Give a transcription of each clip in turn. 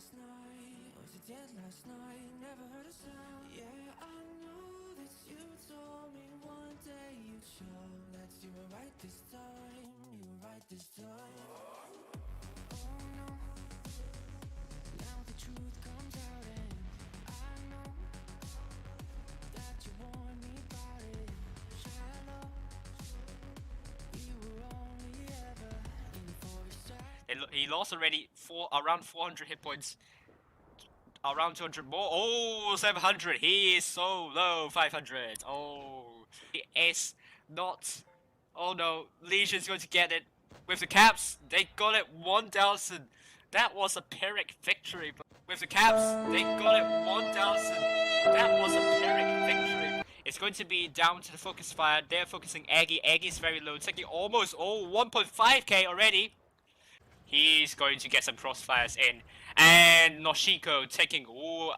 last night? Was it dead last night? Never heard a sound. Yeah, I know that you told me one day you'd show that you were right this time. You were right this time. Oh no, now the truth comes out and I know that you warned me about it. Shallow, we were only ever in for a shot. He lost already around 400 hit points. Around 200 more. Oh, 700. He is so low. 500. Oh, he is not. Oh no, Legion's going to get it. With the caps, they got it 1000. That was a Pyrrhic victory. But with the caps, they got it 1000. That was a Pyrrhic victory. It's going to be down to the focus fire. They're focusing Aggie. Aggie's very low, taking almost 1.5k already. He's going to get some crossfires in. And Noshiko taking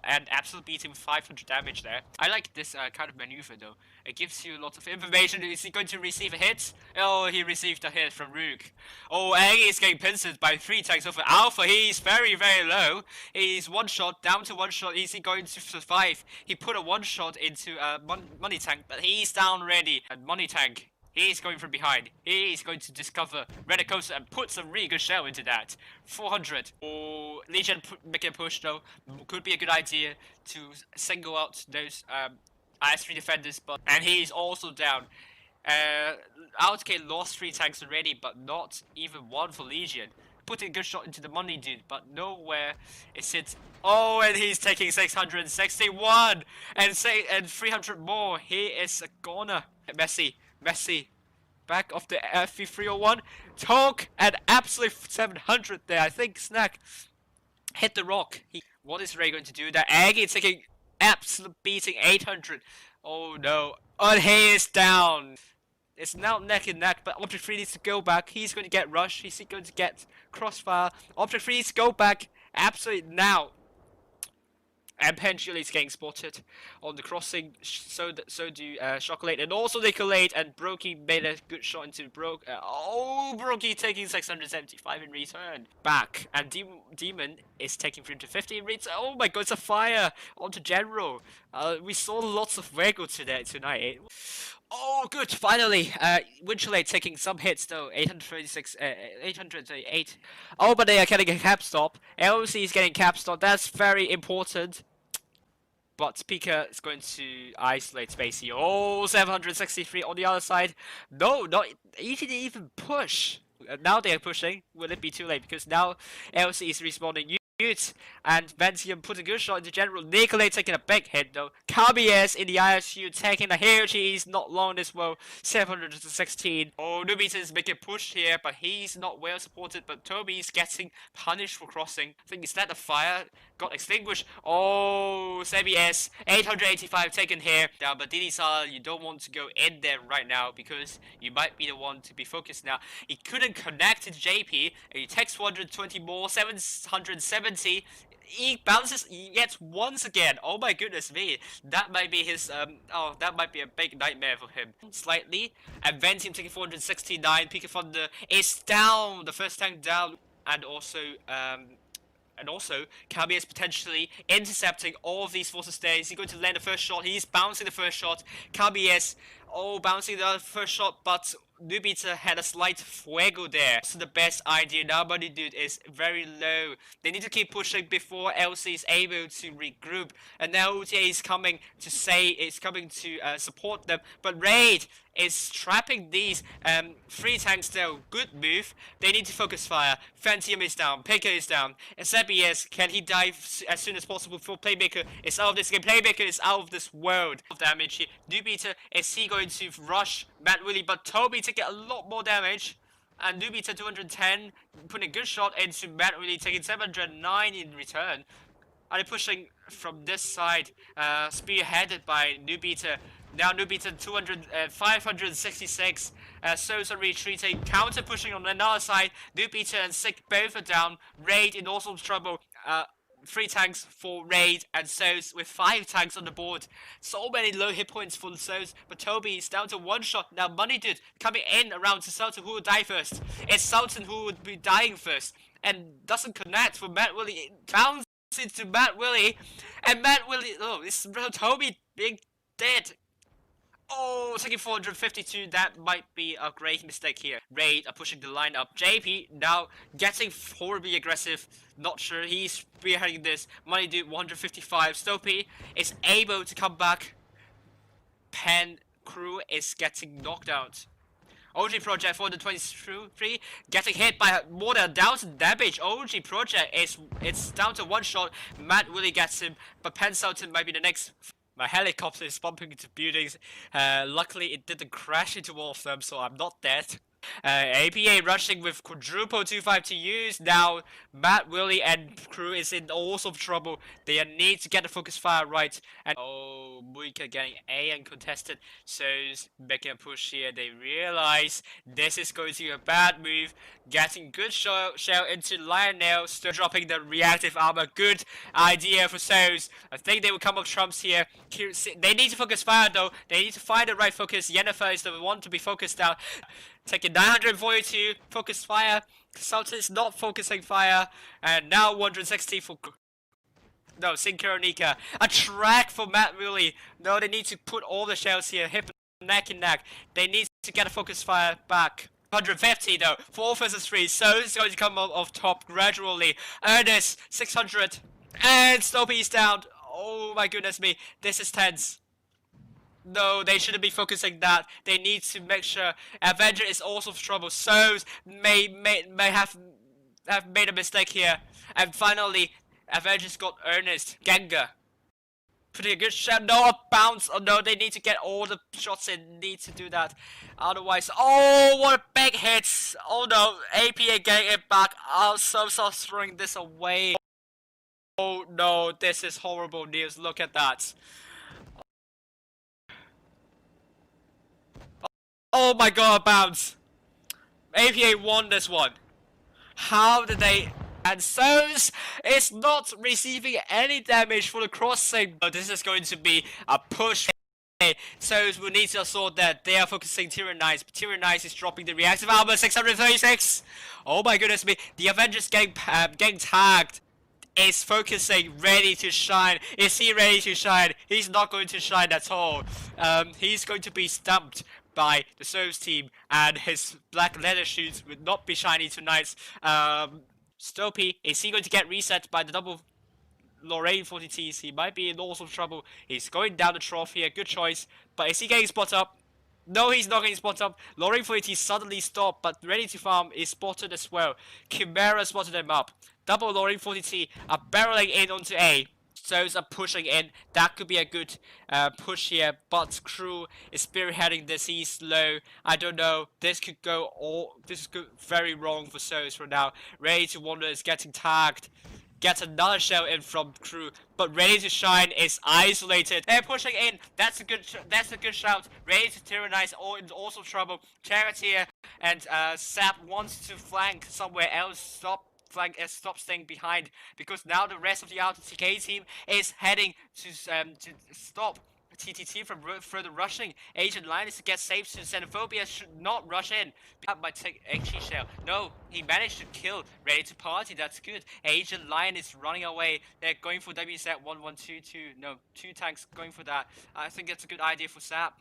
an absolute beating with 500 damage there. I like this kind of maneuver though. It gives you lots of information. Is he going to receive a hit? Oh, he received a hit from Rook. Oh, Aggie is getting pincered by 3 tanks over Alpha. He's very, very low. He's one shot, down to one shot. Is he going to survive? He put a one shot into Money Tank, but he's down already. And Money Tank, he's going from behind. He's going to discover Redicosa and put some really good shell into that. 400. Oh, Legion making a push though. Could be a good idea to single out those IS-3 defenders, and he's also down. Outgate lost 3 tanks already, but not even one for Legion. Putting a good shot into the money dude, but nowhere is it. Oh, and he's taking 661 and 300 more. He is a goner. Messi, back of the FV301. Took an absolute 700 there. I think Snack hit the rock. What is Ray going to do? That Aggie taking absolute beating 800. Oh no. Oh, he is down. It's now neck and neck, but Object 3 needs to go back. He's going to get rushed. He's going to get crossfire. Object 3 needs to go back absolutely now. And Pendulum is getting spotted on the crossing, so do Chocolate, and also Nicolate, and Brokey made a good shot into Broke. Brokey taking 675 in return. Back, and Demon is taking 350 in return. Oh my god, it's a fire onto General. We saw lots of Wiggle tonight. Oh, good, finally. Windchillate taking some hits though, 836, 808. Oh, but they are getting a cap stop. LOC is getting cap stop, that's very important. But Pika is going to isolate Spacey. Oh, 763 on the other side. No, he didn't even push. Now they are pushing. Will it be too late? Because now LC is responding. And Ventium put a good shot into General. Nicolay taking a big hit though. KBS in the ISU taking a huge. He's not long this well. 716. Oh, Nubita is making a push here, but he's not well supported. But Toby's getting punished for crossing. I think instead of fire got extinguished. Oh, CBS 885 taken here. Now, but Didisala, you don't want to go in there right now because you might be the one to be focused now. He couldn't connect to JP, and he takes 420 more, 770. He bounces yet once again. Oh my goodness me. That might be his that might be a big nightmare for him. Slightly. And Ventium taking 469. Pika Thunder is down. The first tank down. And also, Kabi is potentially intercepting all of these forces there. Is he going to land the first shot? He's bouncing the first shot. Kabi is bouncing the first shot, but Nubita had a slight fuego there. So the best idea now, buddy dude, is very low. They need to keep pushing before LC is able to regroup. And now OTA is coming to support them. But Raid is trapping these 3 tanks though. Good move. They need to focus fire. Phantom is down. Pika is down. SBS, can he dive as soon as possible before Playmaker is out of this game? Playmaker is out of this world of damage here. Nubita, is he going to rush Matt Willie? But Toby taking a lot more damage. And Nubita 210 putting a good shot into Matt Willie, taking 709 in return. Are they pushing from this side? Spearheaded by Nubita. Now Nubita 566. Sosa retreating, counter pushing on another side. Nubita and Sick both are down. Raid in awesome trouble. 3 tanks for Raid and Sos with 5 tanks on the board. So many low hit points for Sos, but Toby is down to 1 shot. Now Money Dude coming in around to Sultan, who will die first. It's Sultan who would be dying first and doesn't connect for Matt Willie. Bounce into Matt Willie, and Matt Willie, oh, this is Toby being dead. Oh, taking 452, that might be a great mistake here. Raid are pushing the line up. JP now getting horribly aggressive. Not sure he's spearheading this. Money Dude 155. Stopey is able to come back. Pen crew is getting knocked out. OG Project 423 getting hit by more than 1,000 damage. OG Project it's down to one shot. Matt Willie gets him, but Pen Sultan might be the next. My helicopter is bumping into buildings. Luckily, it didn't crash into all of them, so I'm not dead. APA rushing with quadruple 252 use. Now, Matt, Willie, and crew is in all sorts of trouble. They need to get the focus fire right. And oh, Muika getting A uncontested. So, making a push here. They realize this is going to be a bad move. Getting good shell into Lionel. Still dropping the reactive armor. Good idea for Souls. I think they will come up trumps here. They need to focus fire though. They need to find the right focus. Yennefer is the one to be focused out. Taking 942, focus fire. Sultan is not focusing fire. And now 160 for... No, Synchronica. A track for Matt Willie. No, they need to put all the shells here. Hip neck and neck. They need to get a focus fire back. 150 though. 4 versus 3. So it's going to come off top gradually. Ernest, 600. And Snowpea is down. Oh my goodness me. This is tense. No, they shouldn't be focusing that. They need to make sure Avenger is also in trouble. So may have made a mistake here. And finally, Avengers got Ernest. Gengar. Putting a good shot. No, a bounce. Oh no, they need to get all the shots in. Need to do that. Otherwise, oh, what a big hit. Oh no, APA getting it back. Oh, so throwing this away. Oh no, this is horrible news. Look at that. Oh my god, bounce! APA won this one. How did they... And So's is not receiving any damage for the crossing. But this is going to be a push. So's will need to assort that. They are focusing Tyrannize. But Tyrannize is dropping the reactive armor, 636! Oh my goodness me. The Avengers getting tagged. Is focusing, ready to shine. Is he ready to shine? He's not going to shine at all. He's going to be stumped by the Souls team, and his black leather shoes will not be shiny tonight. Stopey, is he going to get reset by the double Lorraine 40Ts? He might be in all sorts of trouble. He's going down the trough here, good choice. But is he getting spot up? No, he's not getting spot up. Lorraine 40T suddenly stopped, but ready to farm is spotted as well. Chimera spotted him up. Double Lorraine 40T are barreling in onto A. Souls are pushing in. That could be a good push here, but crew is spearheading this. He's low. I don't know. This could go very wrong for Souls for now. Ready to Wonder is getting tagged. Gets another shell in from crew, but Ready to Shine is isolated. They're pushing in. That's a good shout. Ready to Tyrannize in also trouble. Charioteer and Sap wants to flank somewhere else. Stop staying behind, because now the rest of the RTK team is heading to stop TTT from further rushing. Agent Lion is to get safe, so Xenophobia should not rush in. That might take XG shell. No, he managed to kill. Ready to party, that's good. Agent Lion is running away. They're going for WZ1122. No, 2 tanks going for that. I think that's a good idea for Sap.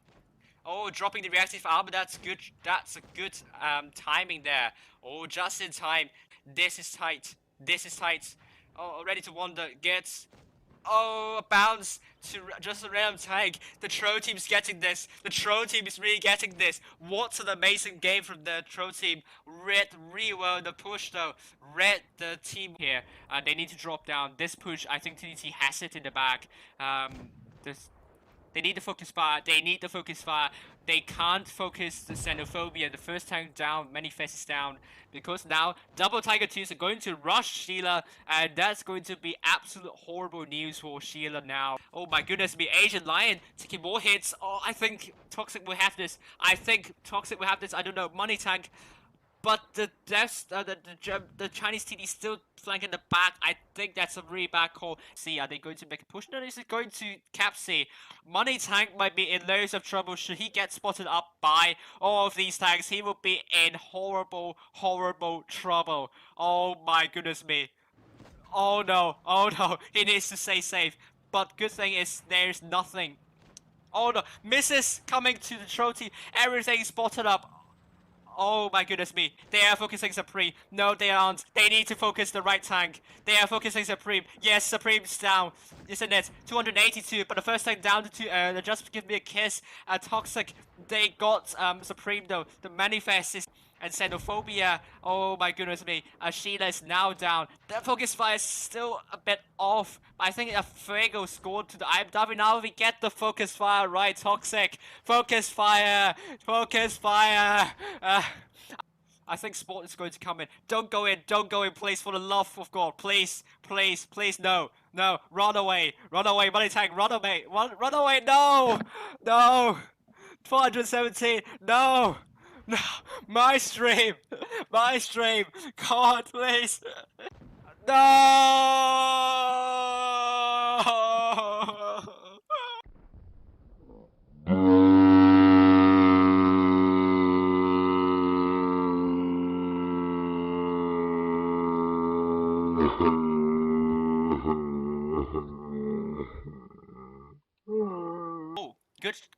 Oh, dropping the reactive armor, that's good. That's a good timing there. Oh, just in time. This is tight. This is tight. Oh, Ready to Wonder gets... Oh, a bounce to just a random tank. The Troll team's getting this. The Troll team is really getting this. What an amazing game from the Troll team. Read really well the push though. Read the team here. They need to drop down. This push, I think TNT has it in the back. They need to focus fire. They need to focus fire. They can't focus the Xenophobia. The first tank down, many faces down. Because now, double Tiger 2s are going to rush Sheila. And that's going to be absolute horrible news for Sheila now. Oh my goodness me. Asian Lion taking more hits. Oh, I think Toxic will have this. I don't know. Money Tank. But the Chinese TD still flanking the back. I think that's a really bad call. See, are they going to make a push? No, is it going to cap C? Money Tank might be in loads of trouble. Should he get spotted up by all of these tanks, he will be in horrible, horrible trouble. Oh my goodness me. Oh no, oh no, he needs to stay safe. But good thing is there's nothing. Oh no, misses coming to the trophy. Everything spotted up. Oh my goodness me. They are focusing Supreme. No, they aren't. They need to focus the right tank. They are focusing Supreme. Yes, Supreme's down. Isn't it? 282, but the first tank down to just give me a kiss. Toxic. They got Supreme though. The manifest is and xenophobia. Oh my goodness me. Sheila is now down. The focus fire is still a bit off. I think a Fuego scored to the IMW. Now we get the focus fire right. Toxic. Focus fire. Focus fire. I think Sport is going to come in. Don't go in, please, for the love of God. Please, please, please, no. No, run away, money tank, run away, run away, no! No! 417, no! No, my stream! My stream! God, please! No! Oh,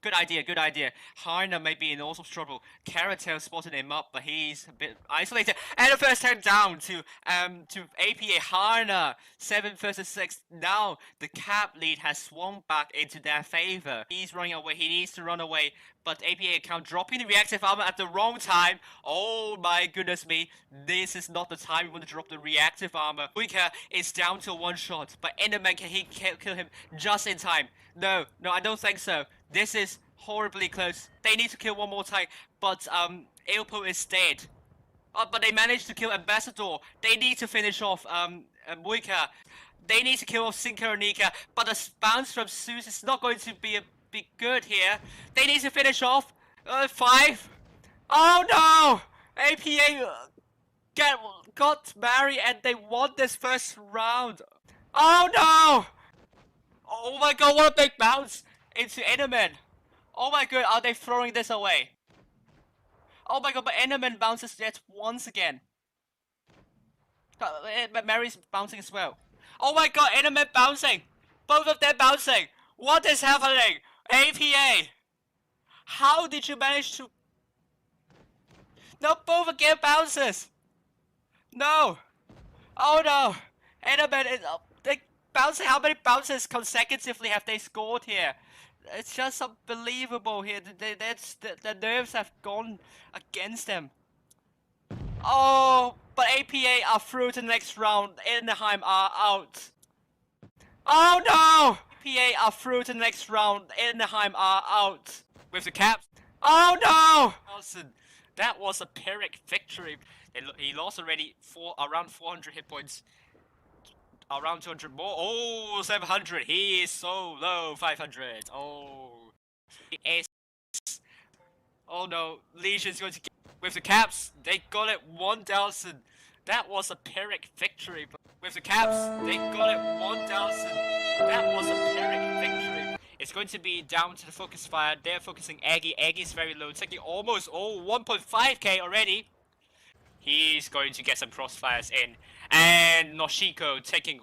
good idea, good idea. Harner may be in all sorts of trouble. Caratel spotted him up, but he's a bit isolated. And the first turn down to APA Harner. 7 versus 6. Now the cap lead has swung back into their favor. He's running away, he needs to run away. But APA account dropping the reactive armor at the wrong time. Oh my goodness me. This is not the time we want to drop the reactive armor. Wika is down to one shot, but Enderman can he kill him just in time? No, I don't think so. This is horribly close. They need to kill one more time, but Ilpo is dead. But they managed to kill Ambassador. They need to finish off Muika. They need to kill off Sinker and Nika, but the bounce from Zeus is not going to be good here. They need to finish off 5. Oh no! APA got married and they won this first round. Oh no! Oh my god, what a big bounce into Enderman. Oh my god, are they throwing this away? Oh my god, but Enderman bounces yet once again. Mary's bouncing as well. Oh my god, Enderman bouncing! Both of them bouncing! What is happening? APA! How did you manage to... No, both again bounces! No! Oh no! Enderman is... They bouncing. How many bounces consecutively have they scored here? It's just unbelievable here. The nerves have gone against them. Oh, but APA are through to the next round. Anaheim are out. Oh no! APA are through to the next round. Anaheim are out. With the caps. Oh no! Nelson, that was a Pyrrhic victory. He lost already around 400 hit points. Around 200 more. Oh, 700. He is so low. 500. Oh. He is. Oh no. Legion's going to get... With the caps, they got it 1,000. That was a Pyrrhic victory. But with the caps, they got it 1,000. That was a Pyrrhic victory. It's going to be down to the focus fire. They're focusing Aggie. Aggie's very low, taking almost 1.5k already. He's going to get some crossfires in. And Noshiko taking,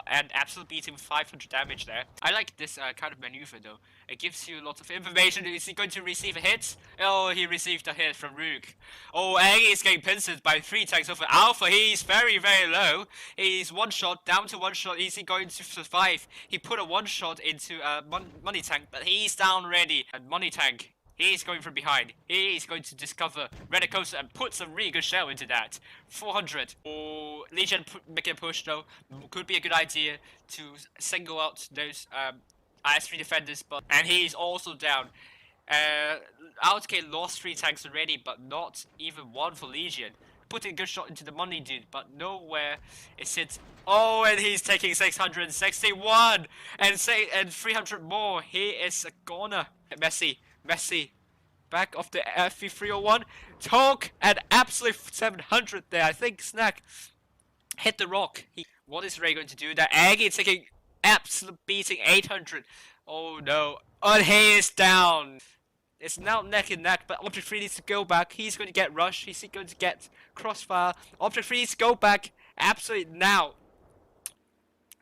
and absolute beating with 500 damage there. I like this kind of maneuver though. It gives you lots of information. Is he going to receive a hit? Oh, he received a hit from Rook. Oh, Aggie is getting pinched by 3 tanks over Alpha. He's very, very low. He's 1 shot, down to 1 shot. Is he going to survive? He put a 1 shot into Money Tank, but he's down already. And Money Tank, he's going from behind. He's going to discover Redicosa and put some really good shell into that. 400. Oh, Legion making a push though. Could be a good idea to single out those IS-3 defenders, and he's also down. Outgate lost 3 tanks already, but not even 1 for Legion. Putting a good shot into the money dude, but nowhere is it. Oh, and he's taking 661 and 300 more. He is a goner. Messi, back of the FV301. Talk at absolute 700 there. I think Snack hit the rock. What is Ray going to do? That Aggie taking absolute beating 800. Oh no. Oh, he is down. It's now neck and neck, but Object 3 needs to go back. He's going to get rushed. He's going to get crossfire. Object 3 needs to go back absolutely now.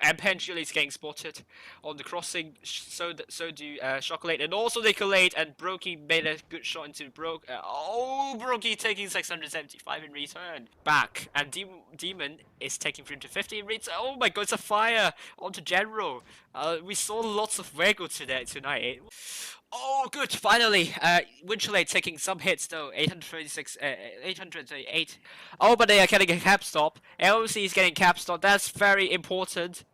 And Penchuli is getting spotted on the crossing. So do Chocolate and also Nicolate, and Brokey made a good shot into Broke. Brokey taking 675 in return. Back, and Demon is taking 350 in return. Oh my god, it's a fire onto General. We saw lots of Wego tonight. Oh, good, finally. Winchelate taking some hits though, 836, 838. Oh, but they are getting a cap stop. LC is getting cap stop. That's very important.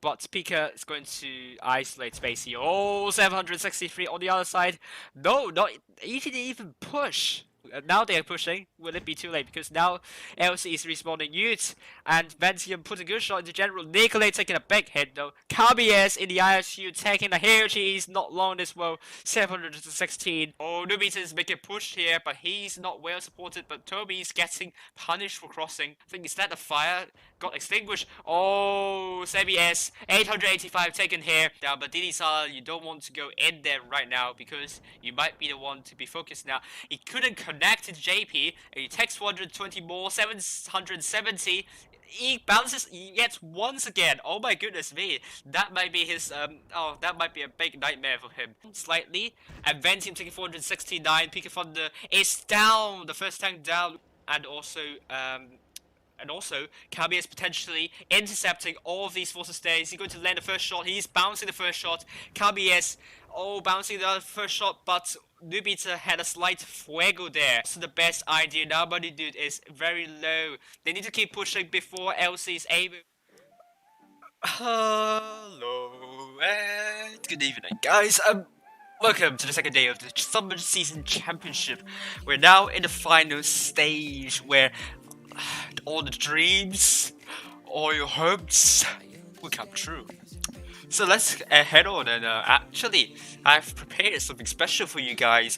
But Pika is going to isolate Spacey. Oh, 763 on the other side. No, he didn't even push. Now they are pushing. Will it be too late? Because now LC is respawning Ute, and Ventium put a good shot into General. Nicolay taking a big hit though. KBS in the ISU taking a huge hit. Not long as well. 716. Oh, Nubita is making a push here, but he's not well supported. But Toby is getting punished for crossing. I think is that the fire got extinguished. Oh, Sebi S 885 taken here. Now, but Didisa, you don't want to go in there right now because you might be the one to be focused now. He couldn't connect to JP, and he takes 420 more, 770. He bounces yet once again. Oh my goodness me, that might be his that might be a big nightmare for him. Slightly, and Ventium taking 469. Pika Thunder is down, the first tank down, and also KBS potentially intercepting all of these forces stays. He's going to land the first shot. He's bouncing the first shot. KBS, bouncing the first shot, but Nubita had a slight fuego there. So the best idea now, buddy dude, is very low. They need to keep pushing before LC is able. Hello and good evening, guys. Welcome to the second day of the Summer Season Championship. We're now in the final stage where all the dreams, all your hopes will come true. So let's head on, and actually I've prepared something special for you guys.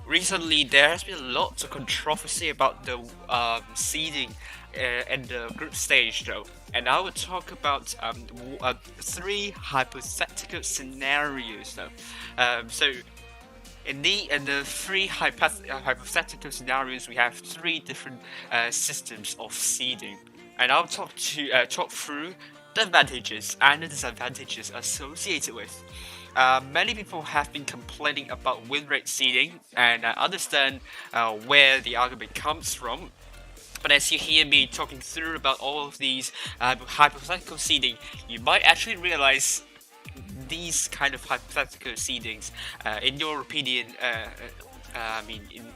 Recently there has been lots of controversy about the seeding and the group stage though, and I will talk about 3 hypothetical scenarios though. So in the 3 hypothetical scenarios, we have 3 different systems of seeding, and I'll talk through the advantages and the disadvantages associated with. Many people have been complaining about win rate seeding, and I understand where the argument comes from. But as you hear me talking through about all of these hypothetical seeding, you might actually realize these kind of hypothetical seedings, in your opinion,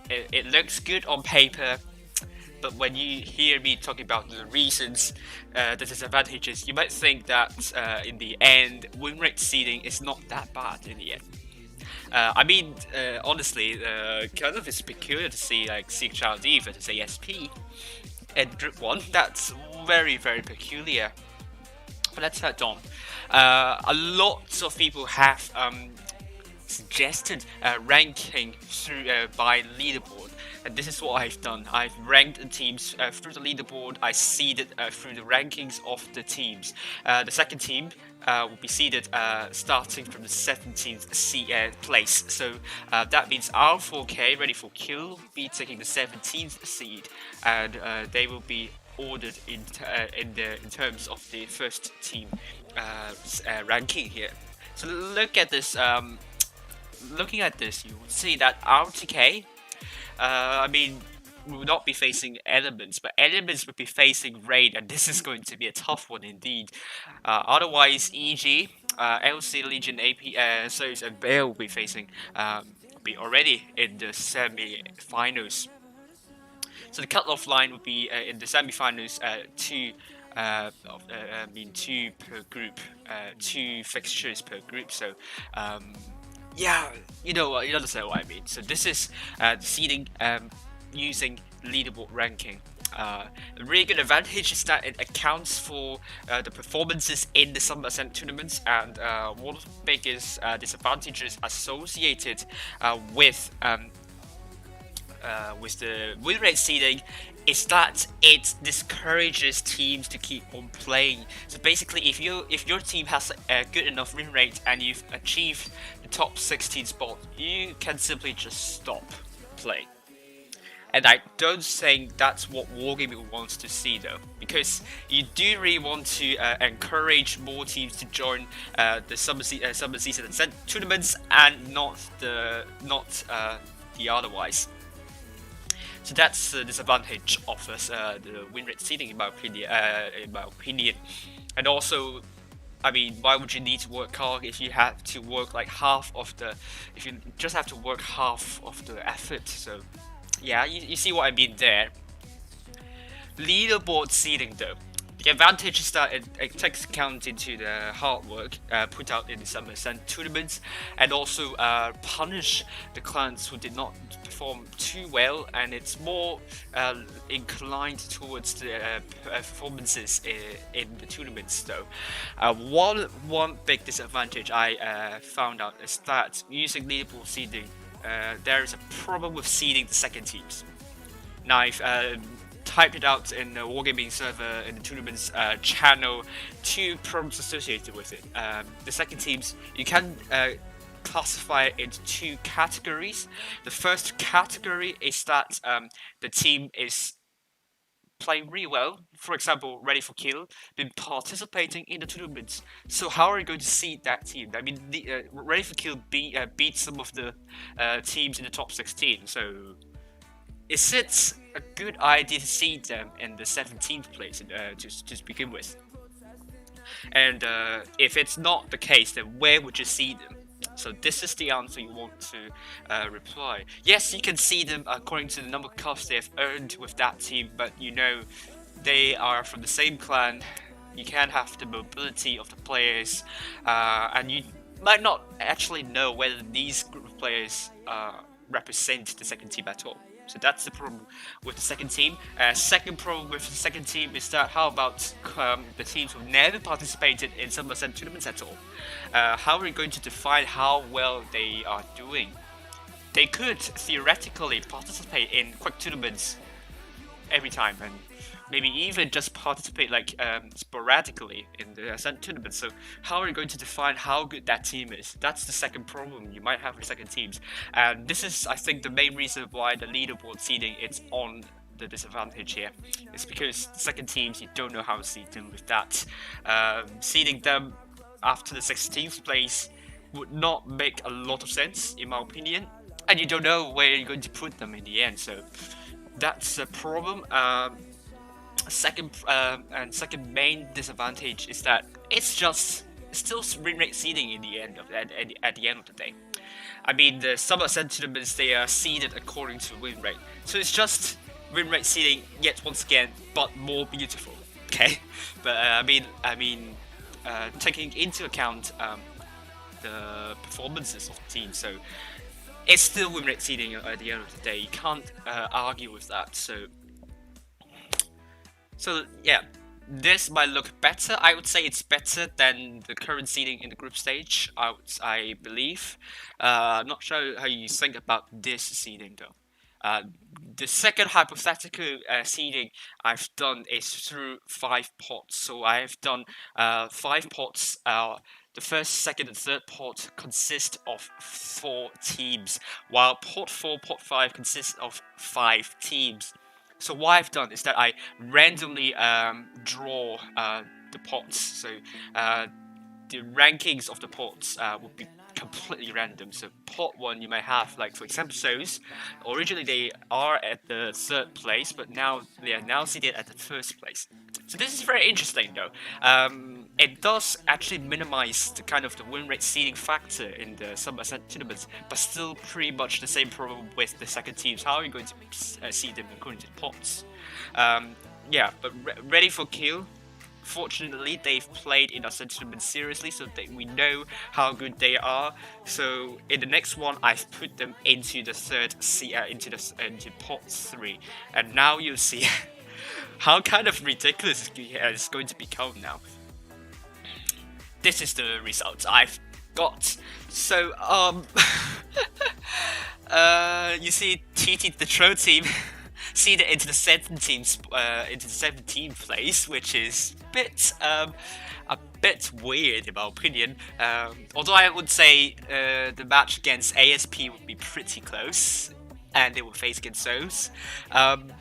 it looks good on paper, but when you hear me talking about the reasons, the disadvantages, you might think that in the end, win rate seeding is not that bad in the end. Honestly, kind of it's peculiar to see like CHRD versus ASP in Group 1. That's very, very peculiar. But let's head on. A lot of people have suggested ranking through by leaderboard, and this is what I've done. I've ranked the teams through the leaderboard. I seeded through the rankings of the teams. The second team will be seeded starting from the 17th place. So that means R4K, Ready for Kill, will be taking the 17th seed, and they will be ordered in terms of the first team ranking here. So look at this. Looking at this, you will see that RTK, will not be facing Elements, but Elements will be facing Raid, and this is going to be a tough one indeed. Otherwise, EG, LC, Legion, AP, So's, and Bale will be facing, be already in the semi-finals. So the cut-off line would be in the semi-finals, 2 per group, 2 fixtures per group. So yeah, you understand what I mean. So this is the seeding using leaderboard ranking. A really good advantage is that it accounts for the performances in the Summer Ascent tournaments, and one of the biggest disadvantages associated with the win rate seeding is that it discourages teams to keep on playing. So basically, if your team has a good enough win rate and you've achieved the top 16 spot, you can simply just stop playing. And I don't think that's what Wargaming wants to see though, because you do really want to encourage more teams to join the summer season and tournaments, and not the otherwise. So that's the disadvantage of the win rate seeding, in my opinion. And also, I mean, why would you need to work hard if you have to work like if you just have to work half of the effort? So yeah, you see what I mean there. Leaderboard seeding though. The advantage is that it takes account into the hard work put out in the Summer Ascent tournaments, and also punish the clans who did not perform too well, and it's more inclined towards the performances in the tournaments though. One big disadvantage I found out is that using leaderboard seeding, there is a problem with seeding the second teams. Now, I've typed it out in the Wargaming server in the tournaments channel, 2 problems associated with it. The second teams, you can classify it into 2 categories. The first category is that the team is playing really well, for example, Ready for Kill, been participating in the tournaments. So how are you going to seed that team? I mean, Ready for Kill beat some of the teams in the top 16, so is it a good idea to seed them in the 17th place to begin with? And if it's not the case, then where would you seed them? So this is the answer you want to reply. Yes, you can see them according to the number of cups they have earned with that team, but you know they are from the same clan. You can't have the mobility of the players, and you might not actually know whether these group of players represent the second team at all. So that's the problem with the second team. Second problem with the second team is that how about the teams who never participated in Summer Ascent tournaments at all? How are you going to define how well they are doing? They could theoretically participate in quick tournaments every time, and maybe even just participate like sporadically in the Ascent tournament. So how are you going to define how good that team is? That's the second problem you might have with second teams, and this is, I think, the main reason why the leaderboard seeding is on the disadvantage here. It's because the second teams, you don't know how to seed them with that. Seeding them after the 16th place would not make a lot of sense, in my opinion, and you don't know where you're going to put them in the end. So that's a problem. Second main disadvantage is that it's still win rate seeding in the end at the end of the day. I mean, the Summer Ascent tournaments, they are seeded according to win rate, so it's just win rate seeding yet once again, but more beautiful. Okay, but I mean, taking into account the performances of the team, so it's still win rate seeding at the end of the day. You can't argue with that. So yeah, this might look better. I would say it's better than the current seeding in the group stage, I believe. I'm not sure how you think about this seeding though. The second hypothetical seeding I've done is through 5 pots. So I have done 5 pots. The first, second, and third pot consist of 4 teams, while pot 4, pot 5 consists of 5 teams. So what I've done is that I randomly draw the pots. So the rankings of the pots would be completely random. So pot 1, you might have, like, for example, those originally they are at the 3rd place, but now they are now seated at the 1st place. So this is very interesting though. It does actually minimize the kind of the win rate seeding factor in the Summer Ascent tournaments, but still pretty much the same problem with the second teams. How are you going to seed them according to the pots? Yeah, but Ready for Kill, fortunately, they've played in Ascent tournament seriously, so we know how good they are. So in the next one, I've put them into the into pot 3, and now you'll see how kind of ridiculous it's going to become now. This is the results I've got. So you see TT the Troll team seeded into the 17th place, which is a bit weird in my opinion. Although I would say the match against ASP would be pretty close. and they will face against those. Um,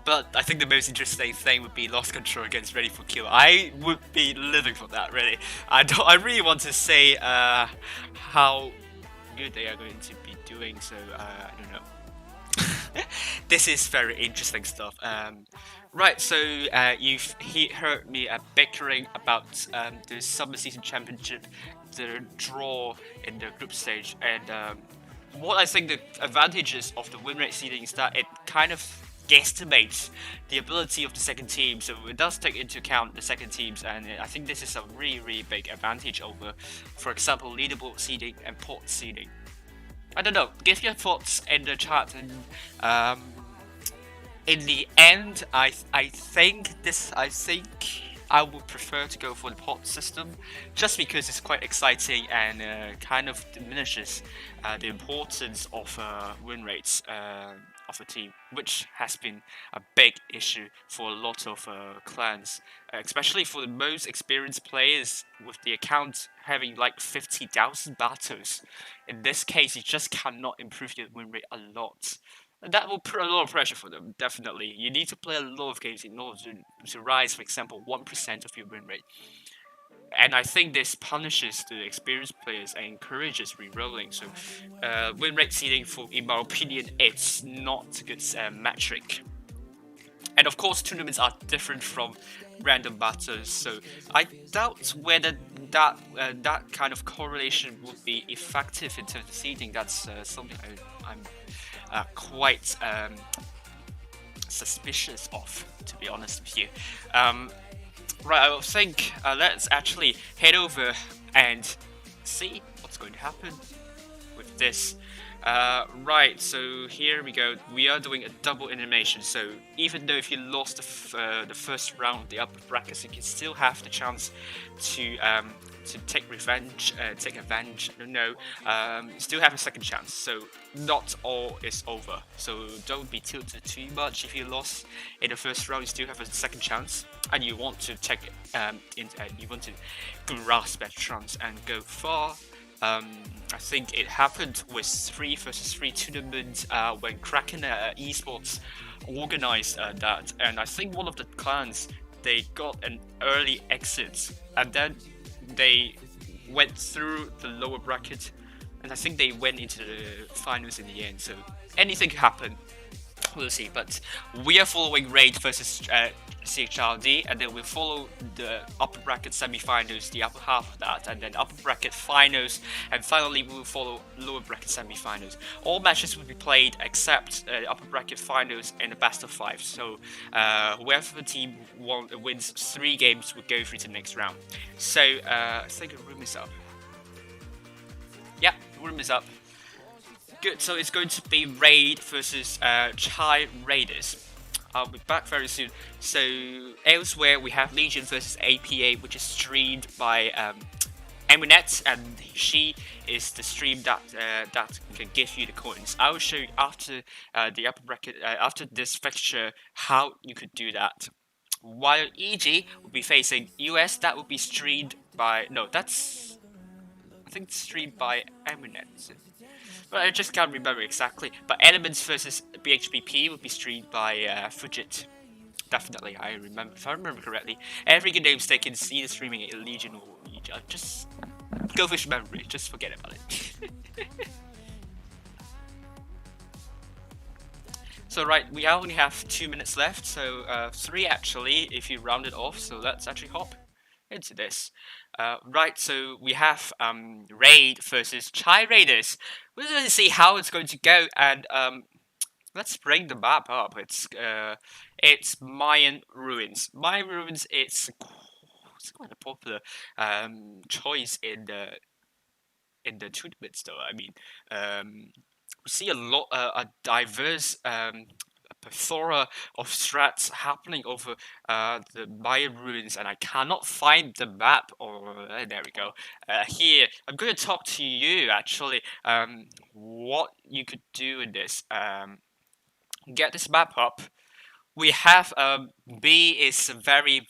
but I think the most interesting thing would be Lost Control against Ready for Kill. I would be living for that, really. I really want to say how good they are going to be doing, so I don't know. This is very interesting stuff. Right, so you've heard me bickering about the Summer Season Championship, the draw in the group stage, and what I think the advantages of the win rate seeding is that it kind of guesstimates the ability of the second team, so it does take into account the second teams, and I think this is a really big advantage over, for example, leaderboard seeding and port seeding. I don't know, give your thoughts in the chat, and in the end, I think I would prefer to go for the pot system, just because it's quite exciting and kind of diminishes the importance of win rates of a team, which has been a big issue for a lot of clans, especially for the most experienced players with the account having like 50,000 battles. In this case, you just cannot improve your win rate a lot. And that will put a lot of pressure for them, definitely. You need to play a lot of games in order to rise, for example, 1% of your win rate. And I think this punishes the experienced players and encourages rerolling. So, win rate seeding, in my opinion, it's not a good metric. And of course, tournaments are different from random battles, so I doubt whether that kind of correlation would be effective in terms of seeding. That's something I'm quite suspicious of, to be honest with you. Right, I think let's actually head over and see what's going to happen with this. Right, so here we go. We are doing a double elimination. So even though if you lost the first round of the upper brackets, you can still have the chance to take revenge, take advantage. No, you still have a second chance. So not all is over. So don't be tilted too much. If you lost in the first round, you still have a second chance, and you want to take you want to grasp that chance and go far. I think it happened with 3 versus 3 tournament when Kraken Esports organized that, and I think one of the clans, they got an early exit, and then they went through the lower bracket, and I think they went into the finals in the end. So anything could happen. We'll see, but we are following Raid versus CHRD, and then we'll follow the upper bracket semi-finals, the upper half of that, and then upper bracket finals, and finally we will follow lower bracket semi-finals. All matches will be played except upper bracket finals and the best of 5. So whoever the team wins 3 games will go through to the next round. So I think the room is up. Yeah, the room is up. Good, so it's going to be Raid versus Chai Raiders. I'll be back very soon. So elsewhere we have Legion versus APA, which is streamed by Eminet, and she is the stream that can give you the coins. I will show you after the upper bracket, after this fixture, how you could do that. While EG will be facing US, that will be streamed by I think it's streamed by Eminet. But I just can't remember exactly. But Elements versus BHBP will be streamed by Fujit. Definitely, I remember. If I remember correctly, every good names they can see the streaming at Legion or just go with memory. Just forget about it. So right, we only have 2 minutes left. So 3 actually, if you round it off. So let's actually hop into this. Right, so we have Raid versus Chai Raiders. We're going to see how it's going to go, and let's bring the map up. It's Mayan Ruins. Mayan Ruins. It's quite a popular choice in the tournaments, though. I mean, we see a diverse plethora of strats happening over the Mayan ruins, and I cannot find the map. Or there we go. Here, I'm going to talk to you actually. What you could do in this. Get this map up. We have B is a very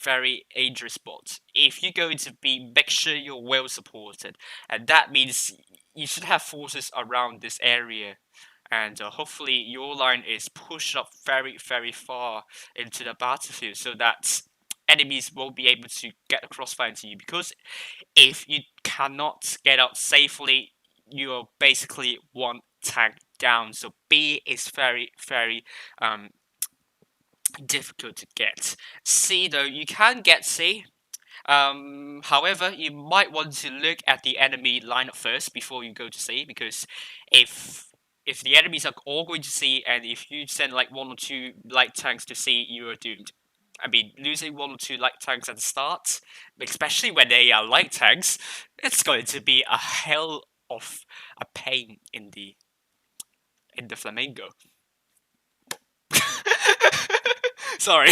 dangerous spot. If you go into B, make sure you're well supported, and that means you should have forces around this area. and hopefully your line is pushed up very, very far into the battlefield so that enemies won't be able to get a crossfire into you. Because if you cannot get out safely, you're basically one tank down. So B is very, very difficult to get. C though, you can get C. However, you might want to look at the enemy lineup first before you go to C, because if the enemies are all going to C, and if you send like 1 or 2 light tanks to C, you are doomed. I mean, losing 1 or 2 light tanks at the start, especially when they are light tanks, it's going to be a hell of a pain in the flamingo. Sorry,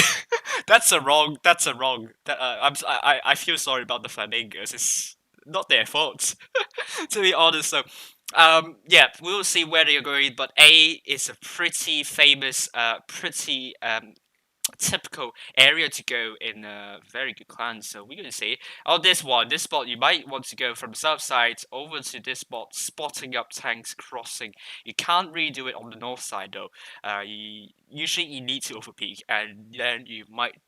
that's a wrong. That's a wrong. I feel sorry about the flamingos. It's not their fault, to be honest. So, yeah, we'll see where they're going. But A is a pretty famous, pretty typical area to go in a very good clan. So we're gonna see. Oh, this spot, you might want to go from south side over to this spot, spotting up tanks crossing. You can't really do it on the north side though. Usually you need to overpeak, and then you might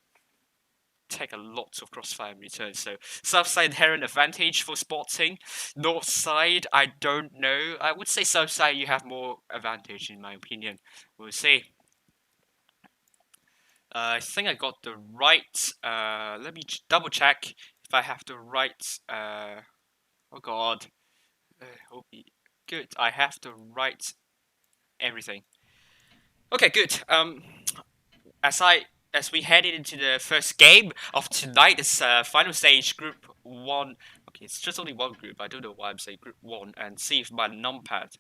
take a lot of crossfire in return. So south side inherent advantage for spotting. North side, I don't know. I would say south side you have more advantage in my opinion. We'll see. I think I got the right. Let me double check if I have the right. Oh God. Good. I have the right everything. Okay, good. As we headed into the first game of tonight's final stage, Group 1. Okay, it's just only one group. I don't know why I'm saying Group 1. And see if my numpad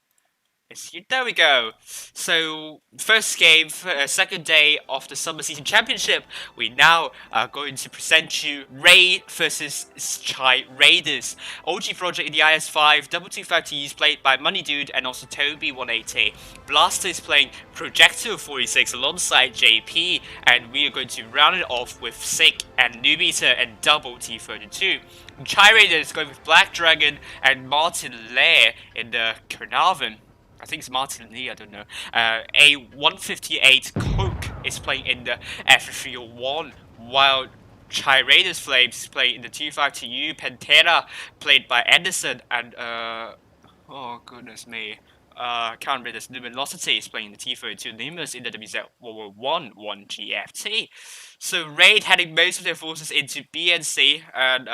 there we go. So, first game, second day of the Summer Season Championship. We now are going to present you Raid versus Chai Raiders. OG Project in the IS5, Double 250 is played by Money Dude and also Toby 180. Blaster is playing Projectile 46 alongside JP, and we are going to round it off with Sick and Nubiter and Double T32. Chai Raiders going with Black Dragon and Martin Lair in the Carnarvon. I think it's Martin Lee, I don't know. A 158 Coke is playing in the F301, while Chai Raiders Flames is playing in the 252U Pantera, played by Anderson, and oh goodness me. Can't read this. Luminosity is playing the T32 Nimbus in the WZ1 1GFT. So Raid heading most of their forces into B and C, and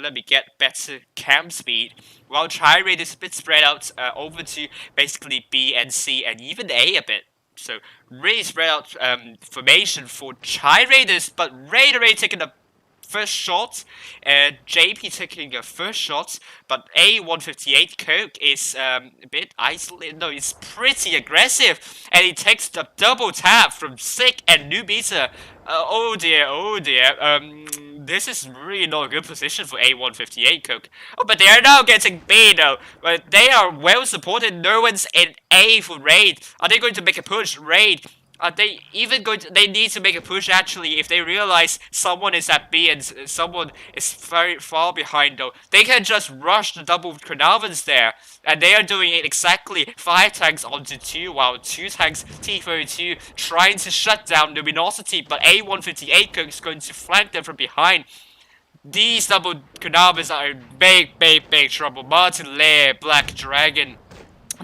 let me get better camp speed. While Chai Raid is a bit spread out over to basically B and C and even A bit. So really spread out formation for Chai Raiders, but Raid already taking a first shot, JP taking a first shot, but A158 Coke is a bit isolated. No, it's pretty aggressive, and he takes the double tap from Sick and Nubita. Oh dear, oh dear. This is really not a good position for A158 Coke. Oh, but they are now getting B though. But they are well supported. No one's in A for Raid. Are they going to make a push? Raid. Are they even going to... They need to make a push, actually, if they realize someone is at B and someone is very far behind, though. They can just rush the double Carnarvons there. And they are doing it exactly. 5 tanks onto 2, while 2 tanks, T32, trying to shut down Luminosity. But A158 Cook is going to flank them from behind. These double Carnarvons are in big, big, big trouble. Martin Lair, Black Dragon,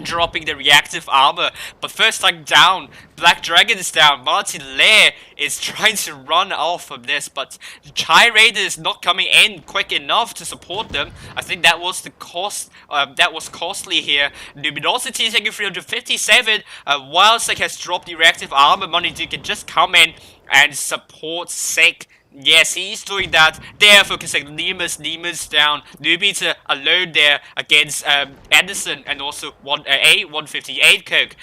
dropping the reactive armor, but first tank down, Black Dragon is down, Martin Lair is trying to run off from this, but Chai Raider is not coming in quick enough to support them. I think that was the cost, that was costly here. Luminosity is taking 357, while Sick has dropped the reactive armor, Money Dude can just come in and support Sick. Yes, he's doing that. They're focusing Nemus down. Nubita alone there against Anderson and also A158 Coke.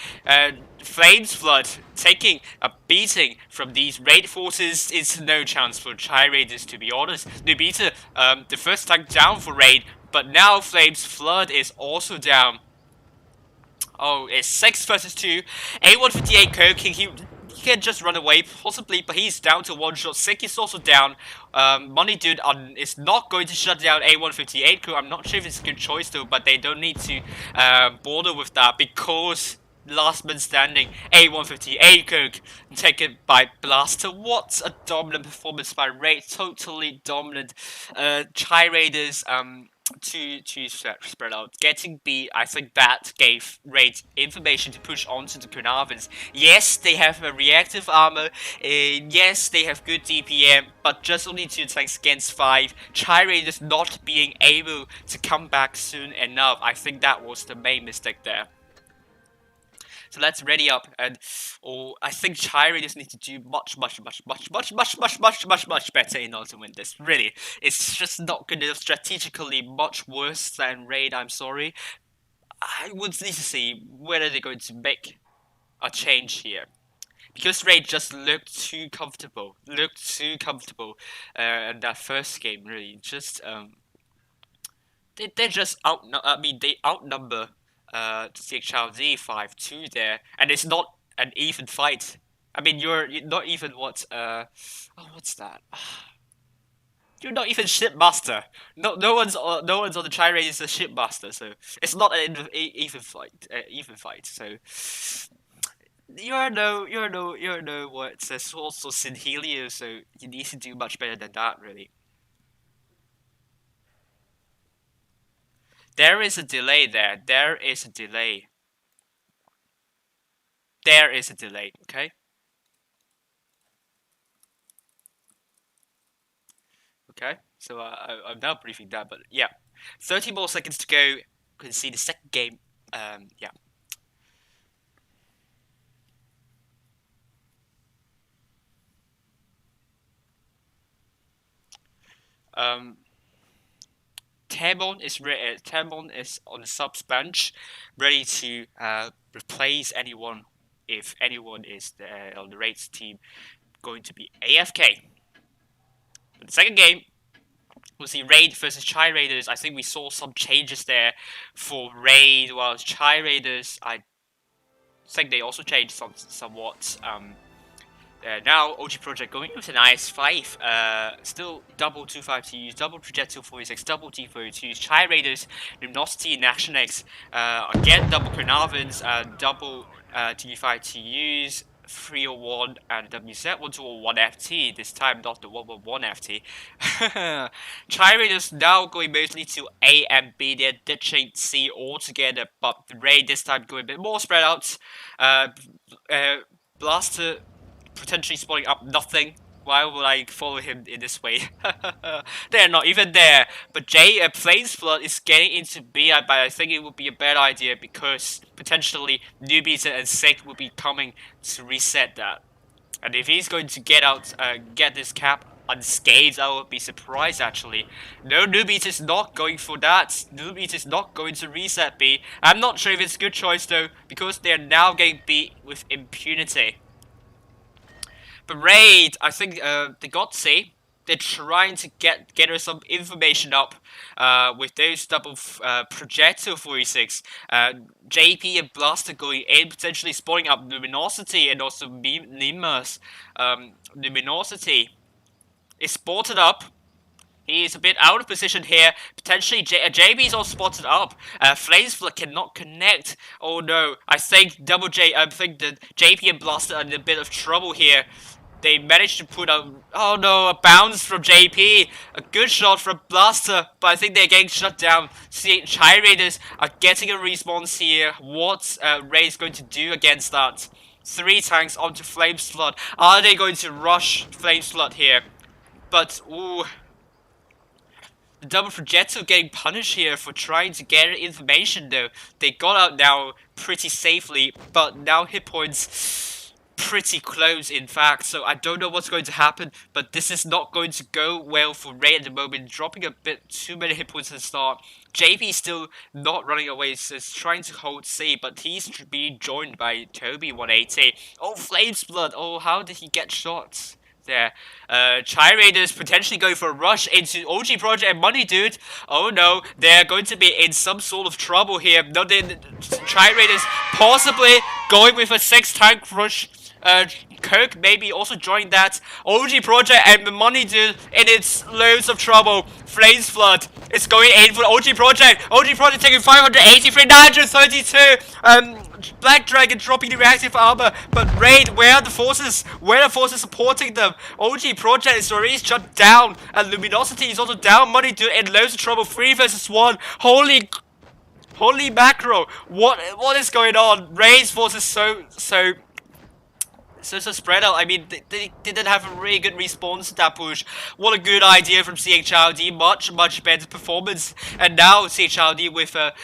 Flames Flood taking a beating from these raid forces. It's no chance for Chai Raiders, to be honest. Nubita, the first tank down for raid, but now Flames Flood is also down. Oh, it's 6 versus 2. A158 Coke, he can just run away, possibly, but he's down to 1 shot. Sick is also down. Money Dude is not going to shut down A158 crew. I'm not sure if it's a good choice though, but they don't need to bother with that because last man standing. A158 Cook taken by Blaster. What a dominant performance by Raid. Totally dominant. Chai Raiders to spread out. Getting B, I think that gave Raid information to push onto the Carnarvons. Yes, they have a reactive armor. Yes, they have good DPM, but just only 2 tanks against 5. Chai Raiders not being able to come back soon enough. I think that was the main mistake there. So let's ready up, and I think Chai Raiders need to do much better in order to win this. Really, it's just not good enough. Strategically, much worse than Raid. I'm sorry. I would need to see whether they're going to make a change here. Because Raid just looked too comfortable. In that first game, really. Just they just they outnumber CHRD 5-2 there, and it's not an even fight. I mean, you're not even what's that? You're not even shipmaster. No one's on the Chai Raiders a shipmaster, so it's not an even fight. So you're no what says also Sin Helio, so you need to do much better than that, really. There is a delay there. There is a delay. Okay? Okay, so I'm now briefing that, but yeah. 30 more seconds to go. You can see the second game. Yeah. Tamon is on the subs bench, ready to replace anyone if anyone is on the Raids team going to be AFK. But the second game, we'll see Raid versus Chai Raiders. I think we saw some changes there for Raid, while Chai Raiders, I think they also changed somewhat. Now OG Project going with an IS-5, still double 252s, double projectile 46, double T32s, Chai Raiders, Luminosity and Action X, again double Carnarvons, double T52s, 301 and WZ121 FT, this time not the 111 FT. Chai Raiders now going mostly to A and B, they're ditching C altogether, but the Raid this time going a bit more spread out. Blaster potentially spawning up nothing. Why would I follow him in this way? They're not even there. But Plains Flood is getting into B, but I think it would be a bad idea because potentially Newbies and Sick will be coming to reset that. And if he's going to get this cap unscathed, I would be surprised actually. No, Newbies is not going for that. Newbies is not going to reset B. I'm not sure if it's a good choice though, because they're now getting beat with impunity. But Raid, I think they got C. They're trying to get us some information up with those double projectile 46. JP and Blaster going in, potentially spawning up Luminosity and also Nima's. Luminosity is spotted up. He is a bit out of position here. Potentially, JB is all spotted up. Flamesflare cannot connect. Oh no, I think the JP and Blaster are in a bit of trouble here. They managed to put a bounce from JP. A good shot from Blaster, but I think they're getting shut down. Chai Raiders are getting a response here. What's Raid's going to do against that? 3 tanks onto Flamesflood. Are they going to rush Flamesflood here? But, ooh. The double projectile getting punished here for trying to get information though. They got out now pretty safely, but now hit points pretty close in fact, so I don't know what's going to happen, but this is not going to go well for Ray at the moment, dropping a bit too many hit points at the start. JP still not running away, so he's trying to hold C, but he's being joined by Toby 180. Oh, Flames Blood, oh, how did he get shots there? Chai Raiders potentially going for a rush into OG Project and Money Dude. Oh no, they're going to be in some sort of trouble here. No, Chai Raiders possibly going with a 6 tank rush. Kirk maybe also joined that. OG Project and the Money Dude in its loads of trouble. Flames Flood is going in for OG Project. OG Project taking 583, 932. Black Dragon dropping the reactive armor, but Raid, where are the forces? Where are the forces supporting them? OG Project is already shut down, and Luminosity is also down. Money to in loads of trouble. 3 versus 1. Holy macro! What is going on? Raid's forces so spread out. I mean, they didn't have a really good response to that push. What a good idea from CHRD. Much better performance. And now CHRD with a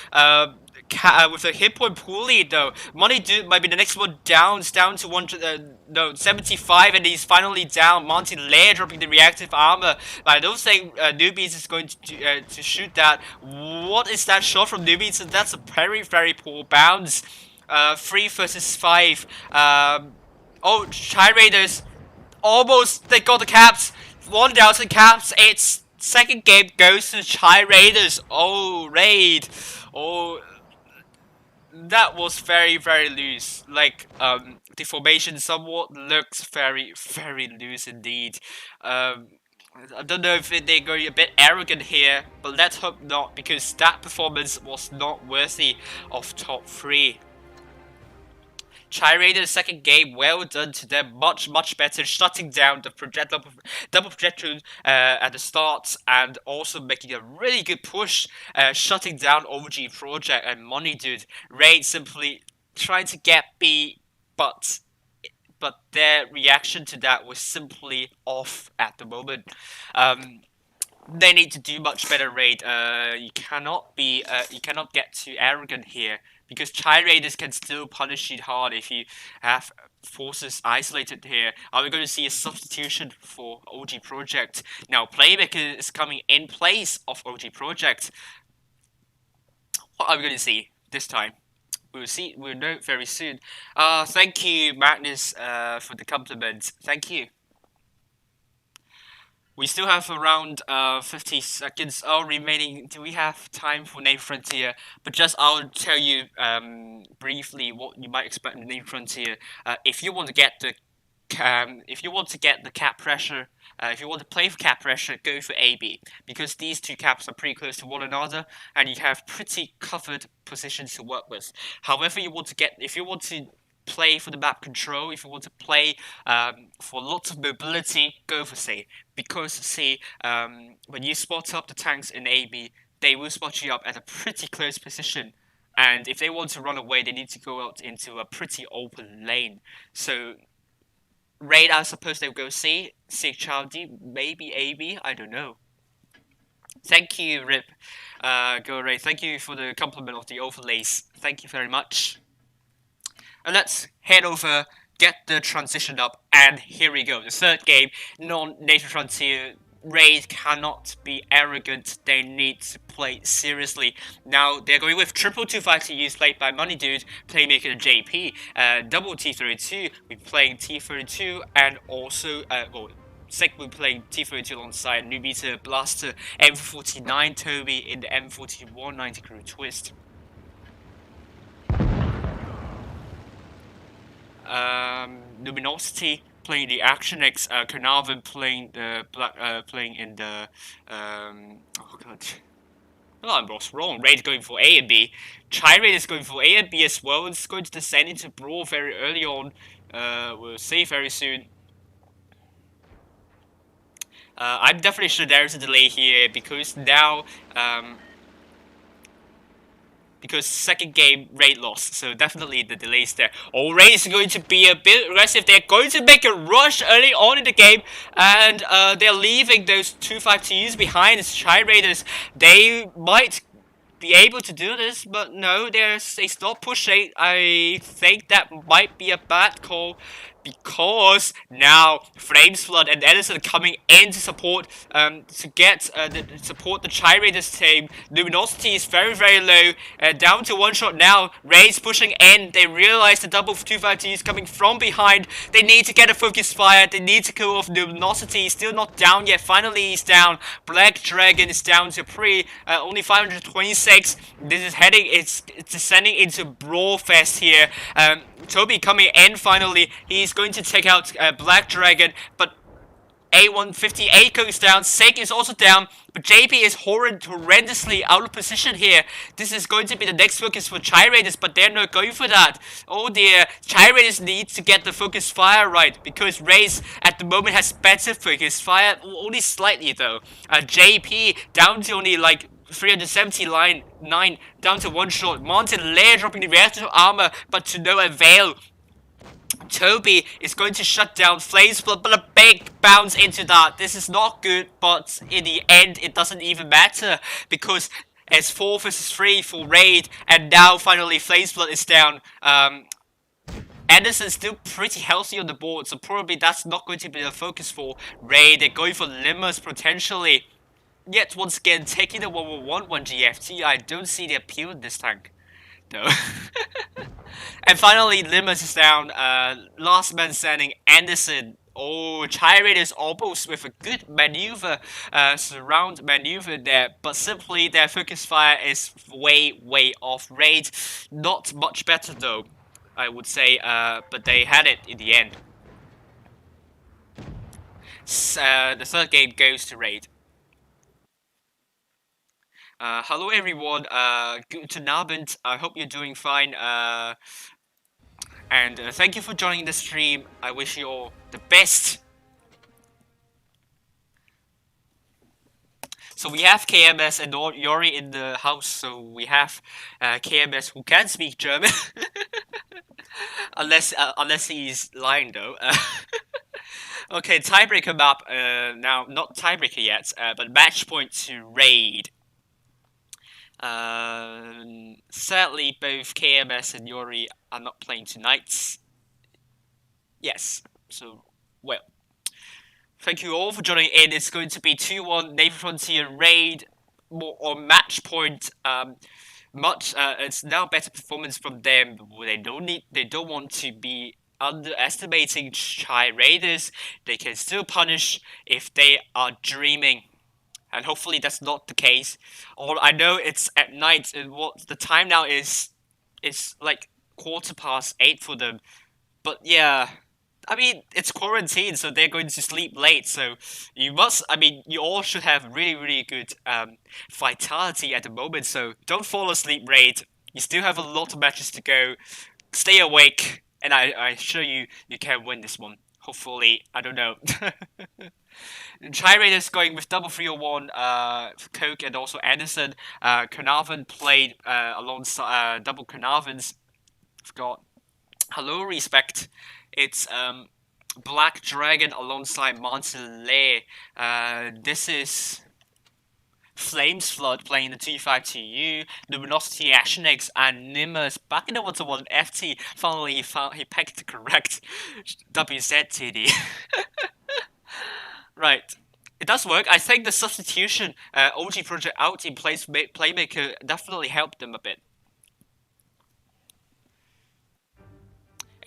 hit point pool lead though. Money Dude might be the next one down. It's down to 75, and he's finally down. Monty Lair dropping the reactive armor. But I don't think Newbies is going to shoot that. What is that shot from Newbies? That's a very poor bounce. 3 versus 5. Oh, Chai Raiders almost, they got the caps. 1,000 caps. It's second game goes to Chai Raiders. Oh, Raid. Oh, that was very loose. Like, the formation somewhat looks very loose indeed. I don't know if they're going a bit arrogant here, but let's hope not, because that performance was not worthy of top 3. Chai Raiders second game, well done to them, much better, shutting down the double projectile at the start, and also making a really good push, shutting down OG Project and Money Dude. Raid simply trying to get B, but their reaction to that was simply off at the moment. They need to do much better, Raid. You cannot get too arrogant here, because Chai Raiders can still punish you hard if you have forces isolated here. Are we going to see a substitution for OG Project? Now, Playmaker is coming in place of OG Project. What are we going to see this time? We'll know very soon. Thank you, Magnus, for the compliment. Thank you. We still have around 50 seconds remaining. Do we have time for Name Frontier? But just I'll tell you briefly what you might expect in Name Frontier. If you want to get the cap pressure, if you want to play for cap pressure, go for AB, because these two caps are pretty close to one another, and you have pretty covered positions to work with. However, if you want to play for the map control, if you want to play for lots of mobility, go for C. Because C, when you spot up the tanks in AB, they will spot you up at a pretty close position. And if they want to run away, they need to go out into a pretty open lane. So, Raid, I suppose they'll go C, CHRD, maybe AB, I don't know. Thank you, Rip. Go Raid, thank you for the compliment of the overlays. Thank you very much. And let's head over, get the transition up, and here we go. The third game, non-Nature Frontier. Raid cannot be arrogant. They need to play seriously. Now, they're going with triple 252s played by Money Dude, Playmaker and JP. Double T32, we're playing T32, and also, Sick will be playing T32 alongside Nubita, Blaster, M49, Toby in the M41 90 Crew Twist. Luminosity playing the Action X, Carnarvon playing the playing in the oh god. Oh, I was wrong. Raid going for A and B. Chai Raid is going for A and B as well. It's going to descend into Brawl very early on. We'll see very soon. I'm definitely sure there's a delay here, because now because second game Raid lost, so definitely the delays there. Oh, Raid is going to be a bit aggressive. They're going to make a rush early on in the game, and they're leaving those 252s behind. It's Chai Raiders. They might be able to do this, but no, they stop pushing. I think that might be a bad call, because now Flames Flood and Edison coming in to support support the Chai Raiders team. Luminosity is very low, down to one shot now. Raid's pushing in. They realize the double 252 is coming from behind. They need to get a focus fire. They need to kill off Luminosity. Still not down yet. Finally he's down. Black Dragon is down to only 526. This is it's descending into Brawl Fest here. Toby coming in finally. He's going to take out Black Dragon, but A158 goes down. Sake is also down. But JP is horrendously out of position here. This is going to be the next focus for CHRD, but they're not going for that. Oh dear. CHRD needs to get the focus fire right, because Raze at the moment has better focus fire. Only slightly though. JP down to only like 379, down to 1 shot. Mountain Lair dropping the rest of armor, but to no avail. WoTB is going to shut down Flames Flood, but a big bounce into that. This is not good, but in the end, it doesn't even matter, because it's 4 versus 3 for Raid, and now finally Flames Flood is down. Anderson's still pretty healthy on the board, so probably that's not going to be the focus for Raid. They're going for Limers potentially. Yet once again, taking the 1-1-1 GFT, I don't see the appeal in this tank. No. And finally, Limers is down. Last man standing, Anderson. Oh, CHRD is almost with a good maneuver, surround maneuver there, but simply their focus fire is way off. Raid, not much better though, I would say, but they had it in the end. The third game goes to Raid. Hello everyone, good to Nabint. I hope you're doing fine, and thank you for joining the stream. I wish you all the best. So we have KMS and Yori in the house, so we have KMS who can speak German. unless he's lying though. Okay, tiebreaker map, now not tiebreaker yet, but match point to Raid. Sadly, both KMS and Yori are not playing tonight. Yes, so, well. Thank you all for joining in. It's going to be 2-1 Navy Frontier Raid, more on match point. It's now better performance from them. They don't want to be underestimating CHRD. They can still punish if they are dreaming. And hopefully that's not the case. Or I know it's at night, and what the time now is, it's like 8:15 for them. But yeah, I mean, it's quarantine, so they're going to sleep late. So you all should have really good vitality at the moment. So don't fall asleep, Raid. You still have a lot of matches to go. Stay awake, and I assure you, you can win this one. Hopefully, I don't know. CHRD is going with double 301, Coke and also Anderson. Carnarvon played alongside double Carnarvons. I've got Hello Respect. It's Black Dragon alongside Montelay. This is Flames Flood playing the 252U, Luminosity Ashenix, and Nimbus back in the 1-1 FT. Finally, he picked the correct WZTD. Right. It does work. I think the substitution OG Project out in place Playmaker definitely helped them a bit.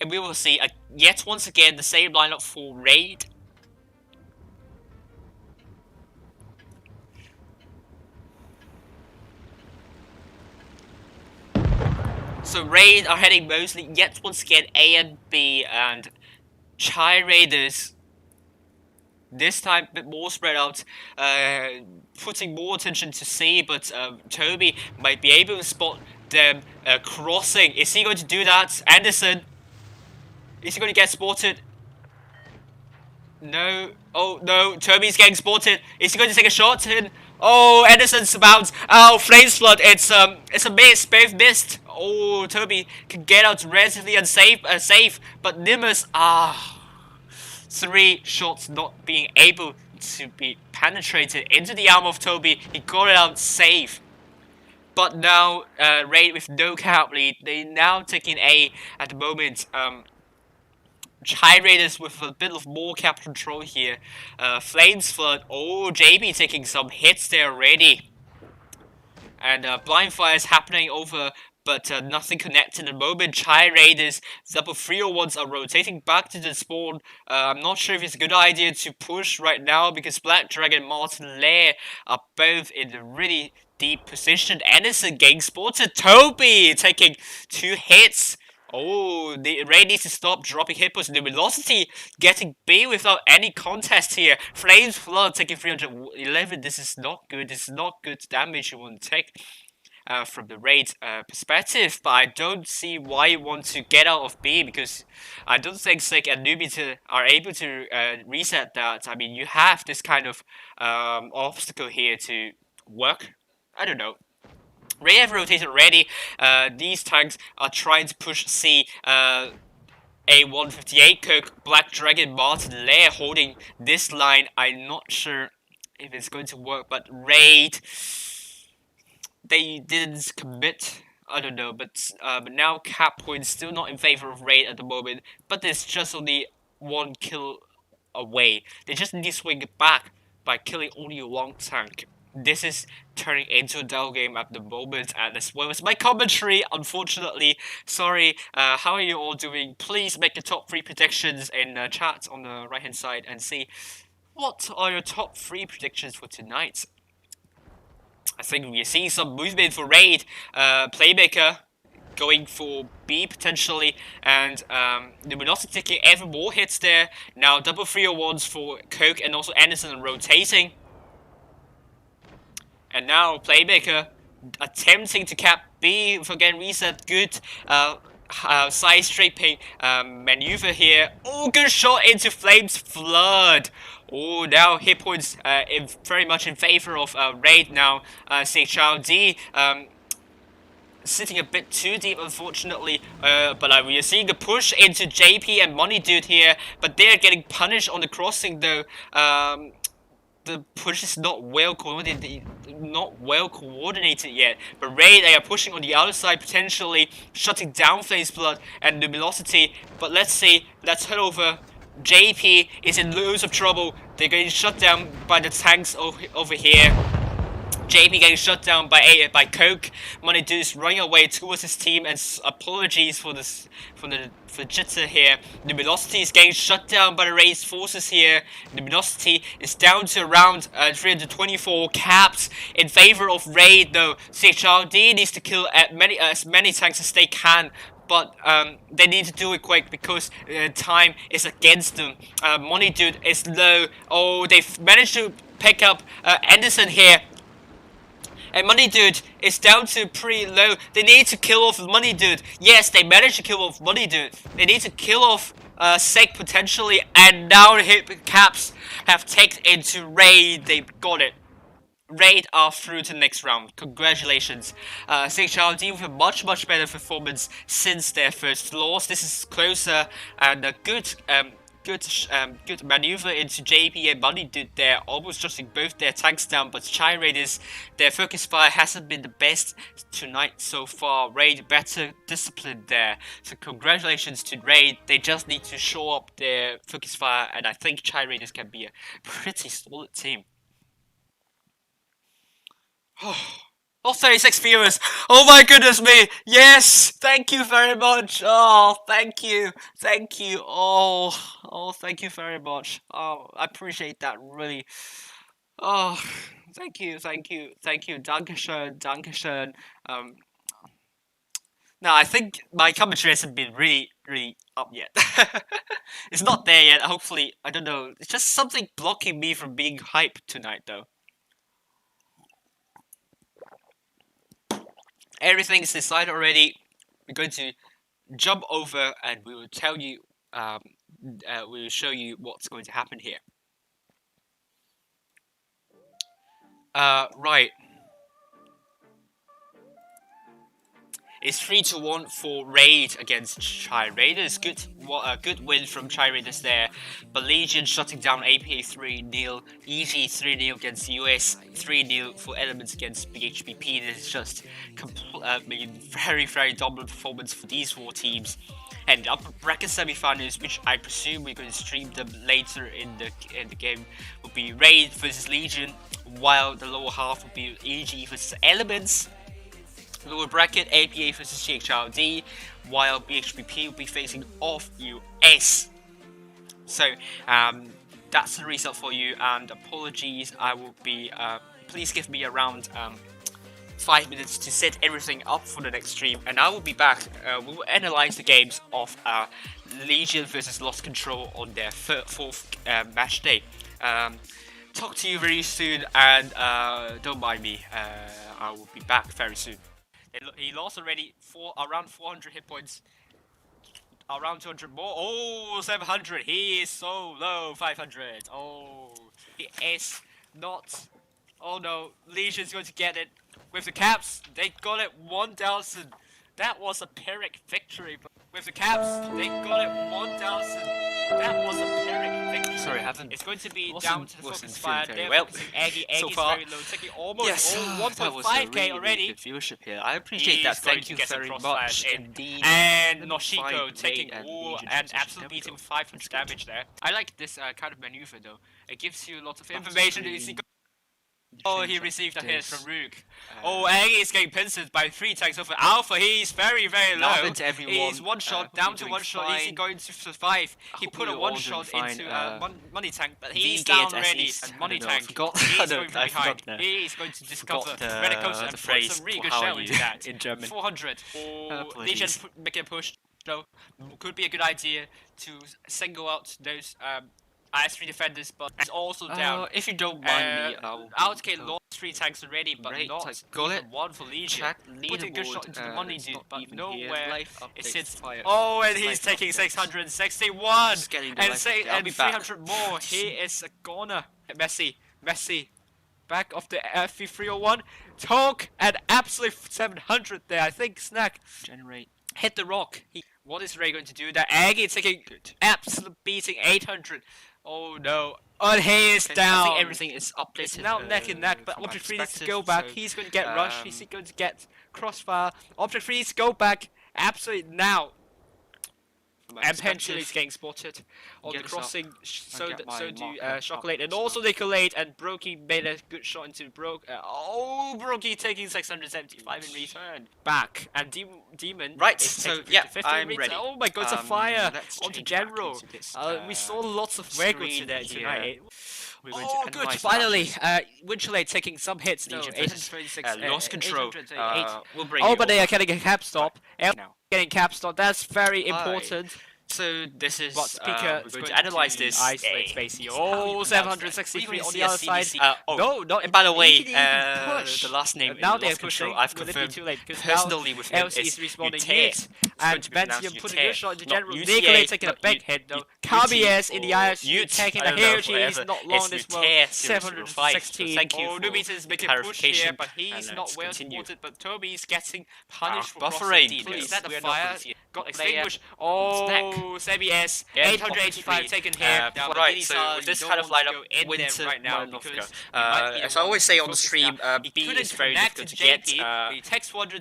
And we will see yet once again the same lineup for Raid. So Raid are heading mostly yet once again A and B, and CHRD this time a bit more spread out, putting more attention to C, but WoTB might be able to spot them crossing. Is he going to do that? Anderson, is he going to get spotted? No. Oh no, WoTB's getting spotted. Is he going to take a shot? Oh, Anderson's bounce. Oh, Flames Flood. It's a miss. Both missed. Oh, WoTB can get out relatively safe, but Nimbus, 3 shots not being able to be penetrated into the arm of WoTB. He got it out safe. But now, Raid with no cap lead. They now taking A at the moment. CHRD with a bit of more cap control here. Flames Flood. Oh, JB taking some hits there already. And blind fire is happening over, but nothing connected at the moment. CHRD double 301s are rotating back to the spawn. I'm not sure if it's a good idea to push right now, because Black Dragon and Martin Lair are both in a really deep position. Anderson getting spotted. WoTB taking 2 hits. Oh, the Ray needs to stop dropping hit points. The velocity getting B without any contest here. Flames Flood taking 311. This is not good. This is not good damage you want to take from the Raid perspective. But I don't see why you want to get out of B, because I don't think Sick and Nubita are able to reset that. I mean, you have this kind of obstacle here to work. I don't know. Ray have rotated already. These tanks are trying to push C. A158 Kirk, Black Dragon, Martin Lair holding this line. I'm not sure if it's going to work, but Raid, they didn't commit. I don't know, but now cap point still not in favor of Raid at the moment. But there's just only one kill away. They just need to swing it back by killing only one tank. This is turning into a dull game at the moment, and as well as my commentary, unfortunately. Sorry, how are you all doing? Please make your top 3 predictions in the chat on the right hand side and see what are your top 3 predictions for tonight. I think we're seeing some movement for Raid. Playmaker going for B potentially, and Luminosity taking ever more hits there. Now double 301s for Coke and also Anderson rotating. And now Playmaker attempting to cap B for getting reset. Good side stripping maneuver here. Oh, good shot into Flames Flood. Oh, now hit points very much in favor of Raid now. CHRD sitting a bit too deep, unfortunately. But we are seeing the push into JP and Money Dude here, but they're getting punished on the crossing though. The push is not well coordinated, yet. But Ray, they are pushing on the other side, potentially shutting down Flames Blood and Luminosity. But let's see, let's head over. JP is in loads of trouble. They're getting shut down by the tanks over here. JP getting shut down by Coke. Money Dude is running away towards his team, and apologies for the jitter here. Luminosity is getting shut down by the Raid's forces here. Luminosity is down to around 324 caps in favor of Raid though. CHRD needs to kill as many tanks as they can, but they need to do it quick because time is against them. Money Dude is low. Oh, they've managed to pick up Anderson here. And Money Dude is down to pretty low. They need to kill off Money Dude. Yes, they managed to kill off Money Dude. They need to kill off Sek potentially. And now hit caps have taken into Raid. They got it. Raid are through to the next round. Congratulations. CHRD with a much better performance since their first loss. This is closer and a good maneuver into JP and Money Dude there, almost shutting both their tanks down, but CHRD, their focus fire hasn't been the best tonight so far. Raid better disciplined there, so congratulations to Raid. They just need to show up their focus fire, and I think CHRD can be a pretty solid team. Oh, 36 viewers. Oh my goodness me. Yes. Thank you very much. Oh, thank you. Thank you. Oh, thank you very much. Oh, I appreciate that really. Oh, thank you. Dankeschön. Dankeschön. Now, I think my commentary hasn't been really up yet. It's not there yet. Hopefully, I don't know. It's just something blocking me from being hyped tonight, though. Everything's decided already. We're going to jump over and we will tell you, we will show you what's going to happen here. Right. It's 3-1 for Raid against CHRD. Good win from CHRD there. But Legion shutting down APA 3-0, EG 3-0 against US, 3-0 for Elements against BHBP. This is just very dominant performance for these 4 teams. And the upper bracket semi-finals, which I presume we're going to stream them later in the game, will be Raid versus Legion, while the lower half will be EG versus Elements. Lower bracket, APA versus CHRD, while BHBP will be facing off US. So, that's the result for you, and apologies, I will be, please give me around 5 minutes to set everything up for the next stream, and I will be back. We will analyze the games of Legion versus Lost Control on their fourth match day. Talk to you very soon, and don't mind me. I will be back very soon. He lost already around 400 hit points. Around 200 more. Oh, 700. He is so low. 500. Oh, he is not. Oh no, Legion's going to get it. With the Caps, they got it 1,000. That was a Pyrrhic victory. But with the Caps, they got it 1,000. That was a Pyrrhic victory. Sorry, I haven't. It's going to be down to focus fire. They're well. Aggie. Aggie's So far, very low, taking almost yes, 1.5k really, already. Really good viewership here. I appreciate that. Thank you very much indeed. And Noshiko taking and an absolute beating with 500 damage there. I like this kind of maneuver though. It gives you lots of information. Oh, he received a hit from Rook. Oh, Aggie is getting pinced by 3 tanks over Alpha. He's very, very low. He's one shot, down to one shot. Is he going to survive? He put a one shot into Money Tank, but he's down already. And Money Tank, he's going from behind. He's going to discover Reticos and put some really good shell into that. In German. 400. Oh, Legion making a push, though. Could be a good idea to single out those IS3 defenders, but it's also down. If you don't mind me, Outgate lost 3 tanks already, but not even one for Legion. Putting a good shot into the money dude, but nowhere it sits. Oh, and he's taking 661! And 300 more. He is a goner. Messi. Back of the FV301. Talk at absolute 700 there. I think Snack hit the rock. What is Ray going to do? That Aggie taking absolute beating 800. Oh no. Oh, he is down. I think everything is updated. It's now neck and neck, but Object 3 needs to go back. He's going to get rush. He's going to get crossfire. Object 3 needs to go back. Absolutely now. And Penchili's getting spotted on the crossing, so do Chocolate and also Nicolate, and Brokey made a good shot into Brokey taking 675 in return. Back, and Demon. Right, so yeah, I'm ready. Oh my god, it's a fire onto General. We saw lots of Wegos today tonight. Oh, good, finally. Winchellate taking some hits now. 836. Lost control. We'll bring but they are getting a cap stop. Getting cap stop, that's very important. So this is Speaker we're going to analyze this. Isolate Spacey. Oh, 763 on the other side. No, and by the way, the last name now in they're Lost pushing. Control, I've confirmed personally with him LC is responding hit. And Bentium putting a good shot into General. Nicolay taking a big hit though. KBS in the ISU taking a huge hit. He's not long this well. 716. Oh, Nubita is making a push here, but he's not well supported. But Toby's getting punished for buffering. Is that the fire? Got extinguished. Oh, Sebi S. 885 taken here. Right, so with this kind of lineup, Winter right now, as I always say on the stream, B is very difficult to get.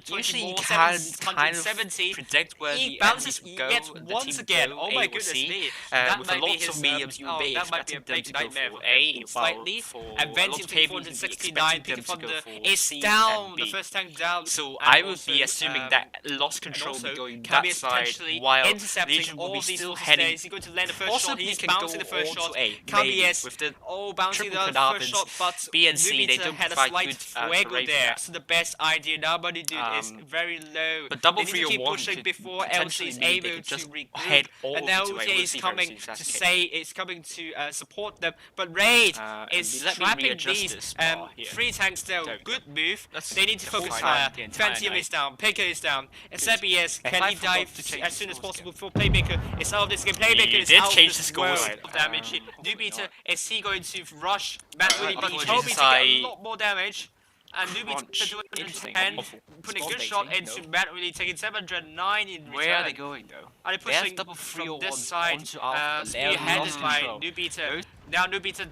Usually you can kind of predict where the enemies will go, the team again. will Oh my goodness me. with lots of mediums, you'll be expecting them to go for A, slightly. And Ventium 469 picking from the is C down. and B. The first tank down. So I would be assuming that Lost Control will be going that side, while Legion will be still heading. He's going to land the first shot. He's bouncing the first shot. KBS with the bouncing the first shot, but B and C they don't had a provide slight good fuego terrain there. So the best idea nobody did is very low. But double they need to keep 301 pushing could before LC is potentially able to just regroup. head all And now to LC is coming to say it's coming to support them. But Raid is trapping these 3 tanks there. Good move. They need to focus higher. Phantom is down. Picker is down. SBS, can he dive as soon as possible for Playmaker? It's out of this game. Playmaker is out change the as scores. well. Damage. Nubita, is he going to rush Matt Willie? But Toby to get a lot more damage. And Nubita doing 10, putting a good shot into Matt Willie, taking 709 in return. Where are they going though? Are they pushing from this side? Spearheaded by Nubita. Now Nubita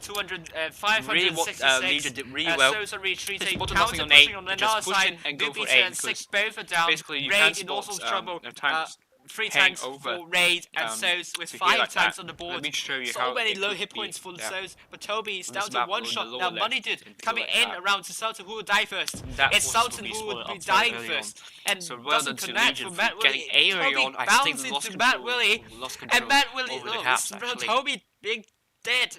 566. did really well. So retreating, Just counter on pushing A, on the just other push side. in and go for Nubita A, and 6 because both are down. basically you Raid can't in also spot, trouble. tanks 3 tanks over, for Raid and So's with 5 tanks on the board. Let me show you So how many it low could hit be. points for the So's, but Toby is On down this to map one on the shot. lower Now left, Money Dude into coming it, in around to Sultan who will die first. That It's was Sultan really who will spoiled be up dying early first. And So well doesn't done to connect Legion for for Matt getting Willie. A early Toby on. I bounces think lost into Matt control. Willie. Lost control And Matt Willie, over the Caps, bro, actually. Toby being dead.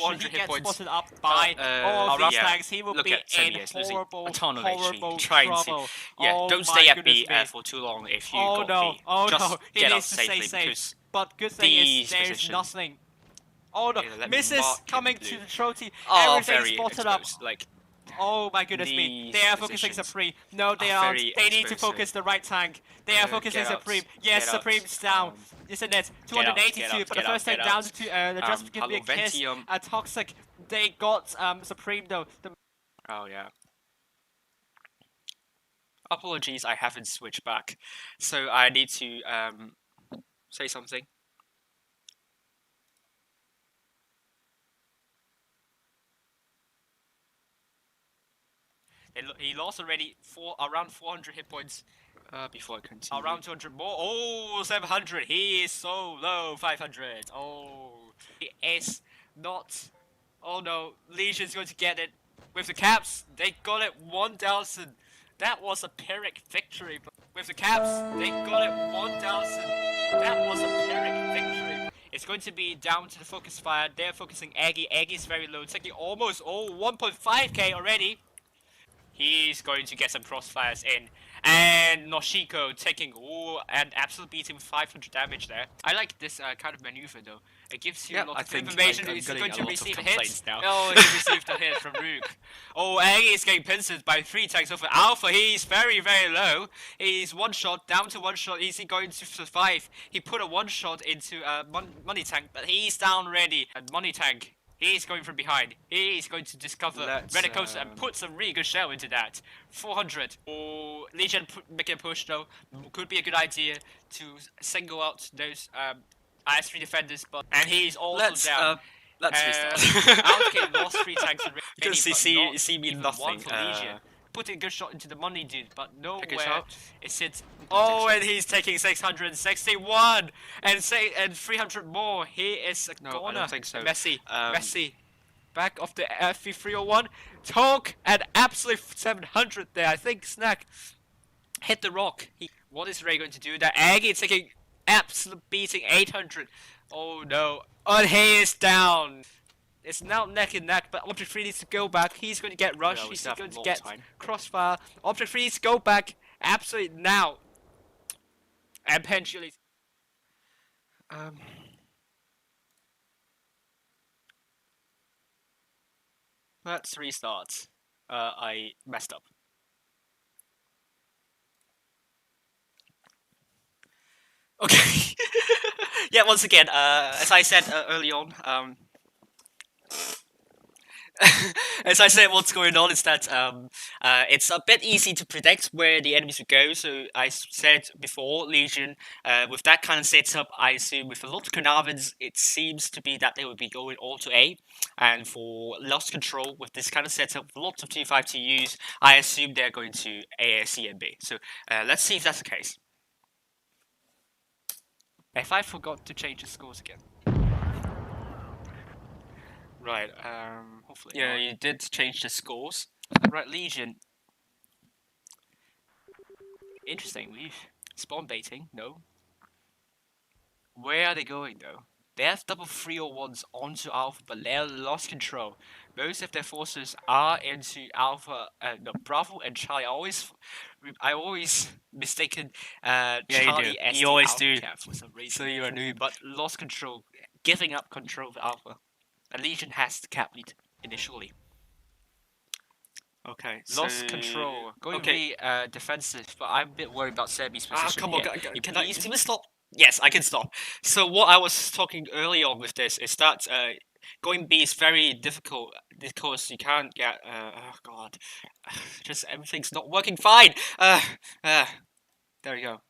400 hit points. Spotted up by all these tanks, he will be in horrible, horrible trouble. Yeah, don't stay at B for too long if you got B. Oh just no, get out safely because but good thing is there's nothing. Oh no, Okay, let me misses mark it coming blue. to the trophy. Oh, Everything's very spotted up. exposed. Like, Oh my goodness me. They are focusing positions Supreme. No, they are aren't. very They need to exposed, so- focus the right tank. They are focusing get out, Supreme. Yes, get out, Supreme's down. Isn't it? get out, 282 get out, for the get out, first time get down out. to just give me a Hello, kiss. Ventium. Toxic. They got Supreme though. Oh yeah. Apologies, I haven't switched back, so I need to say something. He lost already around 400 hit points. Before I continue. Around 200 more. Oh, 700. He is so low. 500. Oh, he is not. Oh no, Legion's going to get it with the caps. They got it 1,000. That was a Pyrrhic victory. With the caps, they got it 1,000. That was a Pyrrhic victory. It's going to be down to the focus fire. They're focusing Aggie. Aggie's very low, taking almost 1.5k already. He's going to get some crossfires in. And Noshiko taking an absolute beating with 500 damage there. I like this kind of maneuver though. It gives you a lot of information. He's going to receive hits. Now. Oh, he received a hit from Rook. Oh, Aggie is getting pinced by 3 tanks over Alpha. He's very, very low. He's one shot, down to 1 shot. Is he going to survive? He put a 1 shot into Money Tank, but he's down already. And Money Tank, he's going from behind. He's going to discover Reticos and put some really good shell into that. 400. Oh, Legion making a push though. Could be a good idea to single out those IS3 defenders, and he's also down. Let's restart. Outkick lost 3 tanks and Because you see me nothing. for Legion. Putting a good shot into the money dude, but nowhere out. it sits. Oh, and he's taking 661 and 300 more. He is a No, corner. I don't think so. Messi, back of the FV301. Talk at absolute 700 there. I think Snack hit the rock. What is Ray going to do? That Aggie taking absolute beating 800. Oh no. Oh, he is down. It's now neck and neck, but Object 3 needs to go back. He's going to get rushed. He's going to get crossfire. Object 3 needs to go back absolutely now. And potentially. Let's restart. I messed up. Okay. Yeah, once again, as I said early on, as I said, what's going on is that it's a bit easy to predict where the enemies will go. So I said before, Legion, with that kind of setup, I assume with a lot of Carnarvons, it seems to be that they will be going all to A. And for Lost Control, with this kind of setup, with lots of T5 TUs, I assume they're going to A, C, and B. So let's see if that's the case. If I forgot to change the scores again. Right, Hopefully. yeah, you did change the scores. Right, Legion. Interesting. Spawn baiting? No. Where are they going though? They have double 301s onto Alpha, but they're lost control. Most of their forces are into Alpha, no, Bravo and Charlie. I always mistaken Charlie as you the always Alpha do. cap for some reason. So you're a noob. But lost control, giving up control of Alpha. And Legion has the cap lead initially. Okay, Lost control. Going to be defensive, but I'm a bit worried about Sebi's position. Come on, here. can I stop? Yes, I can stop. So what I was talking earlier on with this is that going B is very difficult because you can't get oh god, just everything's not working fine. There we go.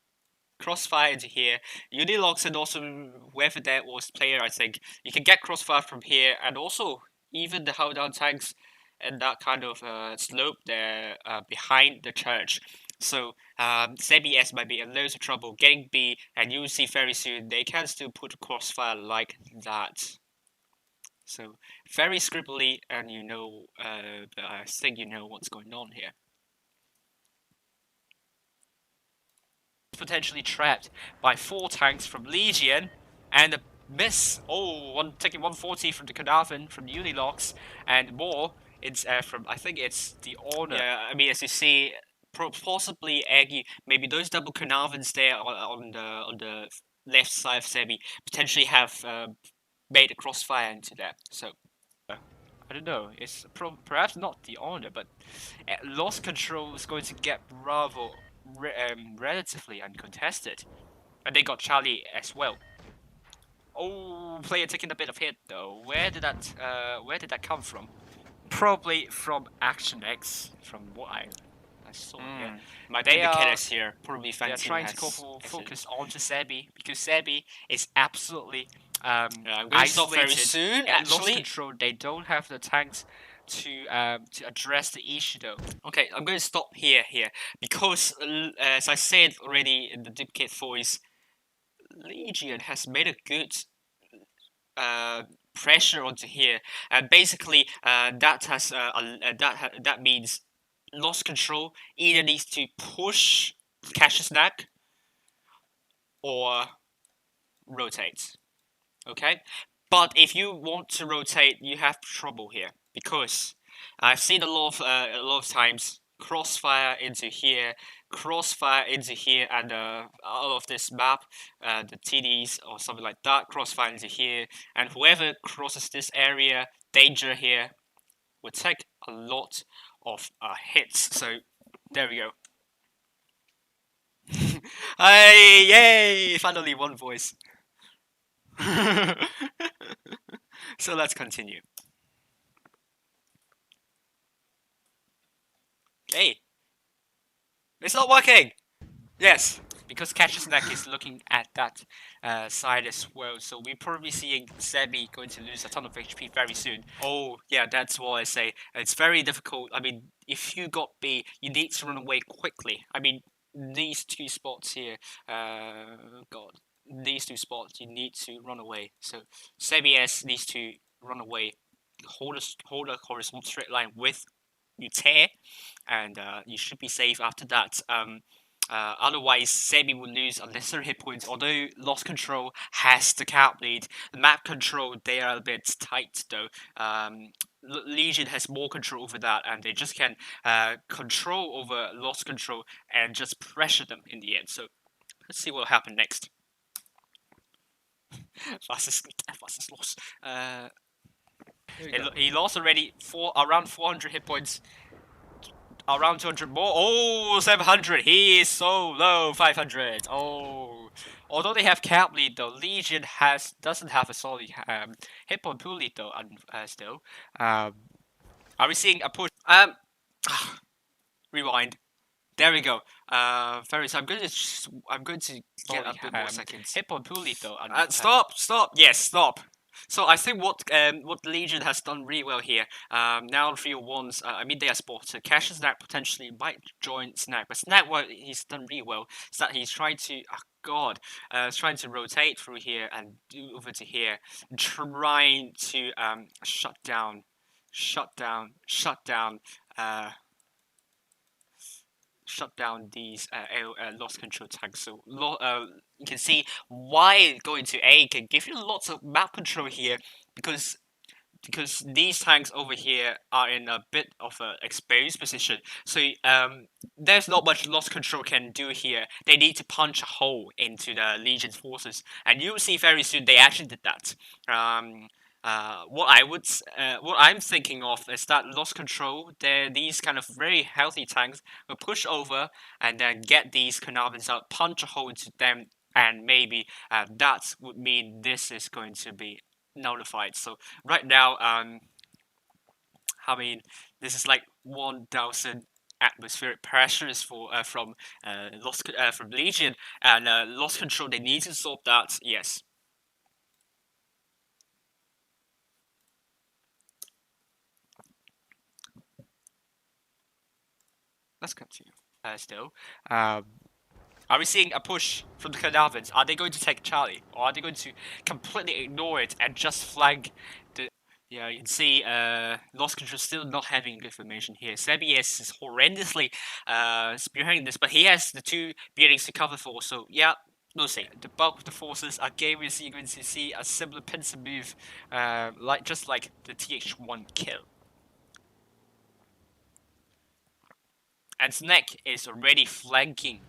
Crossfire into here. Unilogs and also whoever that was player, I think you can get crossfire from here, and also even the hold down tanks and that kind of slope there behind the church. So ZBS might be in loads of trouble getting B, and you'll see very soon they can still put crossfire like that. So very scribbly, and you know, I think you know what's going on here. Potentially trapped by 4 tanks from Legion, and a miss. Taking 140 from the Carnarvon from Unilogs, and more. It's from, I think it's the Honor. Yeah, I mean, as you see, possibly Aggie, maybe those double Carnarvons there on the left side of Sebi potentially have made a crossfire into that. So I don't know. It's perhaps not the honor, but lost control is going to get Bravo relatively uncontested, and they got Charlie as well. Oh, player taking a bit of hit though. Where did that come from? Probably from Action X, from what I saw. Yeah, my indicators here probably they're trying to focus onto Sebi because Sebi is absolutely isolated very soon. Actually, lost control. They don't have the tanks to address the issue though. Okay, I'm going to stop here because as I said already in the duplicate voice, Legion has made a good pressure onto here, and basically that means lost control either needs to push Cash's neck or rotate. Okay, but if you want to rotate, you have trouble here because I've seen a lot of times crossfire into here, and out of this map, the TDs or something like that, crossfire into here, and whoever crosses this area, danger here, will take a lot of hits. So there we go. Hey, yay! Finally, one voice. So let's continue. Hey, it's not working. Yes, because Cash's neck is looking at that side as well, so we're probably seeing Sebi going to lose a ton of HP very soon. Oh, yeah, that's what I say. It's very difficult. I mean, if you got B, you need to run away quickly. I mean, these two spots here, God, these two spots, you need to run away. So Sebi S needs to run away, hold a horizontal straight line with you tear, and you should be safe after that. Otherwise, Sebi will lose unnecessary hit points. Although Lost Control has the cap lead, the map control, they are a bit tight though. Legion has more control over that, and they just can control over Lost Control and just pressure them in the end. So let's see what will happen next. fastest loss. He lost already around 400 hit points. Around 200 more. Oh, 700. He is so low. 500. Oh. Although they have cap lead though, Legion doesn't have a solid hit point pool lead though. Still. Are we seeing a push? Rewind. There we go. Very. So I'm going to get a bit more seconds. Hit point pool lead though. Stop. Yes, stop. So I think what Legion has done really well here. Now 301s. I mean they are spotted. Cash and Snack potentially might join Snack, but Snack, what he's done really well is that he's trying to. Oh God, trying to rotate through here and do over to here, trying to shut down these lost control tanks. So you can see why going to A can give you lots of map control here because these tanks over here are in a bit of an exposed position. So there's not much lost control can do here. They need to punch a hole into the Legion's forces, and you'll see very soon they actually did that. What I'm thinking of is that lost control. These kind of very healthy tanks will push over and then get these Carnarvons out, punch a hole into them, and maybe that would mean this is going to be nullified. So right now, I mean, this is like 1,000 atmospheric pressures from Legion, and lost control. They need to solve that. Yes. Let's continue. Still, are we seeing a push from the Carnarvons? Are they going to take Charlie, or are they going to completely ignore it and just flag the? Yeah, you can see Lost Control still not having good information here. Sebi is horrendously spearheading this, but he has the two buildings to cover for. So yeah, we'll see. The bulk of the forces are going to see a similar pincer move, just like the TH1 kill. And Snack is already flanking,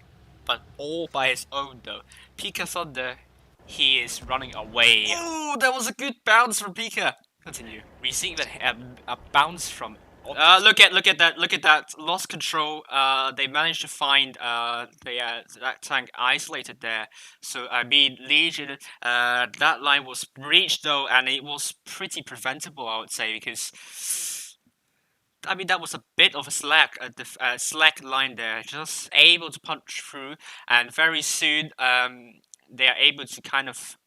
but all by his own though. Pika Thunder He is running away. Oh, that was a good bounce from Pika. Continue. Receive a bounce from. Look at that. Lost control. They managed to find that tank isolated there. So I mean, Legion. That line was breached though, and it was pretty preventable, I would say, because I mean that was a bit of a slack line there. Just able to punch through, and very soon they are able to kind of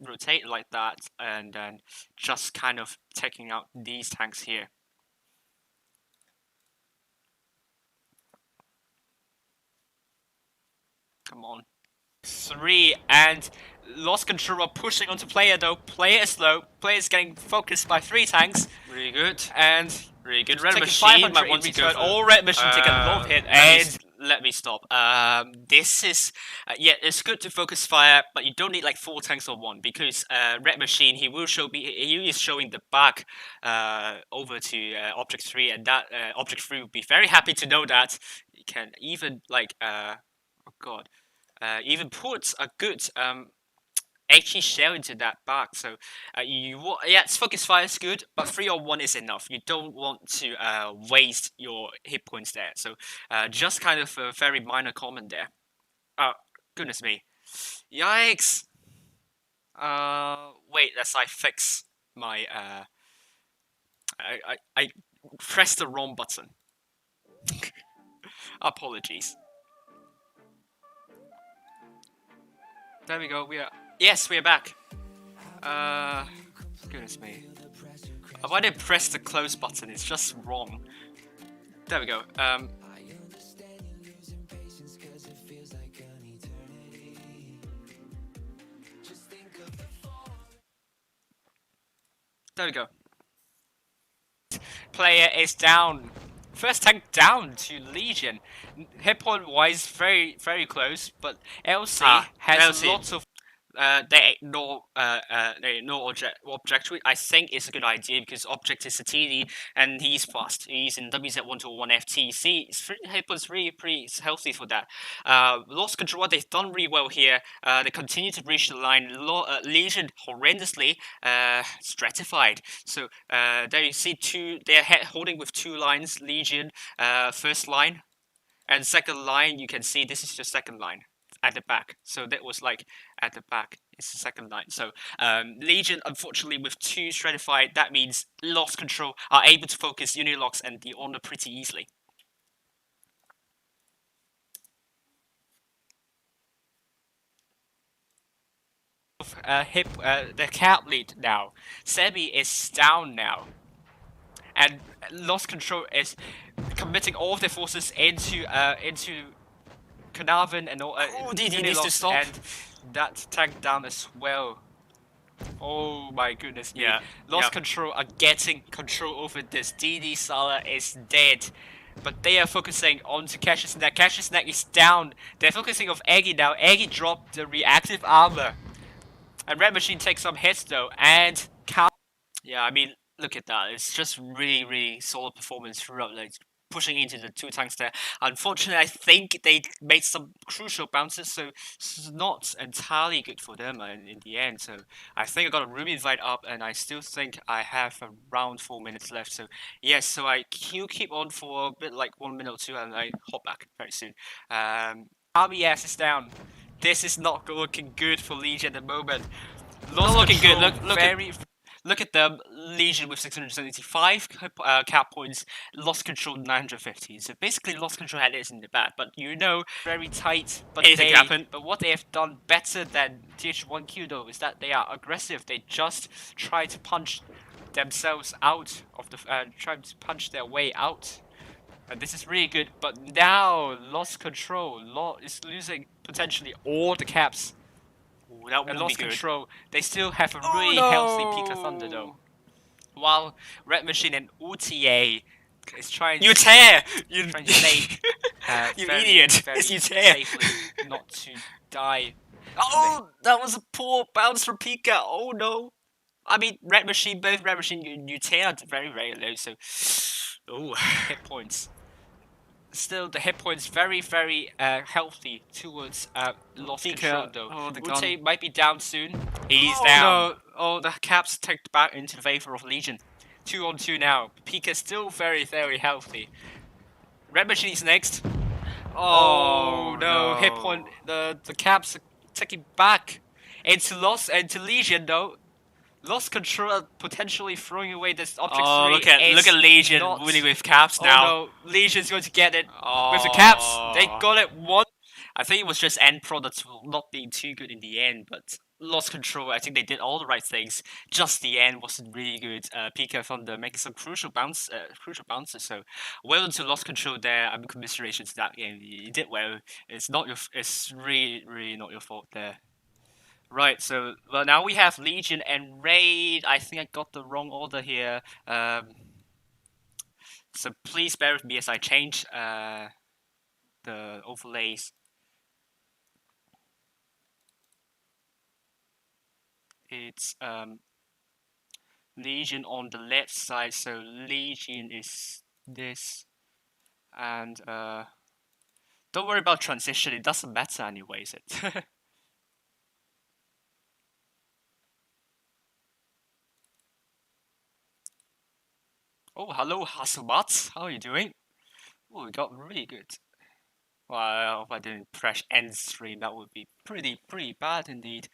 rotate like that, and then just kind of taking out these tanks here. Come on. 3 and lost control of pushing onto player though. Player is slow. Player is getting focused by 3 tanks. Really good. And really good. Red Machine might want to go for... All Red Machine take a lot of hit. And let me stop. This is... yeah, it's good to focus fire, but you don't need like 4 tanks on 1, because Red Machine, he is showing the back over to Object 3, and that Object 3 would be very happy to know that. You can even like... oh god. Even put a good HE shell into that back. So yes, focus fire is good, but 3 on 1 is enough. You don't want to waste your hit points there. So just kind of a very minor comment there. Goodness me, yikes! Wait, as I fix my I pressed the wrong button. Apologies. There we go. Yes, we are back. Goodness me. Why did I press the close button? It's just wrong. There we go. There we go. Player is down. First tank down to Legion. Hit point wise, very close, but LC has lots of. They ignore Object, which I think is a good idea, because Object is a TD and he's fast. He's in WZ121 FT. Hit point's really pretty healthy for that. Lost control. They've done really well here. They continue to breach the line. Legion horrendously stratified. So there you see they're holding with 2 lines. Legion first line, and second line. You can see this is the second line at the back. So that was like at the back. It's the second line. So Legion, unfortunately, with 2 stratified, that means Lost control are able to focus Unilocks and the honor pretty easily. The cap lead now. Sebi is down now, and Lost control is committing all of their forces into Carnarvon and all. DD needs to stop. And that tank down as well. Oh my goodness me. Yeah. Lost control are getting control over this. DD Sala is dead. But they are focusing onto Cash's neck. Cash's neck is down. They're focusing on Eggy now. Eggy dropped the reactive armor. And Red Machine takes some hits though. And yeah, I mean, look at that. It's just really solid performance throughout, like pushing into the 2 tanks there. Unfortunately, I think they made some crucial bounces, so it's not entirely good for them in the end. So I think I got a room invite up, and I still think I have around 4 minutes left. So yes, so I keep on for a bit, like 1 minute or 2, and I hop back very soon. RBS is down. This is not looking good for Legion at the moment. Not looking good. Look at them. Legion with 675 cap points, Lost control 950. So basically, Lost control had it in the bag, but you know, very tight. But anything happened. But what they have done better than TH1Q though is that they are aggressive. They just try to punch themselves out of the, try to punch their way out. And this is really good. But now, Lost control. Is losing potentially all the caps. Ooh, that and Lost control. They still have a really healthy Pika Thunder though. While Red Machine and UTA is trying to stay you idiot! Very safely not to die. Oh, that was a poor bounce from Pika. Oh no! I mean, both Red Machine and UTA are very low. So, oh, hit points. still the hit points very healthy towards lost control though. WoTB might be down soon. He's down. No. Oh, the caps ticked back into the favor of Legion. 2-on-2 now. Pika still very healthy. Red Machine's next. Oh no, hit point. The caps are taking back into Lost and to Legion though. Lost control, potentially throwing away this object 3. Look at Legion winning with caps now. Oh no, Legion's going to get it with the caps. They got it one. I think it was just end products not being too good in the end, but Lost control. I think they did all the right things. Just the end wasn't really good. Pika Thunder making some crucial bounces. So well done to Lost control there. I'm commiserations to that game. You did well. It's really not your fault there. Right, so well now we have Legion and Raid. I think I got the wrong order here. So please bear with me as I change the overlays. It's Legion on the left side, so Legion is this, and don't worry about transition. It doesn't matter anyways. It. Oh, hello, Hasumat. How are you doing? Oh, we got really good. Well, I hope I didn't press end stream. That would be pretty bad indeed.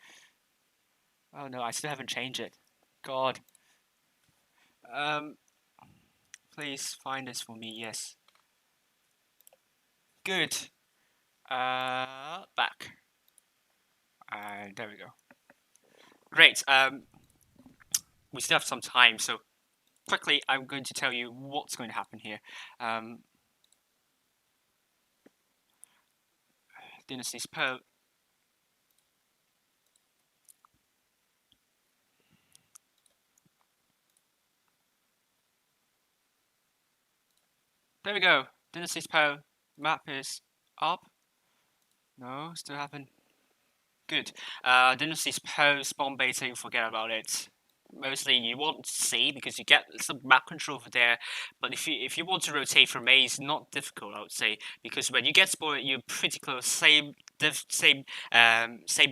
Oh no, I still haven't changed it. God. Please find this for me. Yes. Good. Back. And there we go. Great. We still have some time, so quickly, I'm going to tell you what's going to happen here. Dynasty's Pearl. There we go. Dynasty's Pearl map is up. No, still haven't. Good. Dynasty's Pearl spawn baiting, forget about it. Mostly you won't see because you get some map control over there, but if you want to rotate from A, it's not difficult, I would say, because when you get spotted, you're pretty close. Same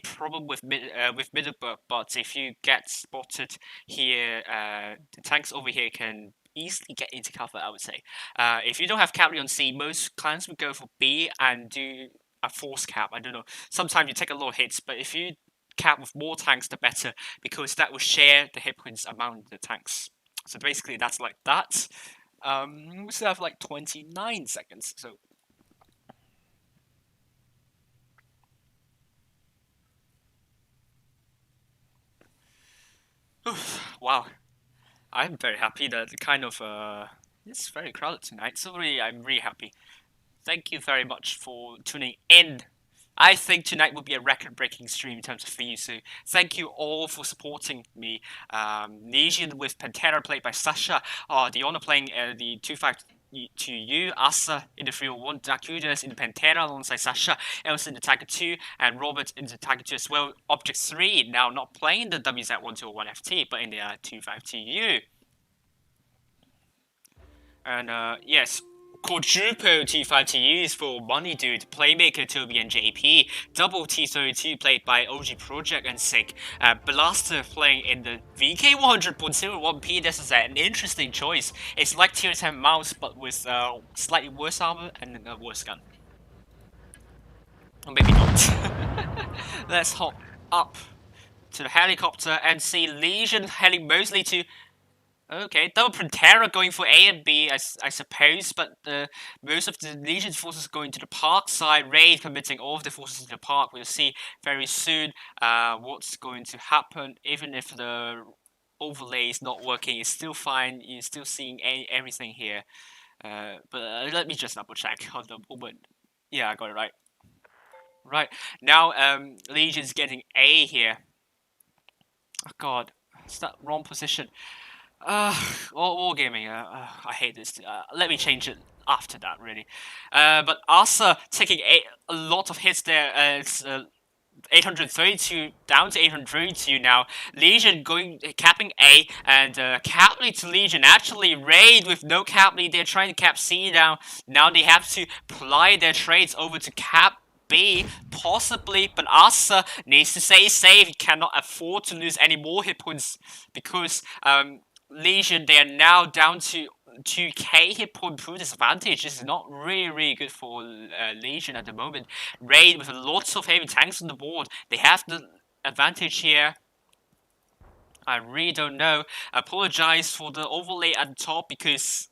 problem with Middleburg, but if you get spotted here, the tanks over here can easily get into cover, I would say. If you don't have cavalry on C, most clans would go for B and do a force cap. I don't know. Sometimes you take a lot of hits, but if you cap with more tanks, the better, because that will share the hit points among the tanks. So basically, that's like that. We still have like 29 seconds. So. Wow. I'm very happy that it's very crowded tonight, so I'm really happy. Thank you very much for tuning in. I think tonight will be a record-breaking stream in terms of views, so thank you all for supporting me. Legion with Pantera played by Sasha, Diona playing the 252U, Asa in the 301, Dakudas in the Pantera alongside Sasha, Elsa in the Tiger 2, and Robert in the Tiger 2 as well. Object 3 now not playing the WZ1201FT, but in the 252U. And yes, quadruple T5TUs for Money Dude, Playmaker, Toby and JP, double T32 played by OG Project and Sick, Blaster playing in the VK100.01P. This is an interesting choice. It's like tier 10 mouse but with slightly worse armor and a worse gun. Or maybe not. Let's hop up to the helicopter and see Legion heading mostly to... Okay, double Pantera going for A and B, I suppose, but most of the Legion forces going to the park side, Raid committing all of the forces to the park. We'll see very soon what's going to happen. Even if the overlay is not working, it's still fine. You're still seeing everything here. But let me just double check on the moment. Yeah, I got it right. Right, now Legion's getting A here. Oh god, it's that wrong position. Wargaming, I hate this. Let me change it after that, really. But Asa taking a lot of hits there. It's 832 down to 832 now. Legion capping A and cap lead to Legion. Actually, Raid with no cap lead. They're trying to cap C down. Now they have to ply their trades over to cap B, possibly, but Asa needs to stay safe. He cannot afford to lose any more hit points because Legion, they are now down to 2k hit point pool disadvantage. This is not really good for Legion at the moment. Raid with lots of heavy tanks on the board. They have the advantage here. I really don't know. I apologize for the overlay at the top because,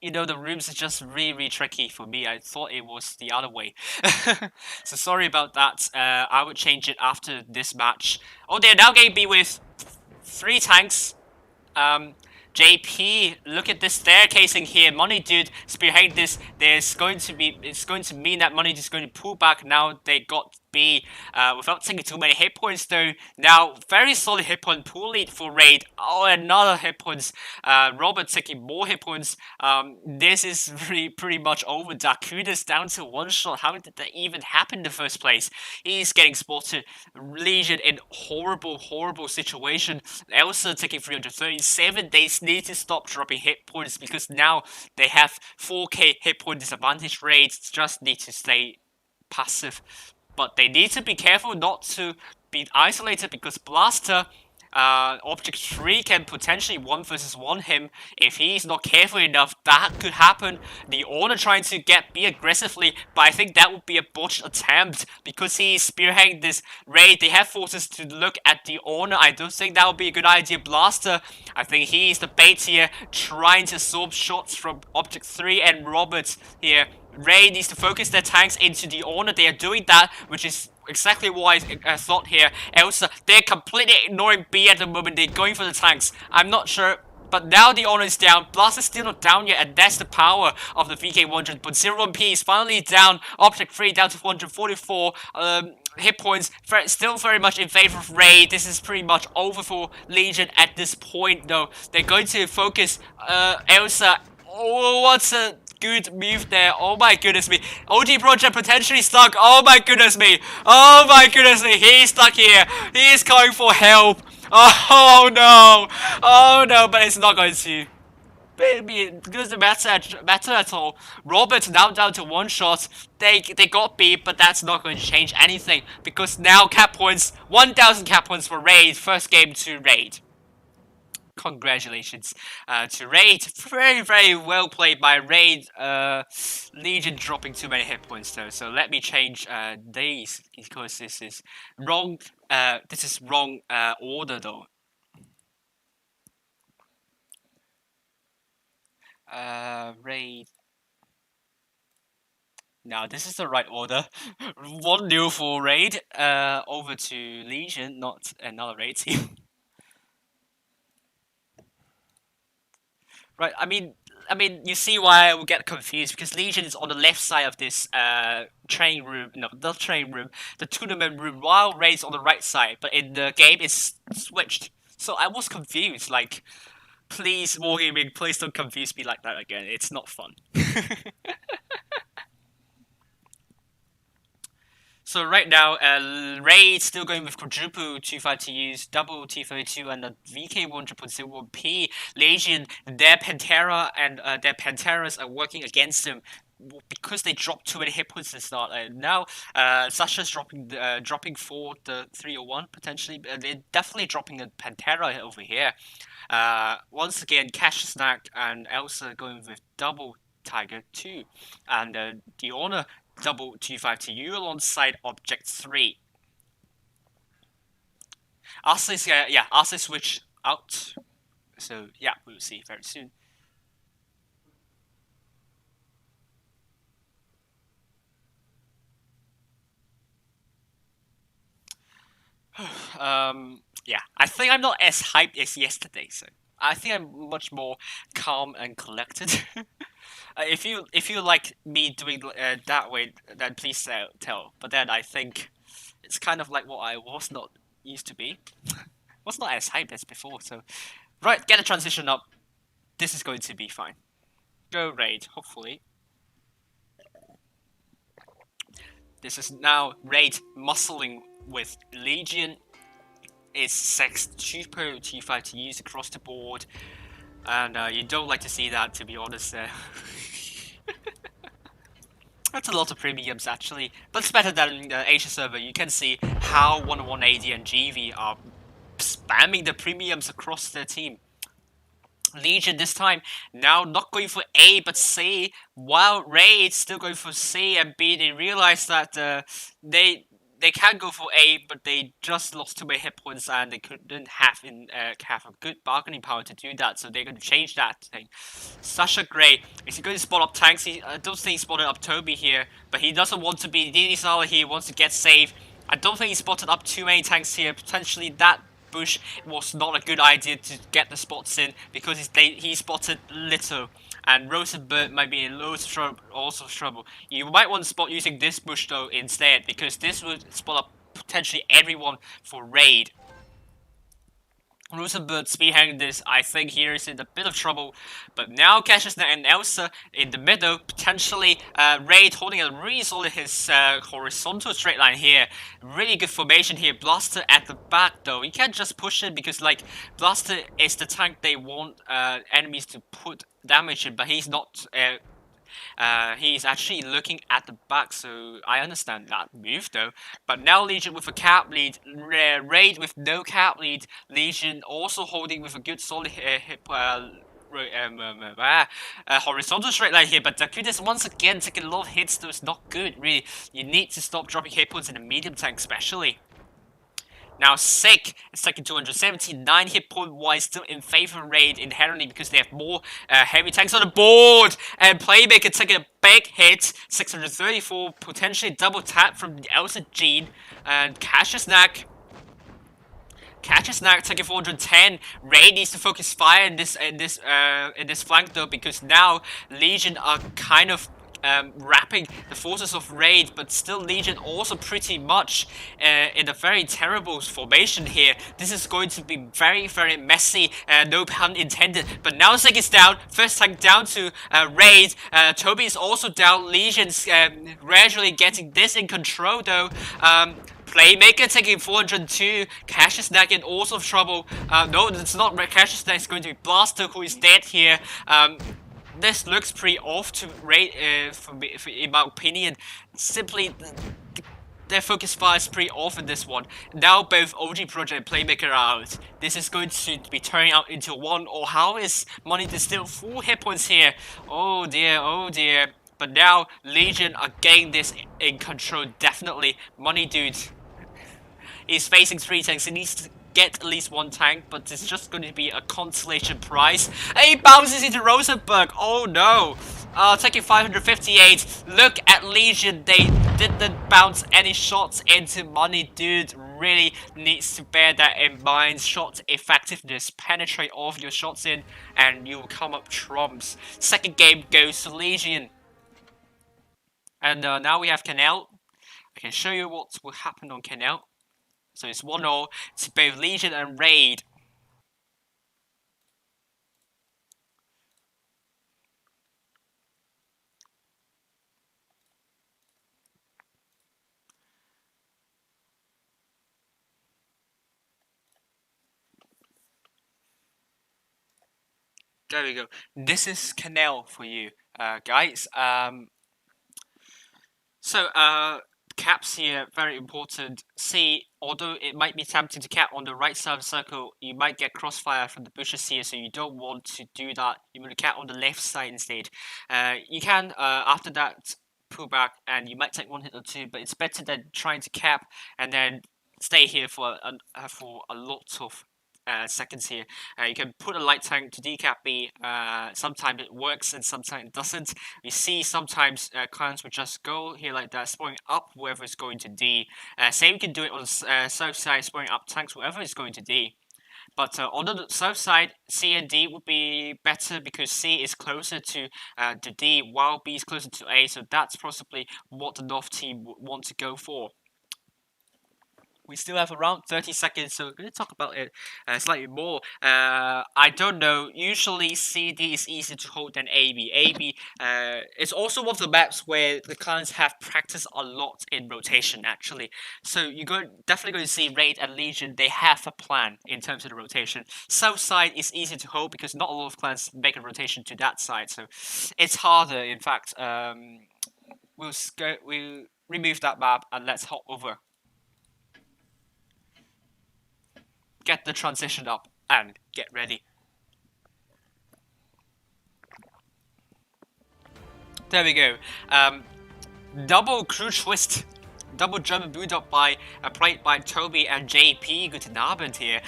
you know, the rooms are just really tricky for me. I thought it was the other way. So sorry about that. I would change it after this match. Oh, they're now going to be with 3 tanks. JP, look at this staircasing here. Money Dude spearhead this. It's going to mean that Money Dude is going to pull back. Now they got B without taking too many hit points though. Now very solid hit point pool lead for Raid. Oh, another hit points. Robert taking more hit points. This is really pretty much over. Dakuda's down to 1 shot. How did that even happen in the first place? He's getting spotted. Legion in horrible situation. Elsa taking 337. They need to stop dropping hit points because now they have 4k hit point disadvantage. Raids just need to stay passive. But they need to be careful not to be isolated because Blaster Object 3 can potentially 1 versus 1 him. If he's not careful enough, that could happen. The owner trying to get B aggressively, but I think that would be a botched attempt because he's spearheading this raid. They have forces to look at the owner. I don't think that would be a good idea. Blaster, I think he's the bait here, trying to absorb shots from Object 3 and Robert here. Raid needs to focus their tanks into the owner. They are doing that, which is exactly what I thought here. Elsa, they're completely ignoring B at the moment. They're going for the tanks. I'm not sure. But now the owner is down. Blast is still not down yet, and that's the power of the VK100. But 01P is finally down. Object 3 down to 444 hit points. Still very much in favor of Raid. This is pretty much over for Legion at this point, though. They're going to focus Elsa. Oh, what's a good move there. Oh my goodness me. OG Project potentially stuck. Oh my goodness me. Oh my goodness me. He's stuck here. He is calling for help. Oh no. Oh no, but it's not going to. It doesn't matter at all. Robert now down to 1 shot. They got B, but that's not going to change anything because now cap points, 1,000 cap points for Raid. First game to Raid. Congratulations to Raid. Very well played by Raid. Legion dropping too many hit points though. So let me change these because this is wrong. This is wrong order though. Raid. Now this is the right order. 1-0 for Raid. Over to Legion, not another Raid team. Right, I mean, you see why I would get confused because Legion is on the left side of this training room. No, not training room, the tournament room. While Raid's on the right side, but in the game it's switched. So I was confused. Like, please, Wargaming, please don't confuse me like that again. It's not fun. So right now, Raid still going with quadruple 252s, double T32, and a VK100.01P. Legion, their Pantera and their Panteras are working against them because they dropped too many hit points to start. Now, Sasha's dropping for the 301 potentially. They're definitely dropping a Pantera over here. Once again, Cash Snack and Elsa going with double Tiger 2, and the owner double 252 alongside Object 3. Asa switch out. So yeah, we'll see very soon. Yeah, I think I'm not as hyped as yesterday, so I think I'm much more calm and collected. If you like me doing that way, then please tell. But then I think it's kind of like what I was not used to be. Was not as hyped as before. So, right, get a transition up. This is going to be fine. Go Raid, hopefully. This is now Raid muscling with Legion. It's 6 cheaper T5 to use across the board, and you don't like to see that, to be honest. That's a lot of premiums actually, but it's better than Asia server. You can see how 101AD and GV are spamming the premiums across their team. Legion this time now not going for A but C, while Raid still going for C and B. They realize that they can go for A, but they just lost too many hit points and they couldn't have a good bargaining power to do that. So they're going to change that thing. Sasha Gray, is he going to spot up tanks? I don't think he spotted up Toby here, but he doesn't want to be DD Sala here. He wants to get safe. I don't think he spotted up too many tanks here. Potentially that bush was not a good idea to get the spots in because he spotted little, and Rosenberg might be in loads of trouble. You might want to spot using this bush though instead, because this would spot up potentially everyone for Raid. Rosenberg spearheading this, I think here is in a bit of trouble, but now Cassius and Elsa in the middle, potentially Raid holding a really solid his horizontal straight line here. Really good formation here. Blaster at the back though, you can't just push it because like Blaster is the tank they want enemies to put damage in, but he's not. He's actually looking at the back, so I understand that move though. But now Legion with a cap lead, Raid with no cap lead, Legion also holding with a good solid horizontal straight line here, but Dakutis once again taking a lot of hits, though it's not good, really. You need to stop dropping hit points in the medium tank especially. Now, Sick is taking 279 hit point wise, still in favor of Raid inherently because they have more heavy tanks on the board. And Playmaker taking a big hit, 634, potentially double tap from the Elsa Gene. And Cassius taking 410. Raid needs to focus fire in this flank though, because now Legion are kind of wrapping the forces of Raid, but still Legion also pretty much in a very terrible formation here. This is going to be very, very messy, no pun intended. But now Zig is down, first tank down to Raid. Toby is also down. Legion's gradually getting this in control though. Playmaker taking 402. Cassius in also trouble. No, it's not Cassius. It's going to be Blaster who is dead here. This looks pretty off to Raid, in my opinion. Simply, their focus fire is pretty off in this one. Now both OG Project and Playmaker are out. This is going to be turning out into one. Or how is Money Distill full hit points here? Oh dear, oh dear. But now Legion are getting this in control, definitely. Money Dude is facing 3 tanks. He needs to get at least 1 tank, but it's just going to be a consolation prize. He bounces into Rosenberg. Oh no. Taking 558. Look at Legion. They didn't bounce any shots into Money Dude. Really needs to bear that in mind. Shot effectiveness. Penetrate all of your shots in and you will come up trumps. Second game goes to Legion. And now we have Canal. I can show you what will happen on Canal. So it's 1-0 to both Legion and Raid. There we go. This is Canal for you, guys. Caps here, very important. C, although it might be tempting to cap on the right side of the circle, you might get crossfire from the bushes here, so you don't want to do that. You want to cap on the left side instead. You can, after that, pull back, and you might take 1 hit or 2, but it's better than trying to cap and then stay here for a lot of seconds here. You can put a light tank to decap B. Sometimes it works and sometimes it doesn't. We see sometimes clients will just go here like that, spawning up whoever is going to D. Same you can do it on the south side, spawning up tanks whoever is going to D. But on the south side, C and D would be better because C is closer to D while B is closer to A. So that's possibly what the North team would want to go for. We still have around 30 seconds, so we're going to talk about it slightly more. I don't know. Usually, CD is easier to hold than AB. AB it's also one of the maps where the clans have practiced a lot in rotation, actually. So you're definitely going to see Raid and Legion. They have a plan in terms of the rotation. South side is easier to hold because not a lot of clans make a rotation to that side, so it's harder. In fact, we'll remove that map and let's hop over. Get the transition up and get ready. There we go. Double crew twist. Double German boot up by played by Toby and JP. Guten Abend here.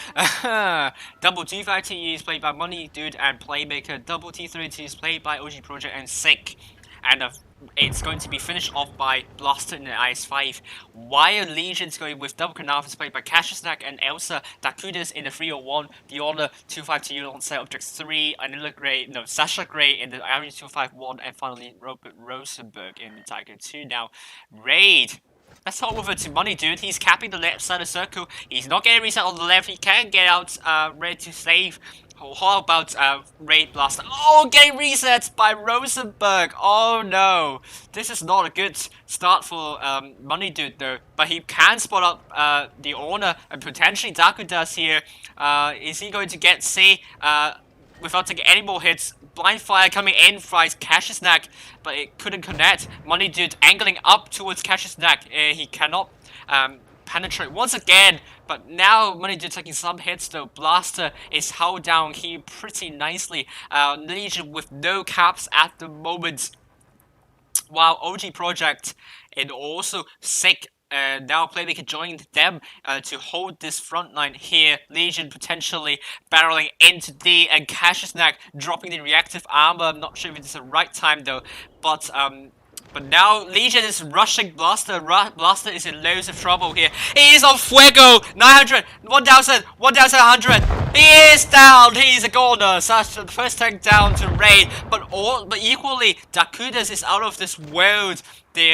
Double T5T is played by Money Dude and Playmaker. Double T32 is played by OG Project and Sick. And it's going to be finished off by Blaster in the IS5. While Legion's going with Double Canavas played by Kashasnak and Elsa. Dakudas in the 301. The Honor 252 on set objects 3. Anila Gray, no, Sasha Gray in the Area 251. And finally Robert Rosenberg in the Tiger 2. Now, Raid. Let's hop over to Money Dude. He's capping the left side of the circle. He's not getting reset on the left. He can get out ready to save. How about Raid Blaster? Oh, getting reset by Rosenberg. Oh no. This is not a good start for Money Dude though. But he can spot up the Honor and potentially Dakudas here. Is he going to get C without taking any more hits? Blind Fire coming in, fries Kashasnak, but it couldn't connect. Money Dude angling up towards Kashasnak. He cannot penetrate once again, but now Money Dude taking some hits though. Blaster is held down here pretty nicely. Legion with no caps at the moment. While OG Project and also Sick now Playmaker joined them to hold this front line here. Legion potentially barreling into D and Kashasnak dropping the reactive armor. I'm not sure if it's the right time though, but now Legion is rushing Blaster. Blaster is in loads of trouble here. He is on Fuego. 900, 1,000, 1,100. He is down. He is a goner. Such the first tank down to Raid, but equally Dakudas is out of this world. They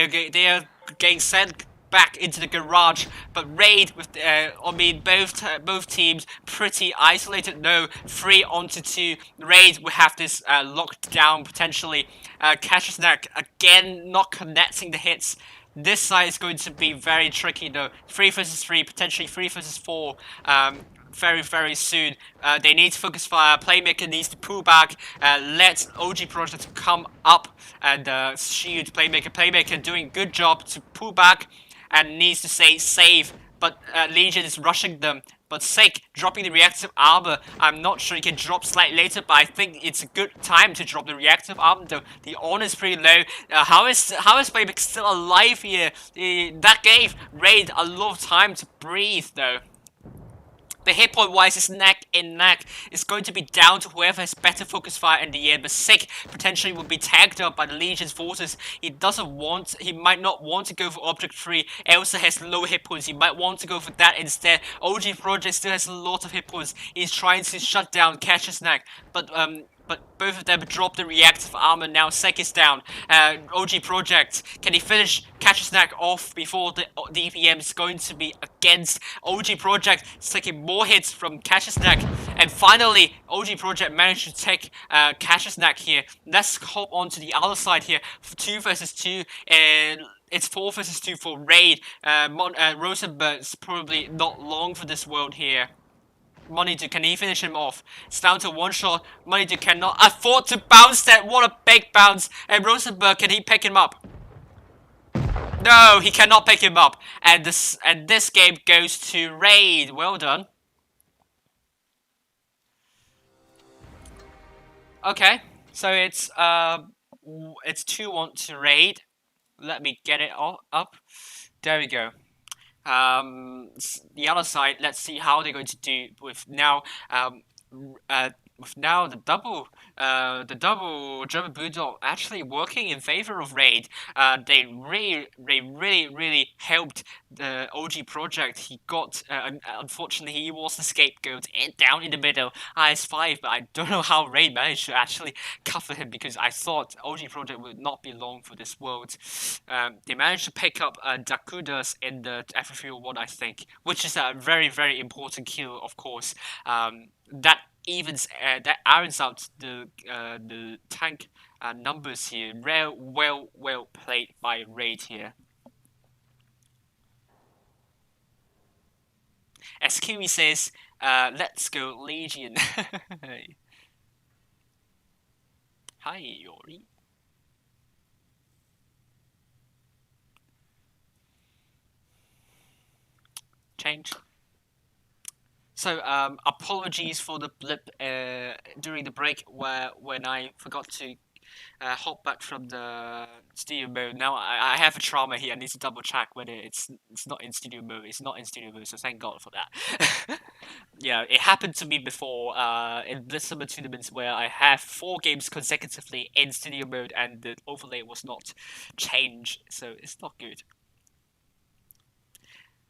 are getting sent back into the garage, but Raid with both teams pretty isolated. No, 3 onto 2. Raid will have this locked down potentially. Kashasnak again not connecting the hits. This side is going to be very tricky though. 3 versus 3, potentially 3 versus 4. Very soon. They need to focus fire. Playmaker needs to pull back. Let OG Project come up and shield Playmaker. Playmaker doing a good job to pull back and needs to say save, but Legion is rushing them. But Sick dropping the reactive armor. I'm not sure he can drop slightly later, but I think it's a good time to drop the reactive armor though. The honor is pretty low. How is Playmaker still alive here? That gave Raid a lot of time to breathe though. The hit point wise is neck in neck. It's going to be down to whoever has better focus fire in the end. But Sick potentially will be tagged up by the Legion's forces. He might not want to go for Object 3. Elsa has low hit points. He might want to go for that instead. OG Project still has a lot of hit points. He's trying to shut down Kashasnak. But both of them drop the reactive armor. Now Sek is down. OG Project, can he finish Kashasnak off before the DPM is going to be against OG Project? Taking more hits from Kashasnak. And finally, OG Project managed to take Kashasnak here. Let's hop on to the other side here. 2 versus 2. And it's 4 versus 2 for Raid. Rosenberg's probably not long for this world here. Money Dude, can he finish him off? It's down to 1 shot. Money Dude cannot afford to bounce that. What a big bounce. And Rosenberg, can he pick him up? No, he cannot pick him up. And this game goes to Raid. Well done. Okay, so it's 2-1 to Raid. Let me get it all up. There we go. The other side, let's see how they're going to do with now the the double German Bulldog actually working in favor of Raid. They really helped the OG project. He got, unfortunately, he was the scapegoat and down in the middle, IS5, but I don't know how Raid managed to actually cover him because I thought OG project would not be long for this world. They managed to pick up Dakudas in the FFU1, I think, which is a very important kill, of course. That irons out the tank numbers here. Well played by Raid here. As Kiwi says, let's go Legion. Hi, Yori. Change. So, apologies for the blip during the break when I forgot to hop back from the studio mode. Now I have a trauma here. I need to double check whether it's not in studio mode. It's not in studio mode, so thank God for that. Yeah, it happened to me before in Blitz Summer tournaments where I have 4 games consecutively in studio mode and the overlay was not changed, so it's not good.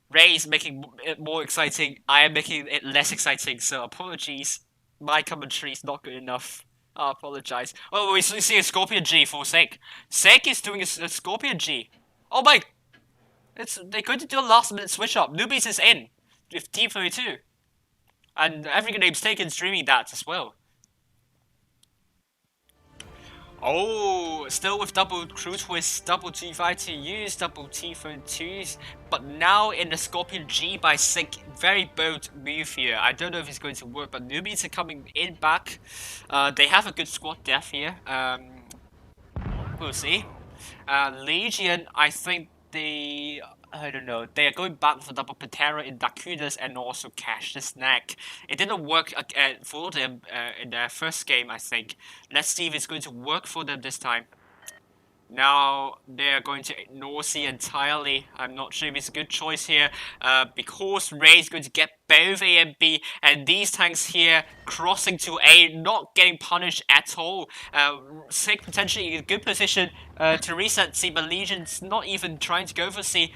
Ray is making it more exciting. I am making it less exciting, so apologies. My commentary is not good enough. I apologize. Oh, we see a Scorpion G for Sek. Sek is doing a Scorpion G. Oh my! They're going to do a last minute switch up. Newbies is in with Team 32. And African Name's taken streaming that as well. Oh, still with double crew twist, double G5TUs, double T32s, but now in the Scorpion G by Sync. Very bold move here. I don't know if it's going to work, but newbies are coming in back. They have a good squad depth here. We'll see. Legion, I think I don't know. They are going back for double Patera in Dakudas and also Cash the Snack. It didn't work for them in their first game, I think. Let's see if it's going to work for them this time. Now they're going to ignore C entirely. I'm not sure if it's a good choice here because Ray is going to get both A and B, and these tanks here crossing to A, not getting punished at all. Sig potentially in a good position to reset C, but Legion's not even trying to go for C.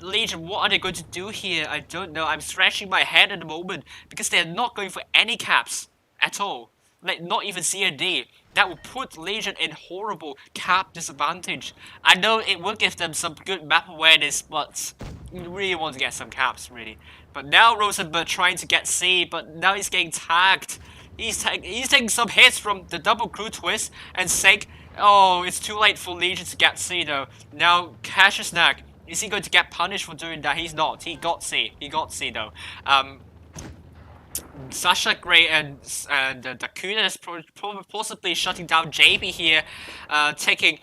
Legion, what are they going to do here? I don't know. I'm scratching my head at the moment because they're not going for any caps at all. Like, not even CHRD. That would put Legion in horrible cap disadvantage. I know it will give them some good map awareness, but you really want to get some caps, really. But now Rosenberg trying to get C, but now he's getting tagged. He's taking some hits from the double crew twist and Seg. Oh, it's too late for Legion to get C though. Now Cash Snack. Is he going to get punished for doing that? He's not. He got C. He got C though. Sasha Grey and Dakuna is possibly shutting down JB here, taking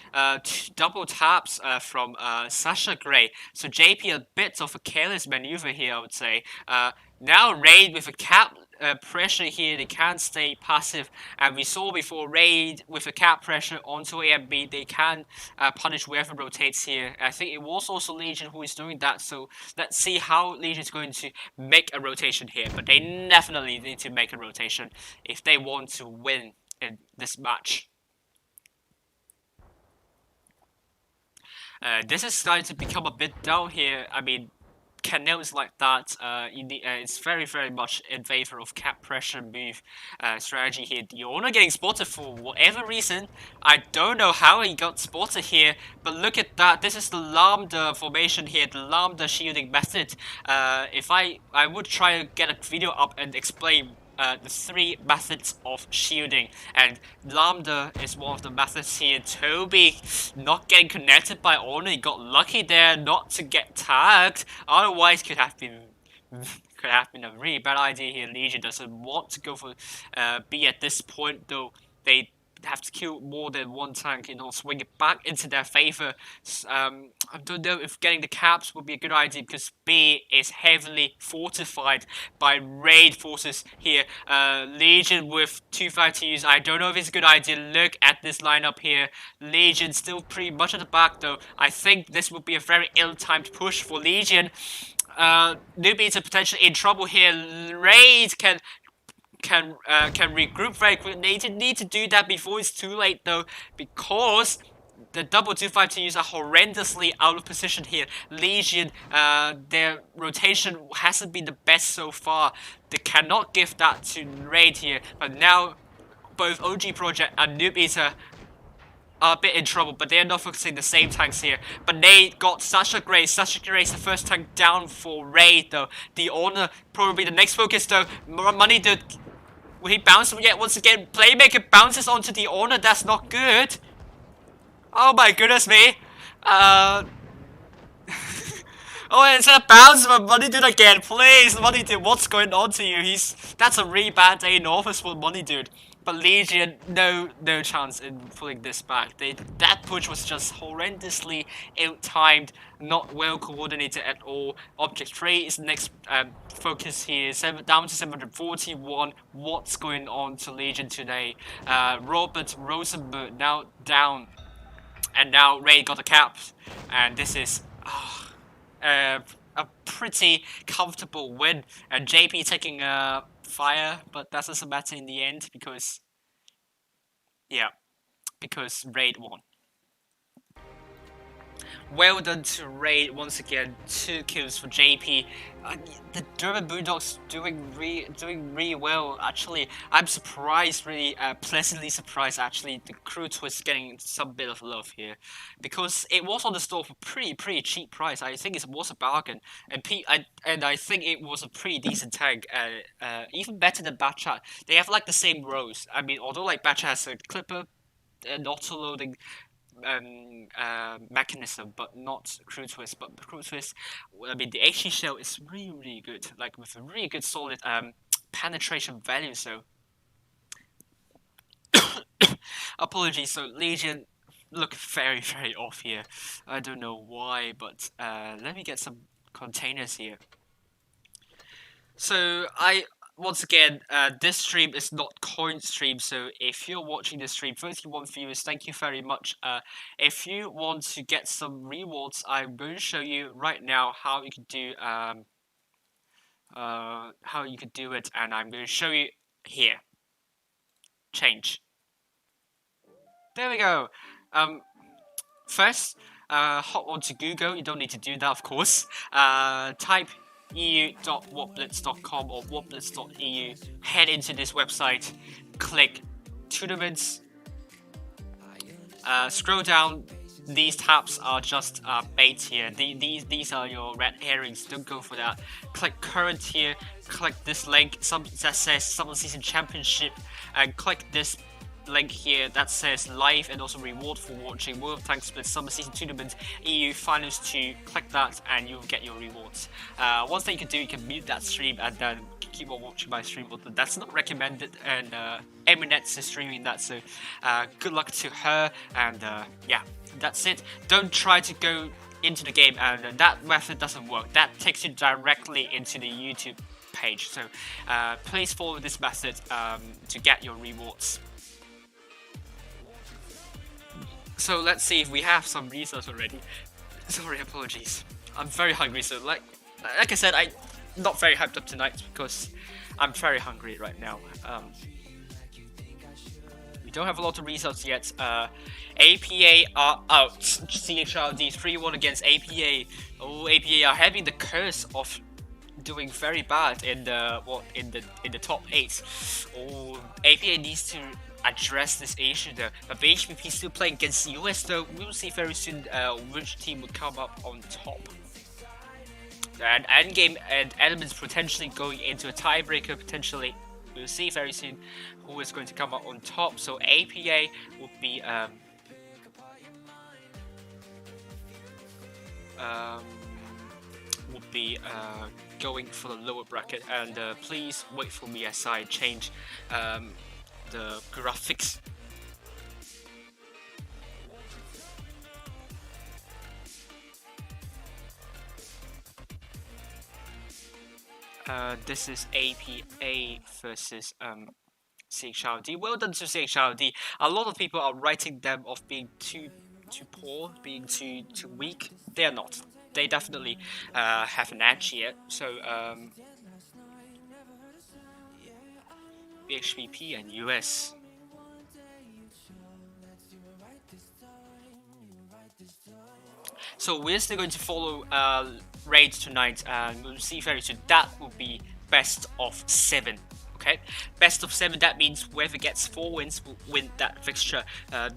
double taps from Sasha Grey. So JB a bit of a careless maneuver here, I would say. Now Raid with a cap pressure here, they can't stay passive, and we saw before Raid with a cap pressure onto A and B, they can punish whoever rotates here. I think it was also Legion who is doing that, so let's see how Legion is going to make a rotation here, but they definitely need to make a rotation if they want to win in this match. This is starting to become a bit dull here. I mean, canals like that, it's very much in favor of cap pressure move strategy here. Diona getting spotted for whatever reason. I don't know how he got spotted here, but look at that. This is the Lambda formation here, the Lambda shielding method. If I would try to get a video up and explain the 3 methods of shielding, and Lambda is one of the methods here. Toby not getting connected by Honor, he got lucky there not to get tagged, otherwise could have been a really bad idea here. Legion doesn't want to go for B at this point though. They have to kill more than one tank and all swing it back into their favor. I don't know if getting the caps would be a good idea because B is heavily fortified by raid forces here. Legion with 252s. I don't know if it's a good idea. Look at this lineup here. Legion still pretty much at the back though. I think this would be a very ill-timed push for Legion. Newbies are potentially in trouble here. Raid can can regroup very quickly. They need to do that before it's too late though, because the double 2-5 teams are horrendously out of position here. Legion, their rotation hasn't been the best so far. They cannot give that to Raid here, but now both OG Project and Noob Eater are a bit in trouble, but they're not focusing the same tanks here. But they got such a grace, the first tank down for Raid though. The Honor probably the next focus though. Money Dude, will he bounce yet? Once again, Playmaker bounces onto the Honor, that's not good. Oh my goodness me. Oh, and it's a bounce from Money Dude again. Please, Money Dude, what's going on to you? That's a really bad day in office for Money Dude. But Legion, no chance in pulling this back. That push was just horrendously ill-timed, not well coordinated at all. Object 3 is the next focus here, down to 741. What's going on to Legion today? Robert Rosenberg now down. And now Ray got a cap, and this is a pretty comfortable win. And JP taking fire, but that doesn't matter in the end because, yeah, because Raid won. Well done to Raid once again. 2 kills for JP. The German Bulldogs doing really well. Actually, I'm surprised, really pleasantly surprised. Actually, the crew twist getting some bit of love here, because it was on the store for pretty cheap price. I think it was a bargain, and I think it was a pretty decent tank. Even better than Batchat. They have like the same rows. I mean, although like Batchat has a clipper and auto-loading mechanism, but not crew twist. But crew twist, I mean, the HE shell is really good, like with a really good solid penetration value. So apologies. So Legion look very off here. I don't know why, but let me get some containers here. So once again, this stream is not coin stream, so if you're watching this stream, 31 viewers, thank you very much. If you want to get some rewards, I'm going to show you right now how you can do it, and I'm going to show you here. Change. There we go. First, hop onto Google. You don't need to do that, of course. Type eu.wotblitz.com or wotblitz.eu. Head into this website, click tournaments, scroll down. These tabs are just bait here. These are your red herrings. Don't go for that. Click current here. Click this link that says Summer Season Championship, and click this link here that says live and also reward for watching World of Tanks Split Summer Season Tournament EU Finals 2. Click that and you'll get your rewards. One thing you can do, you can mute that stream and then keep on watching my stream, but that's not recommended, and Eminet's is streaming that, so good luck to her, and yeah, that's it. Don't try to go into the game, and that method doesn't work. That takes you directly into the YouTube page, so please follow this method to get your rewards. So let's see if we have some results already. Sorry, apologies. I'm very hungry, so like I said, I'm not very hyped up tonight because I'm very hungry right now. We don't have a lot of results yet. APA are out. CHRD 3-1 against APA. Oh, APA are having the curse of doing very bad in the top 8. Oh, APA needs to address this issue though. But BHBP still playing against the US though. We'll see very soon which team will come up on top. And endgame and elements potentially going into a tiebreaker potentially. We'll see very soon who is going to come up on top. So APA would be going for the lower bracket, and please wait for me as I change the graphics. This is APA versus CHRD. Well done to CHRD. A lot of people are writing them off being too poor, being too weak. They are not. They definitely have an edge here. So BHBP and US. So we're still going to follow raids tonight, and we'll see very soon. That will be best of 7. Okay, best of 7. That means whoever gets 4 wins will win that fixture,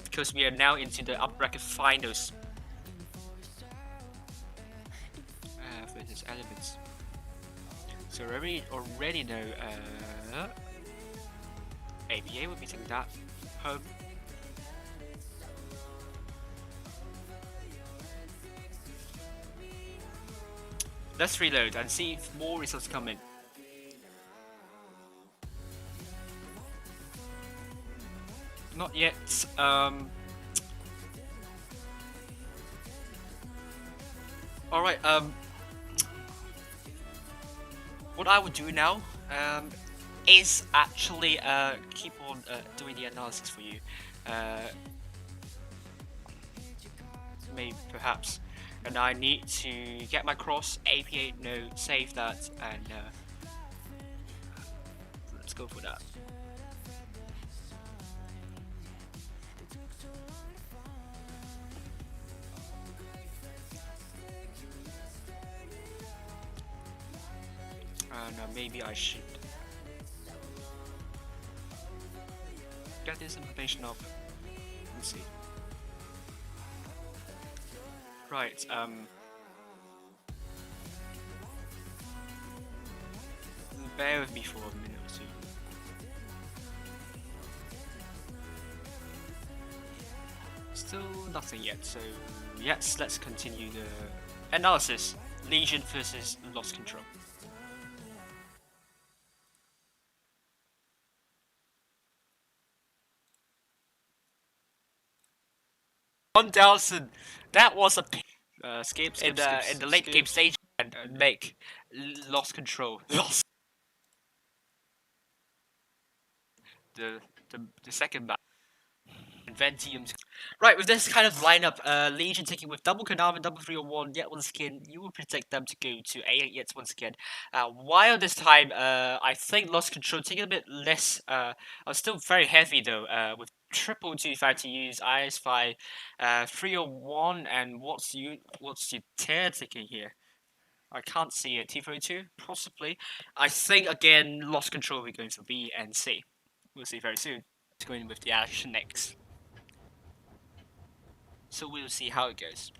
because we are now into the upper bracket finals. Versus elements. So we already know ABA will be taking that home. Let's reload and see if more results come in. Not yet. Alright, what I would do now is actually keep on doing the analysis for you. Maybe, perhaps. And I need to get my cross, APA, no, save that, and let's go for that. No, maybe I should get this information up. Let's see. Right, bear with me for a minute or two. Still nothing yet, so yes, let's continue the analysis. Legion versus Lost Control. $1,000. That was a skip in the late game stage and make Lost Control. Lost the second map. Ventium. Right, with this kind of lineup, Legion taking with double Kanav and double 301 yet once again, you will protect them to go to A yet once again. While this time, I think Lost Control taking a bit less, still very heavy though, with triple 225 to use, IS5, 301, and what's your tear taking here? I can't see it. T32, possibly. I think again, Lost Control will be going for B and C. We'll see very soon. It's going with the action next. So we'll see how it goes.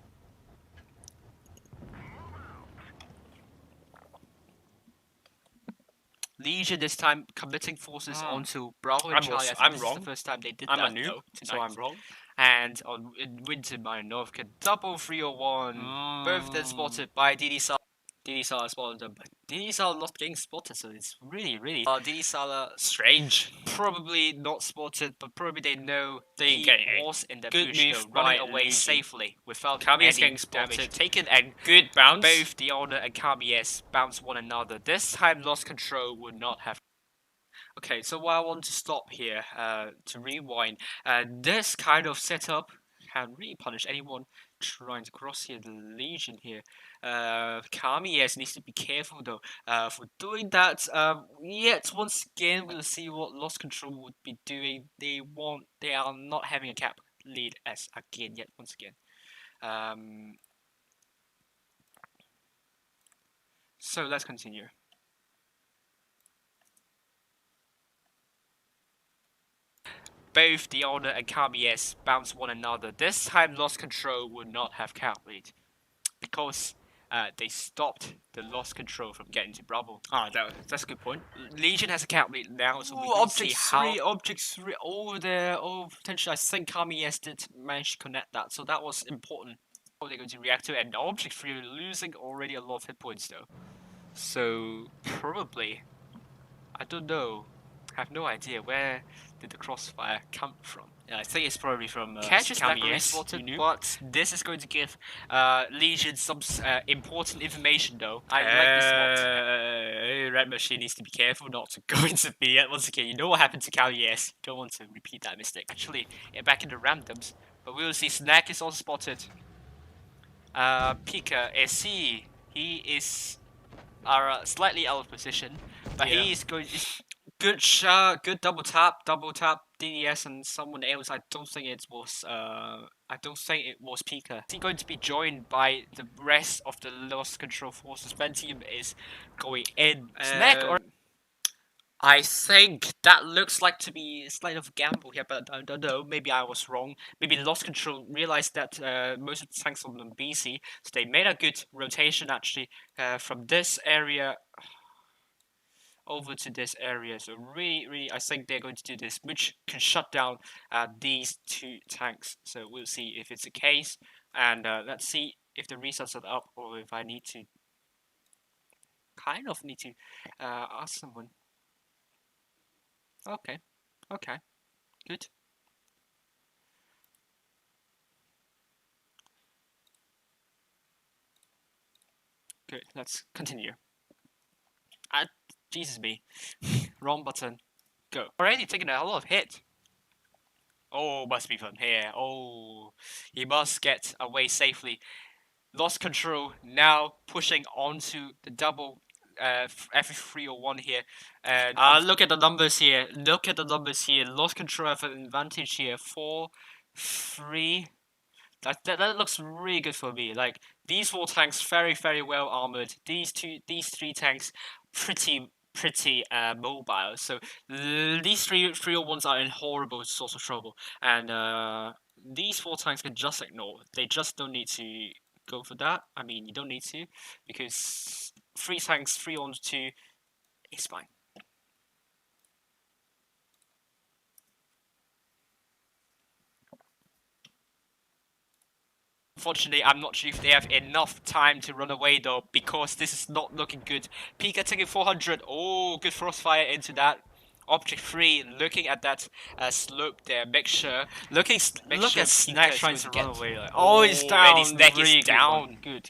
Legion this time committing forces onto Bravo and Charlie. I'm wrong. This is the first time they did that. I'm a noob, so I'm wrong. And in Winter Mayan North, double 301. Both then spotted by DD Sala. DD Sala spotted them, but DD Sala not getting spotted, so it's really DD Sala strange. Probably not spotted, but probably they know he was in the good bush, move, running away safely without KBS getting spotted, taken, and good bounce. Both the Honor and KBS bounce one another. This time, Lost Control would not have. Okay, so what I want to stop here, to rewind, this kind of setup can really punish anyone trying to cross here, the Legion here. Kami, yes, needs to be careful though, for doing that. Yet, once again, we'll see what Lost Control would be doing. They are not having a cap lead as again, yet once again. So let's continue. Both the Honor and KBS bounce one another. This time, Lost Control would not have cap lead because they stopped the Lost Control from getting to Bravo. That's a good point. Legion has a cap lead now, so we can see how Object 3 over there. Oh, potentially, I think KBS did manage to connect that, so that was important. How they're going to react to it, and Object 3 losing already a lot of hit points though. So probably, I don't know. I have no idea where did the crossfire come from. Yeah, I think it's probably from KBS spotted, but this is going to give Legion some important information though. I like this spot. Red Machine needs to be careful not to go into B yet. Once again, you know what happened to KBS. You don't want to repeat that mistake. Actually, back in the randoms, but we will see Snack is also spotted. Pika SC, he is slightly out of position, but he is going. good double tap DDS and someone else. I don't think it was Pika. Is he going to be joined by the rest of the lost control forces? Team is going in. Snack or I think that looks like to be a slight of a gamble here, but I don't know. Maybe I was wrong. Maybe Lost Control realized that most of the tanks on them BC, so they made a good rotation actually from this area over to this area. So really, I think they're going to do this, which can shut down these two tanks. So we'll see if it's the case, and let's see if the results are up or if I need to ask someone. Okay, good. Good, let's continue. Jesus me. Wrong button. Go. Already taking a lot of hit. Oh, must be from here. Oh, he must get away safely. Lost control, now pushing onto the double F301 here. And look at the numbers here. Lost control have an advantage here. 4, 3. That looks really good for me. Like, these 4 tanks very well armored. These 3 tanks pretty mobile. So these 301s are in horrible source of trouble, and these 4 tanks can just ignore. They just don't need to go for that. I mean, you don't need to, because 3 tanks 3 on 2 is fine. Unfortunately, I'm not sure if they have enough time to run away though, because this is not looking good. Pika taking 400. Oh, good frostfire into that. Object 3, looking at that slope there. Look at Snack trying to run away. Like, oh, he's down. Snack is down. Good.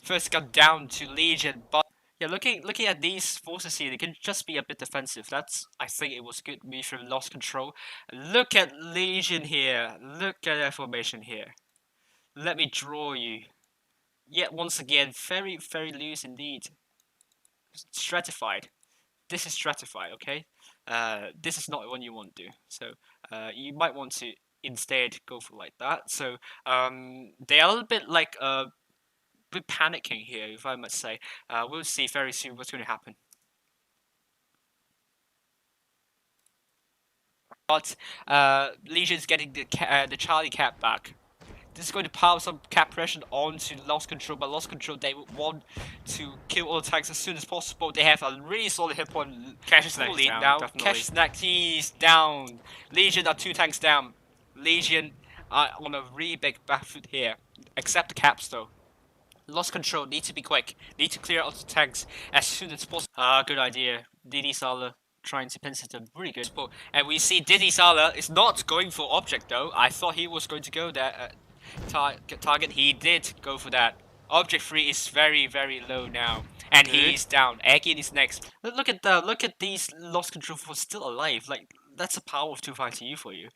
First gun down to Legion, but yeah, looking at these forces here, they can just be a bit defensive. I think it was good move from Lost Control. Look at Legion here. Look at their formation here. Let me draw you. Yet once again, very loose indeed. Stratified. This is stratified, okay? This is not what you want to do. So you might want to instead go for like that. So they are a little bit like bit panicking here, if I must say. We'll see very soon what's going to happen. But Legion's getting the Charlie cap back. This is going to pile some cap pressure onto Lost Control, but Lost Control, they want to kill all the tanks as soon as possible. They have a really solid hit point. Cash is down now. Cash Snack, he's down. Legion are 2 tanks down. Legion are on a really big back foot here. Except the caps though. Lost Control, need to be quick. Need to clear out the tanks as soon as possible. Good idea. Didi Sala trying to pinch them, really good. And we see Didi Sala is not going for object though. I thought he was going to go there. Target, he did go for that. Object 3 is very low now, and he's down. Aggie is next. Look at these Lost Control forces still alive. Like, that's a power of 252 for you.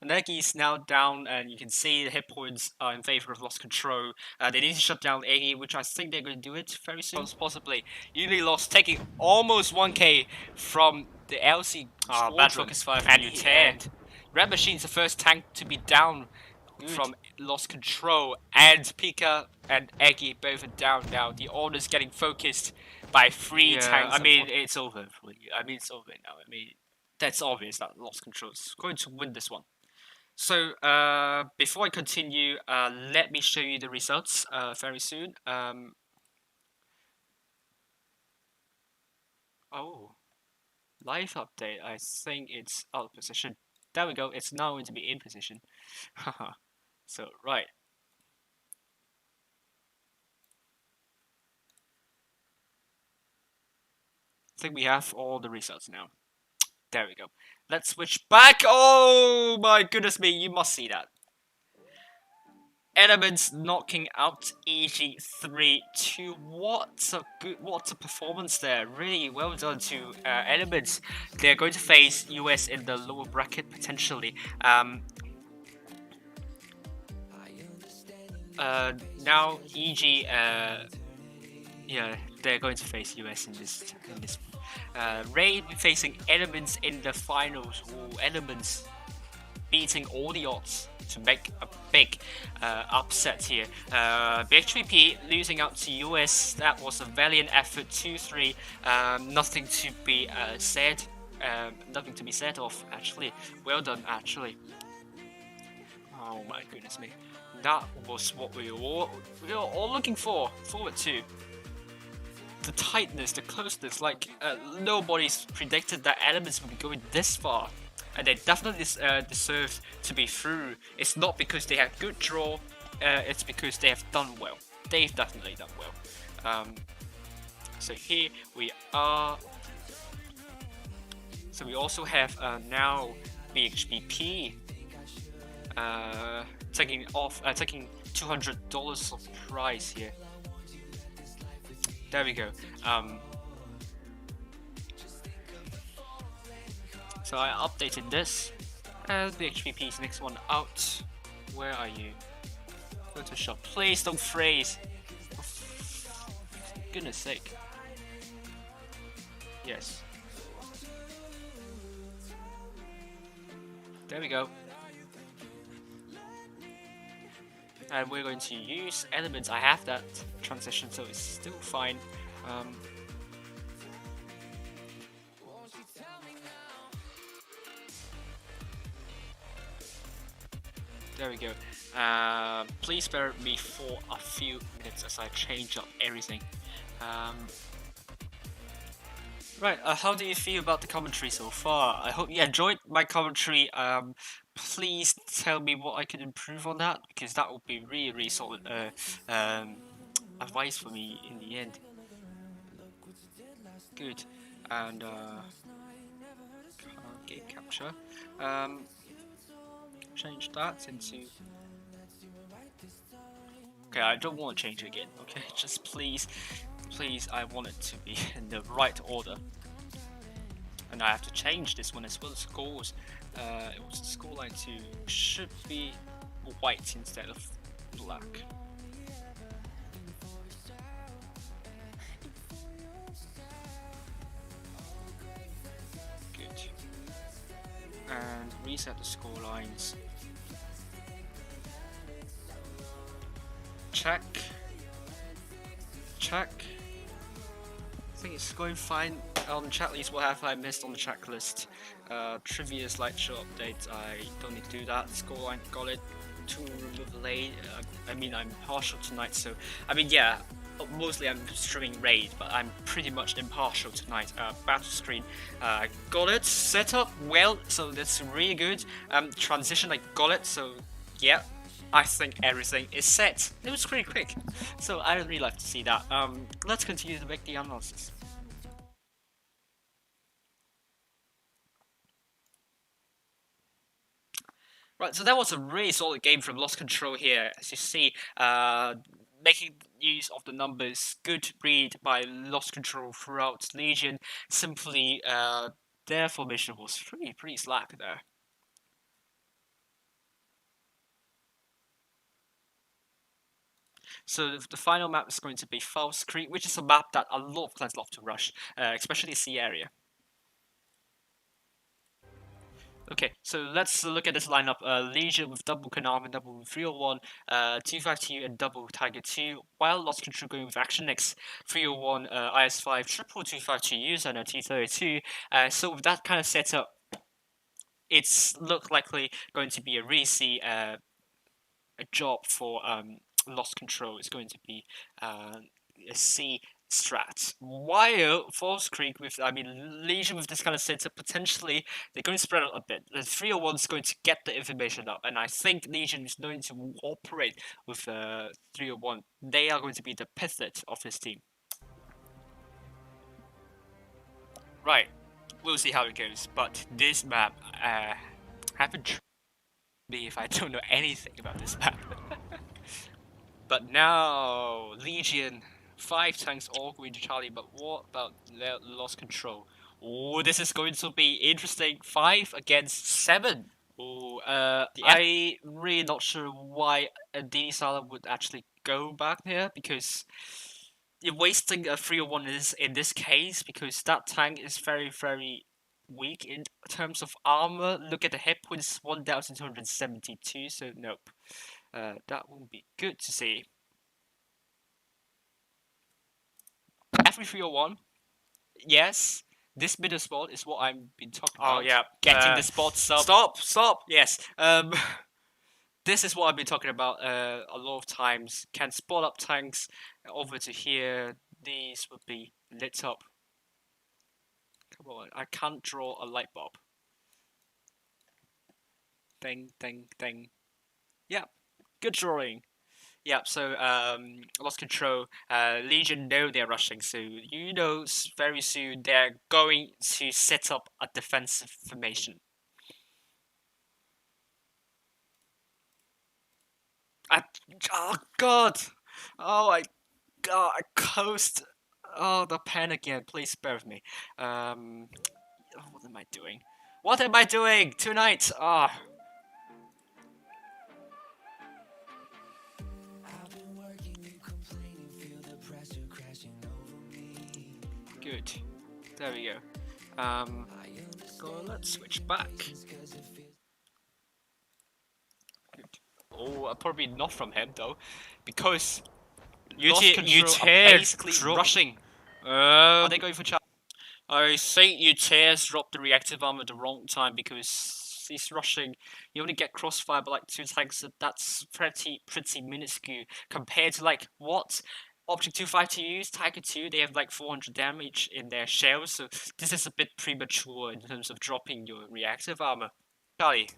And Aggie is now down, and you can see the hit points are in favor of Lost Control. They need to shut down Aggie, which I think they're going to do it very soon. Possibly. Usually Lost taking almost 1k from the LC bad focus fire from U10. Red Machine's the first tank to be down from Lost Control, and Pika and Eggy both are down now. The order's getting focused by 3 tanks. I mean, it's over for you. It's over now. That's obvious that Lost Control is going to win this one. So, before I continue, let me show you the results very soon. Oh, live update. I think it's out of position. There we go, it's now going to be in position. Haha. So, right. I think we have all the results now. There we go. Let's switch back. Oh my goodness me, you must see that. Elements knocking out EG3-2. What a performance there. Really well done to Elements. They're going to face US in the lower bracket potentially. Now EG yeah, they're going to face US in this Raid facing Elements in the finals. Ooh, Elements beating all the odds to make a big upset here. BHBP losing out to US. That was a valiant effort. 2-3. Nothing to be said. Nothing to be said of. Actually, well done. Actually. Oh my goodness me. That was what we were all looking forward to. The tightness, the closeness, like nobody's predicted that Elements would be going this far. And they definitely deserve to be through. It's not because they have good draw, it's because they have done well. They've definitely done well. So here we are. So we also have now BHBP taking $200 of prize here. There we go. So I updated this. BHBP's next one out. Where are you? Photoshop. Please don't freeze. For goodness sake. Yes. There we go. And we're going to use Elements. I have that transition, so it's still fine. There we go. Please bear with me for a few minutes as I change up everything. Right, how do you feel about the commentary so far? I hope you enjoyed my commentary. Please tell me what I can improve on that, because that would be really solid advice for me in the end. Good. And game capture. Change that into... Okay, I don't want to change it again, okay? Just please, I want it to be in the right order. And I have to change this one as well. Scores, it was the scoreline to should be white instead of black. Good. And reset the score lines. Check. I think it's going fine. On the chat list, what have I missed on the checklist? Trivia slideshow update, I don't need to do that. Scoreline, got it. To remove late. I mean, I'm partial tonight, so I mean, yeah. Mostly I'm streaming Raid, but I'm pretty much impartial tonight. Battle screen, got it. Set up well, so that's really good. Transition, I got it, so yeah. I think everything is set. It was pretty quick, so I would really like to see that. Let's continue to make the analysis. Right, so that was a really solid game from Lost Control here. As you see, making use of the numbers, good read by Lost Control throughout Legion. Simply, their formation was pretty slack there. So the final map is going to be False Creek, which is a map that a lot of clans love to rush, especially C area. Okay, so let's look at this lineup. Legion with double Konami, double 301, 252 and double Tiger 2, while Lost Control going with Action X, 301, IS5, triple 252 user and a T32. So with that kind of setup, it's likely going to be a really see a job for Lost Control. It's going to be a C strat. While False Creek with, Legion with this kind of setup, potentially they're going to spread out a bit. The 301 is going to get the information up, and I think Legion is going to operate with 301. They are going to be the pivot of this team. Right, we'll see how it goes, but this map, haven't me if I don't know anything about this map. But now, Legion, 5 tanks all going to Charlie, but what about Lost Control? Oh, this is going to be interesting. 5 against 7. Oh, I'm really not sure why Dini Sala would actually go back here, because you're wasting a 301 in this case because that tank is very, very weak in terms of armor. Look at the hit points, 1,272. So nope, that won't be good to see. Every 301, yes. This middle spot is what I've been talking about. Oh yeah, getting the spots up. Stop. Yes. This is what I've been talking about a lot of times. Can spot up tanks over to here. These would be lit up. Come on, I can't draw a light bulb. Ding, ding, ding. Yeah, good drawing. Yeah, so lost control. Legion know they're rushing, so you know very soon they're going to set up a defensive formation. Oh god! Oh my god! I closed. Oh, the pen again. Please spare with me. What am I doing? What am I doing tonight? Ah. Good. There we go. Let's switch back. Good. Oh, probably not from him though, because you basically rushing. Are they going for charge? I think Utears dropped the reactive armor at the wrong time because he's rushing. You only get crossfire by like 2 tanks, so that's pretty minuscule compared to like what Object 252 use, Tiger 2, they have like 400 damage in their shells, so this is a bit premature in terms of dropping your reactive armor. Charlie,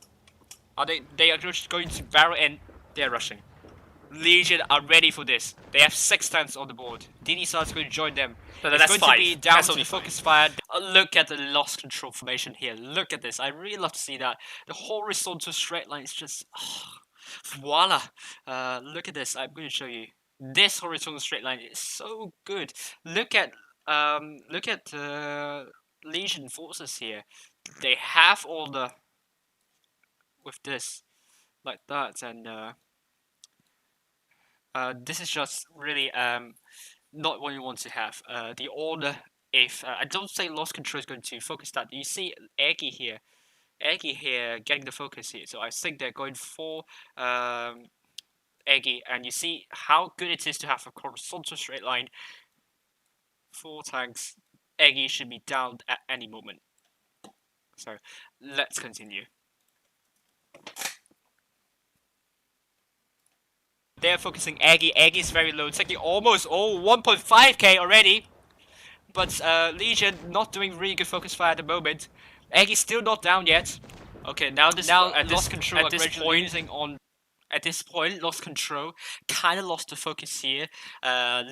they are just going to barrel and they're rushing. Legion are ready for this. They have 6 tanks on the board. DDSR is going to join them. So that's going 5. To be down to the focus fire. Look at the lost control formation here. Look at this. I really love to see that. The horizontal straight line is just voila. Look at this. I'm going to show you. This horizontal straight line is so good. Look at Legion forces here. They have all the with this like that, and this is just really not what you want to have. The order, if I don't say lost control is going to focus that. You see Eggy here getting the focus here. So I think they're going for Eggy, and you see how good it is to have a horizontal straight line. 4 tanks. Eggy should be down at any moment. So let's continue. They're focusing Eggy. Eggy is very low, taking almost 1.5k already. But Legion not doing really good focus fire at the moment. Eggy's still not down yet. Okay, lost control at this point, lost control, kind of lost the focus here.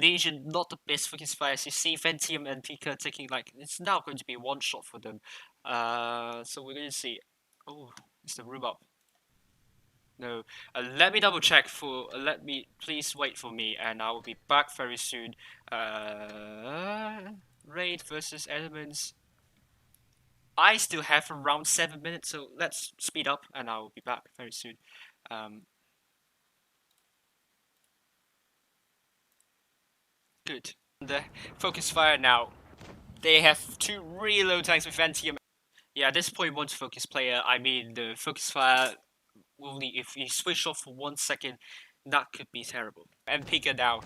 Legion not the best focus fire. As you see, Ventium and Pika taking like it's now going to be one shot for them. So we're going to see. Oh, it's the rhubarb. No, let me double check for. Let me please wait for me, and I will be back very soon. Raid versus elements. I still have around 7 minutes, so let's speed up, and I will be back very soon. Good. The focus fire now. They have 2 really low tanks with Ventium. Yeah, at this point, one focus player. I mean, the focus fire. Only if you switch off for 1 second, that could be terrible. And Pika now,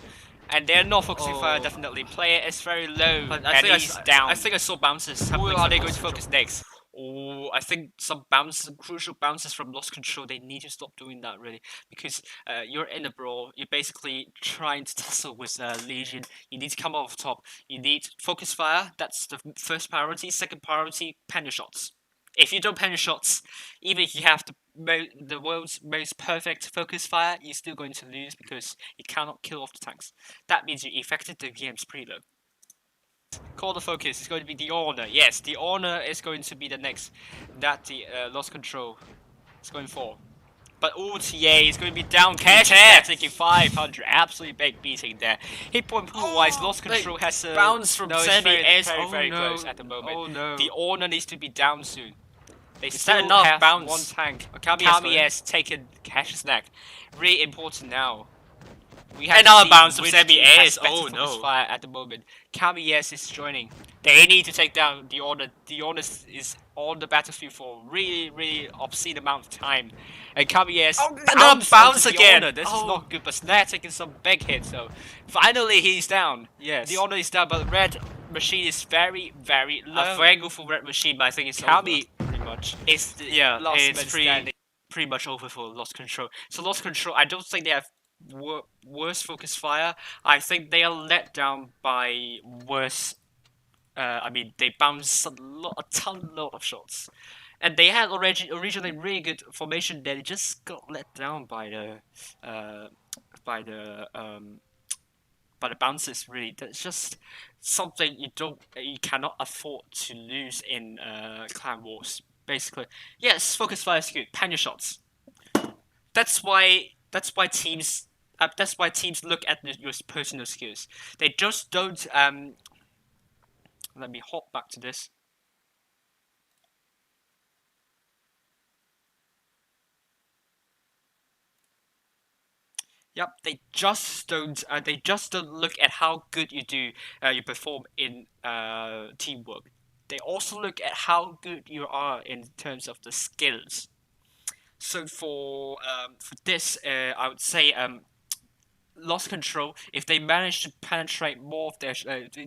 and they're not focusing fire. Definitely, player is very low, and he's down. I think I saw bounces. Who are they going to focus next? Oh, I think some bounces, crucial bounces from lost control. They need to stop doing that really, because you're in a brawl. You're basically trying to tussle with Legion. You need to come off top. You need focus fire. That's the first priority. Second priority, pen your shots. If you don't pen your shots, even if you have the world's most perfect focus fire, you're still going to lose because you cannot kill off the tanks. That means you affected the game's pretty low. Call the focus is going to be the Honor. Yes, the Honor is going to be the next that the lost control is going for. But OTA is going to be down. Cash is taking 500. Absolutely big beating there. Hit point pool wise, lost control has a bounce from Semi is very close at the moment. Oh no. The Honor needs to be down soon. They still have bounce. 1 tank. Kami has taken Cash's neck. Really important now. We have another bounce of which Semi team has Ace. better Oh focus no. fire at the moment. KBS is joining. They need to take down the Honor. The Honor is on the battlefield for a really obscene amount of time. And KBS Another bounce onto the again. Honor. This is not good, but Snare taking some big hits. So finally he's down. Yes. The Honor is down, but Red Machine is very low. A very good for Red Machine, but I think it's Kami over, pretty much. It's the Yeah, last it's man standing. pretty much over for Lost Control. So Lost Control, I don't think they have worse focus fire. I think they are let down by worse. I mean, they bounced a lot of shots, and they had already originally really good formation. They just got let down by uh, by the um, by the bounces. Really, that's just something you cannot afford to lose in Clan Wars. Basically, yes, focus fire is good. Pan your shots. That's why teams. That's why teams look at your personal skills. They just don't. Let me hop back to this. Yep, they just don't. They just don't look at how good you do. You perform in teamwork. They also look at how good you are in terms of the skills. So for this, I would say Lost Control. If they manage to penetrate more of their,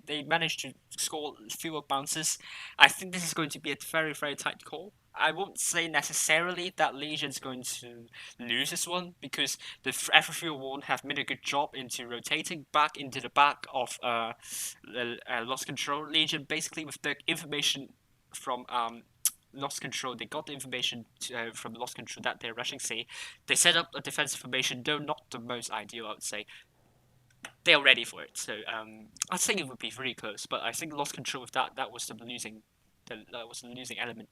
they manage to score fewer bounces. I think this is going to be a very tight call. I won't say necessarily that Legion's going to lose this one because the F301 have made a good job into rotating back into the back of Lost Control. Legion basically with the information from Lost Control, they got the information from Lost Control that they're rushing C. They set up a defensive formation, though not the most ideal, I would say. They are ready for it, so I think it would be very close. But I think Lost Control with that was the losing element.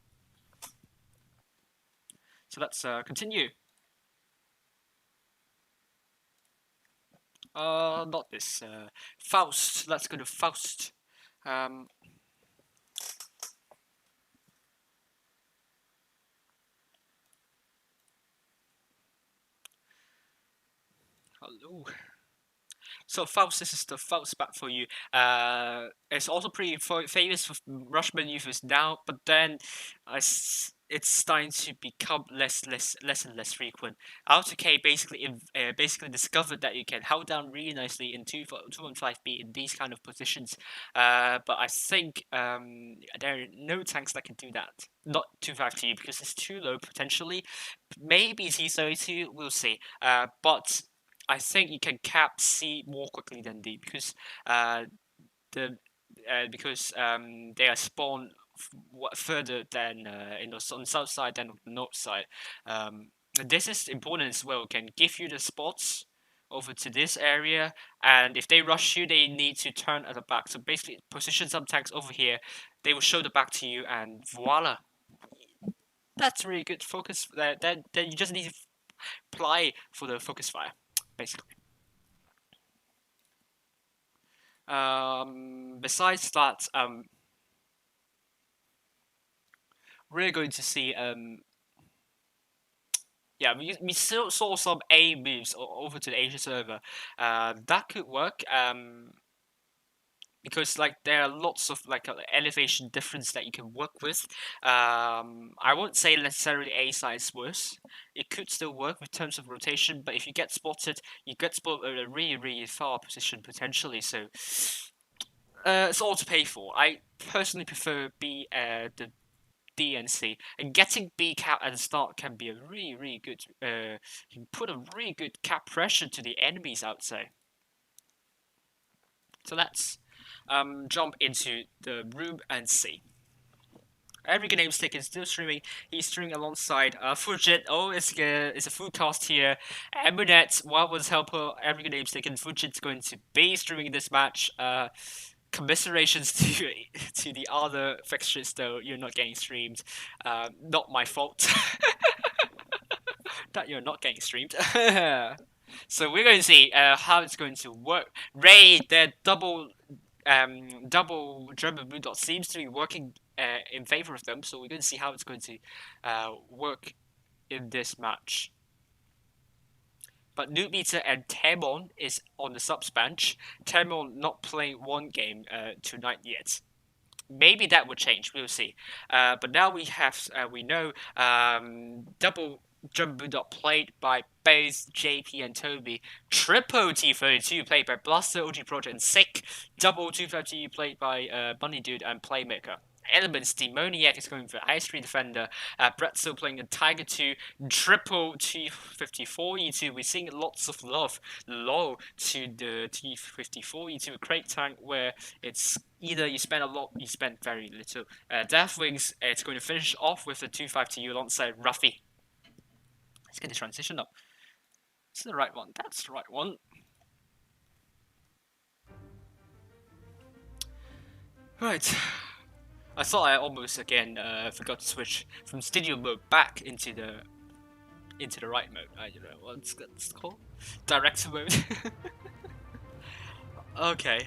So let's continue. Not this. Faust. Let's go to Faust. Hello. So Faust, this is the Faust map for you. It's also pretty famous for rush maneuvers now, but then it's starting to become less and less frequent. K basically discovered that you can hold down really nicely in 215B in these kind of positions. But I think there are no tanks that can do that. Not 252 because it's too low potentially. Maybe T32, we'll see. But I think you can cap C more quickly than D because they are spawned further than on the south side than on the north side. This is important as well. Can give you the spots over to this area, and if they rush you, they need to turn at the back. So basically, position some tanks over here. They will show the back to you, and voila. That's really good focus. Then you just need to apply for the focus fire, basically. Besides that, we're going to see yeah, we still saw some A moves over to the Asia server. That could work. Because like there are lots of like elevation difference that you can work with. I won't say necessarily A side is worse. It could still work in terms of rotation, but if you get spotted, you get spotted at a really far position potentially. So it's all to pay for. I personally prefer B the D and C, and getting B cap at the start can be a really good. Can put a really good cap pressure to the enemies, I would say. So let's jump into the room and see. Every Name Stick is still streaming. He's streaming alongside Fujit. Oh, it's a full cast here. Emunet, Wildwood's helper, Every Name Stick, and Fujit's going to be streaming this match. Commiserations to the other fixtures, though you're not getting streamed. Not my fault that you're not getting streamed. So we're going to see how it's going to work. Ray, their double German blue dot seems to be working in favor of them. So we're going to see how it's going to work in this match. but Noobmeter and Temon is on the subs bench. Temon not playing one game tonight yet. Maybe that will change. We'll see. But now we have we know double Jumbo Dot played by both JP and Toby. Triple T32 played by Blaster, OG Project, and Sick. Double 250 played by Bunny Dude and Playmaker. Elements, Demoniac is going for Ice Tree Defender. Bretzel playing a Tiger 2. Triple T54E2. We're seeing lots of love low to the T54E2 Crate Tank, where it's either you spend a lot, you spend very little. Deathwings, it's going to finish off with the 252 alongside Ruffy. Let's get the transition up. This is the right one. That's the right one. Right. I thought I almost again forgot to switch from studio mode back into the right mode. I don't know what's that's called. Director mode. Okay.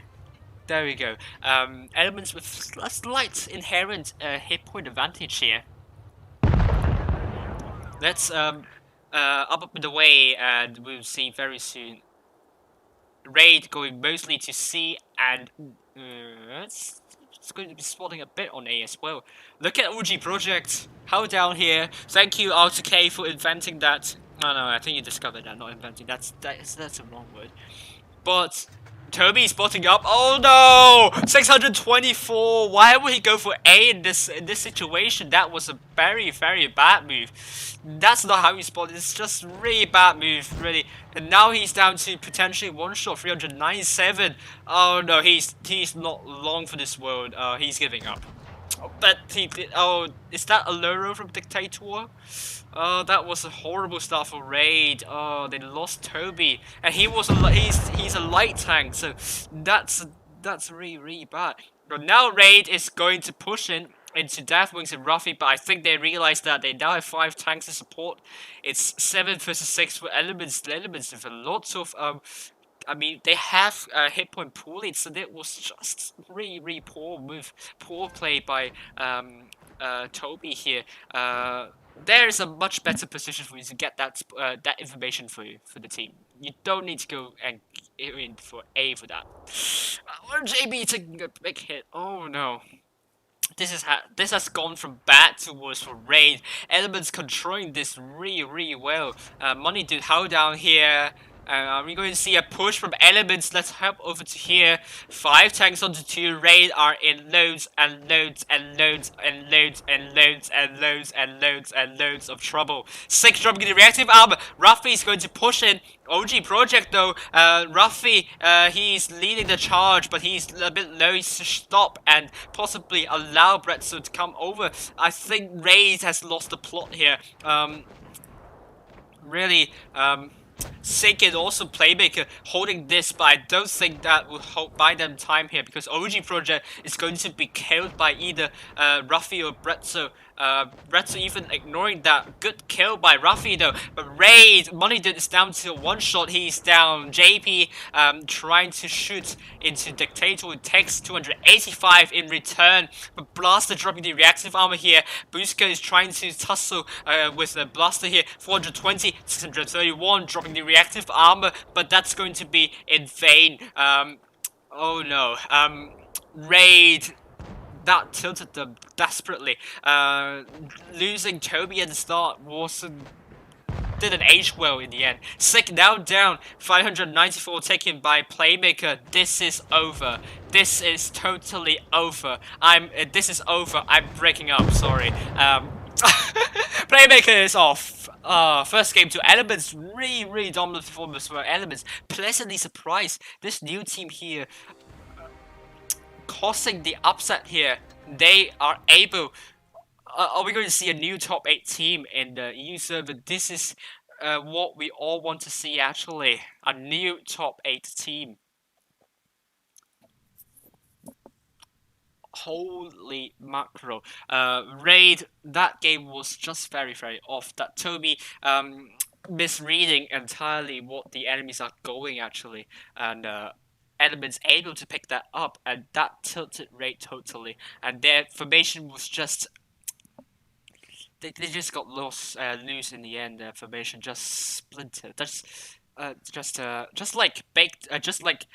There we go. Elements with a slight inherent hit point advantage here. Let's up and away, and we'll see very soon. Raid going mostly to C, and it's going to be spotting a bit on A as well. Look at OG Project. How down here. Thank you R2K for inventing that. Oh no, I think you discovered that, not inventing. That's a wrong word. But Toby spotting up. Oh no! 624. Why would he go for A in this situation? That was a very, very bad move. That's not how you spot. It's just really bad move, really. And now he's down to potentially one shot, 397. Oh no, he's not long for this world. He's giving up. But he did. Oh, is that a Luro from Dictator? Oh, that was a horrible start for Raid. Oh, they lost Toby, and he's a light tank, so that's really bad. But now Raid is going to push into Deathwings and Ruffy, but I think they realized that they now have 5 tanks to support. It's 7 versus 6 for Elements. The Elements with lots of I mean, they have hit point pooling, so that was just really poor play by Toby here. There is a much better position for you to get that information for the team. You don't need to go and in for A for that. JB taking a big hit. Oh no. This has gone from bad to worse for Raid. Elements controlling this really well. Money Dude, how down here? Are we going to see a push from Elements? Let's hop over to here. 5 tanks onto 2. Raid are in loads and loads and loads and loads and loads and loads and loads and loads of trouble. 6 dropping the reactive armor. Ruffy is going to push in. OG Project though, Ruffy, he's leading the charge, but he's a bit low to stop and possibly allow Bretzel to come over. I think Raid has lost the plot here. Really, Sick and also Playmaker holding this, but I don't think that will buy them time here because OG Project is going to be killed by either Ruffy or Bretzel. Bretzel even ignoring that. Good kill by Ruffy though. But Raid, Money Dude is down to 1 shot. He's down. JP trying to shoot into Dictator. It takes 285 in return. But Blaster dropping the reactive armor here. Buska is trying to tussle with the Blaster here. 420, 631 dropping the reactive armor. But that's going to be in vain. Oh no. Raid, that tilted them desperately. Losing Toby at the start didn't age well in the end. Sick now down. 594 taken by Playmaker. This is over. This is totally over. This is over. I'm breaking up. Sorry. Playmaker is off. First game to Elements. Really dominant performance for Elements. Pleasantly surprised. This new team here causing the upset here. They are able. Are we going to see a new top 8 team in the EU server? This is what we all want to see actually. A new top 8 team. Holy mackerel. Raid, that game was just very off. That Toby misreading entirely what the enemies are going actually. And Elements able to pick that up, and that tilted Raid totally, and their formation was just they just got loose in the end. Their formation just splintered. just like baked, just like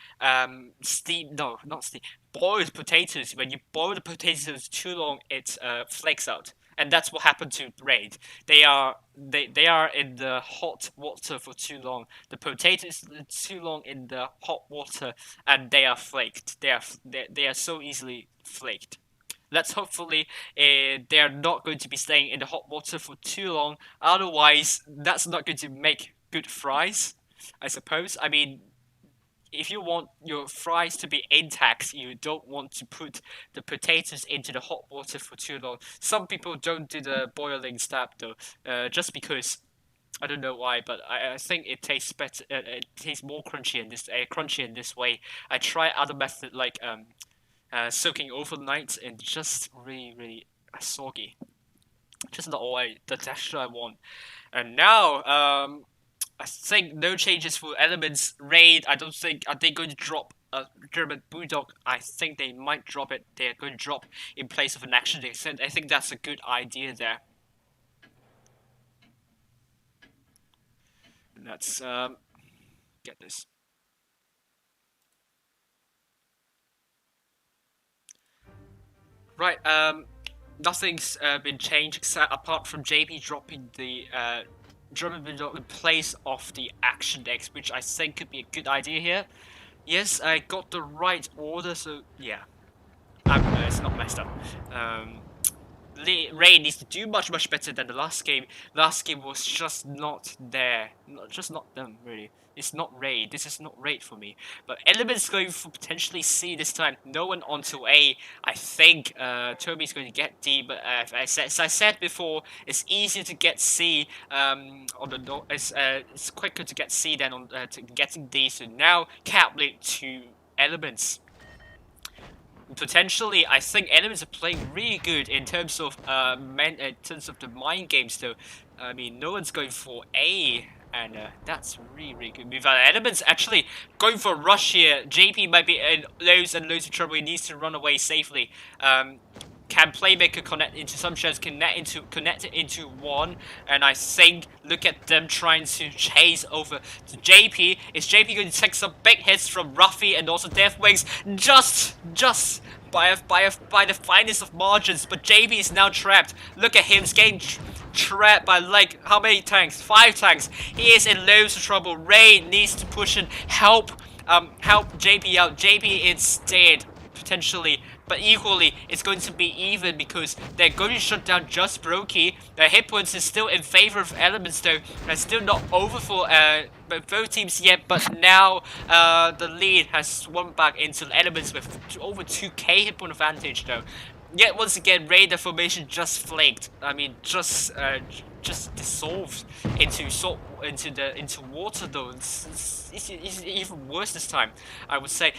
steam. No, not steam. Boiled potatoes. When you boil the potatoes too long, it flakes out, and that's what happened to Raid. They are in the hot water for too long. The potatoes too long in the hot water, and they are flaked. They are so easily flaked. Let's hopefully they are not going to be staying in the hot water for too long. Otherwise, that's not going to make good fries, I suppose. I mean, if you want your fries to be intact, you don't want to put the potatoes into the hot water for too long. Some people don't do the boiling step though, just because I don't know why, but I think it tastes better. It tastes more crunchy in this way. I try other method like soaking overnight and just really soggy. Just not the texture I want. And now I think no changes for Elements. Raid, I don't think, are they going to drop a German Bulldog? I think they might drop it. They're going to drop in place of an action descent. I think that's a good idea there. Let's get this. Right, nothing's been changed except apart from JP dropping the German Bulldog in place of the Action X, which I think could be a good idea here. Yes, I got the right order, so yeah. It's not messed up. Ray needs to do much better than the last game. Last game was just not there. Just not them, really. It's not Raid. This is not Raid for me. But Element's going for potentially C this time. No one onto A. I think Toby's going to get D, but as I said before, it's easier to get C on the it's quicker to get C than on to getting D. So now Caplet to Elements. Potentially, I think enemies are playing really good in terms of the mind games. Though, I mean, no one's going for A, and that's really good. Without elements actually going for a rush here, JP might be in loads and loads of trouble. He needs to run away safely. Can Playmaker connect into some shells, connect it into one, and I think look at them trying to chase over to JP. Is JP going to take some big hits from Ruffy and also Deathwings? Just by the finest of margins, but JP is now trapped. Look at him, he's getting trapped by like how many tanks? 5 tanks. He is in loads of trouble. Ray needs to push and help JP out. JP is dead potentially. But equally, it's going to be even because they're going to shut down just Brokey. Their hit points is still in favor of Elements though. It's still not over for both teams yet, but now the lead has swung back into Elements with over 2k hit point advantage though. Yet once again, Raider formation just flaked. I mean, just dissolved into water though. It's even worse this time, I would say.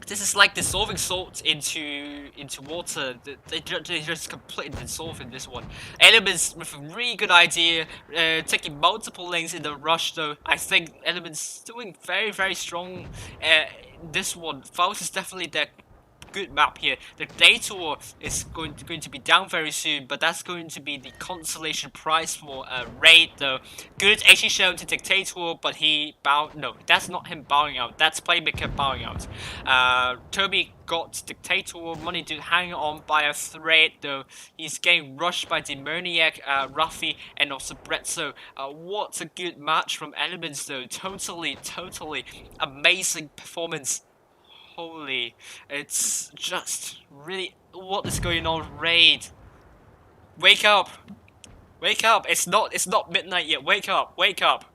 This is like dissolving salt into water. They just completely dissolve in this one. Elements with a really good idea, taking multiple lanes in the rush though. I think Elements doing very strong. This one, Faust is definitely their good map here. The Daytour is going to be down very soon, but that's going to be the consolation prize for Raid though. Good actually shown to Dictator, but he bowed. No, that's not him bowing out. That's Playmaker bowing out. Toby got Dictator, money to hang on by a thread though. He's getting rushed by Demoniac, Ruffy, and also Brett. So what a good match from Elements though. Totally amazing performance. Holy, it's just really, what is going on, Raid? Wake up! Wake up! It's not midnight yet. Wake up! Wake up!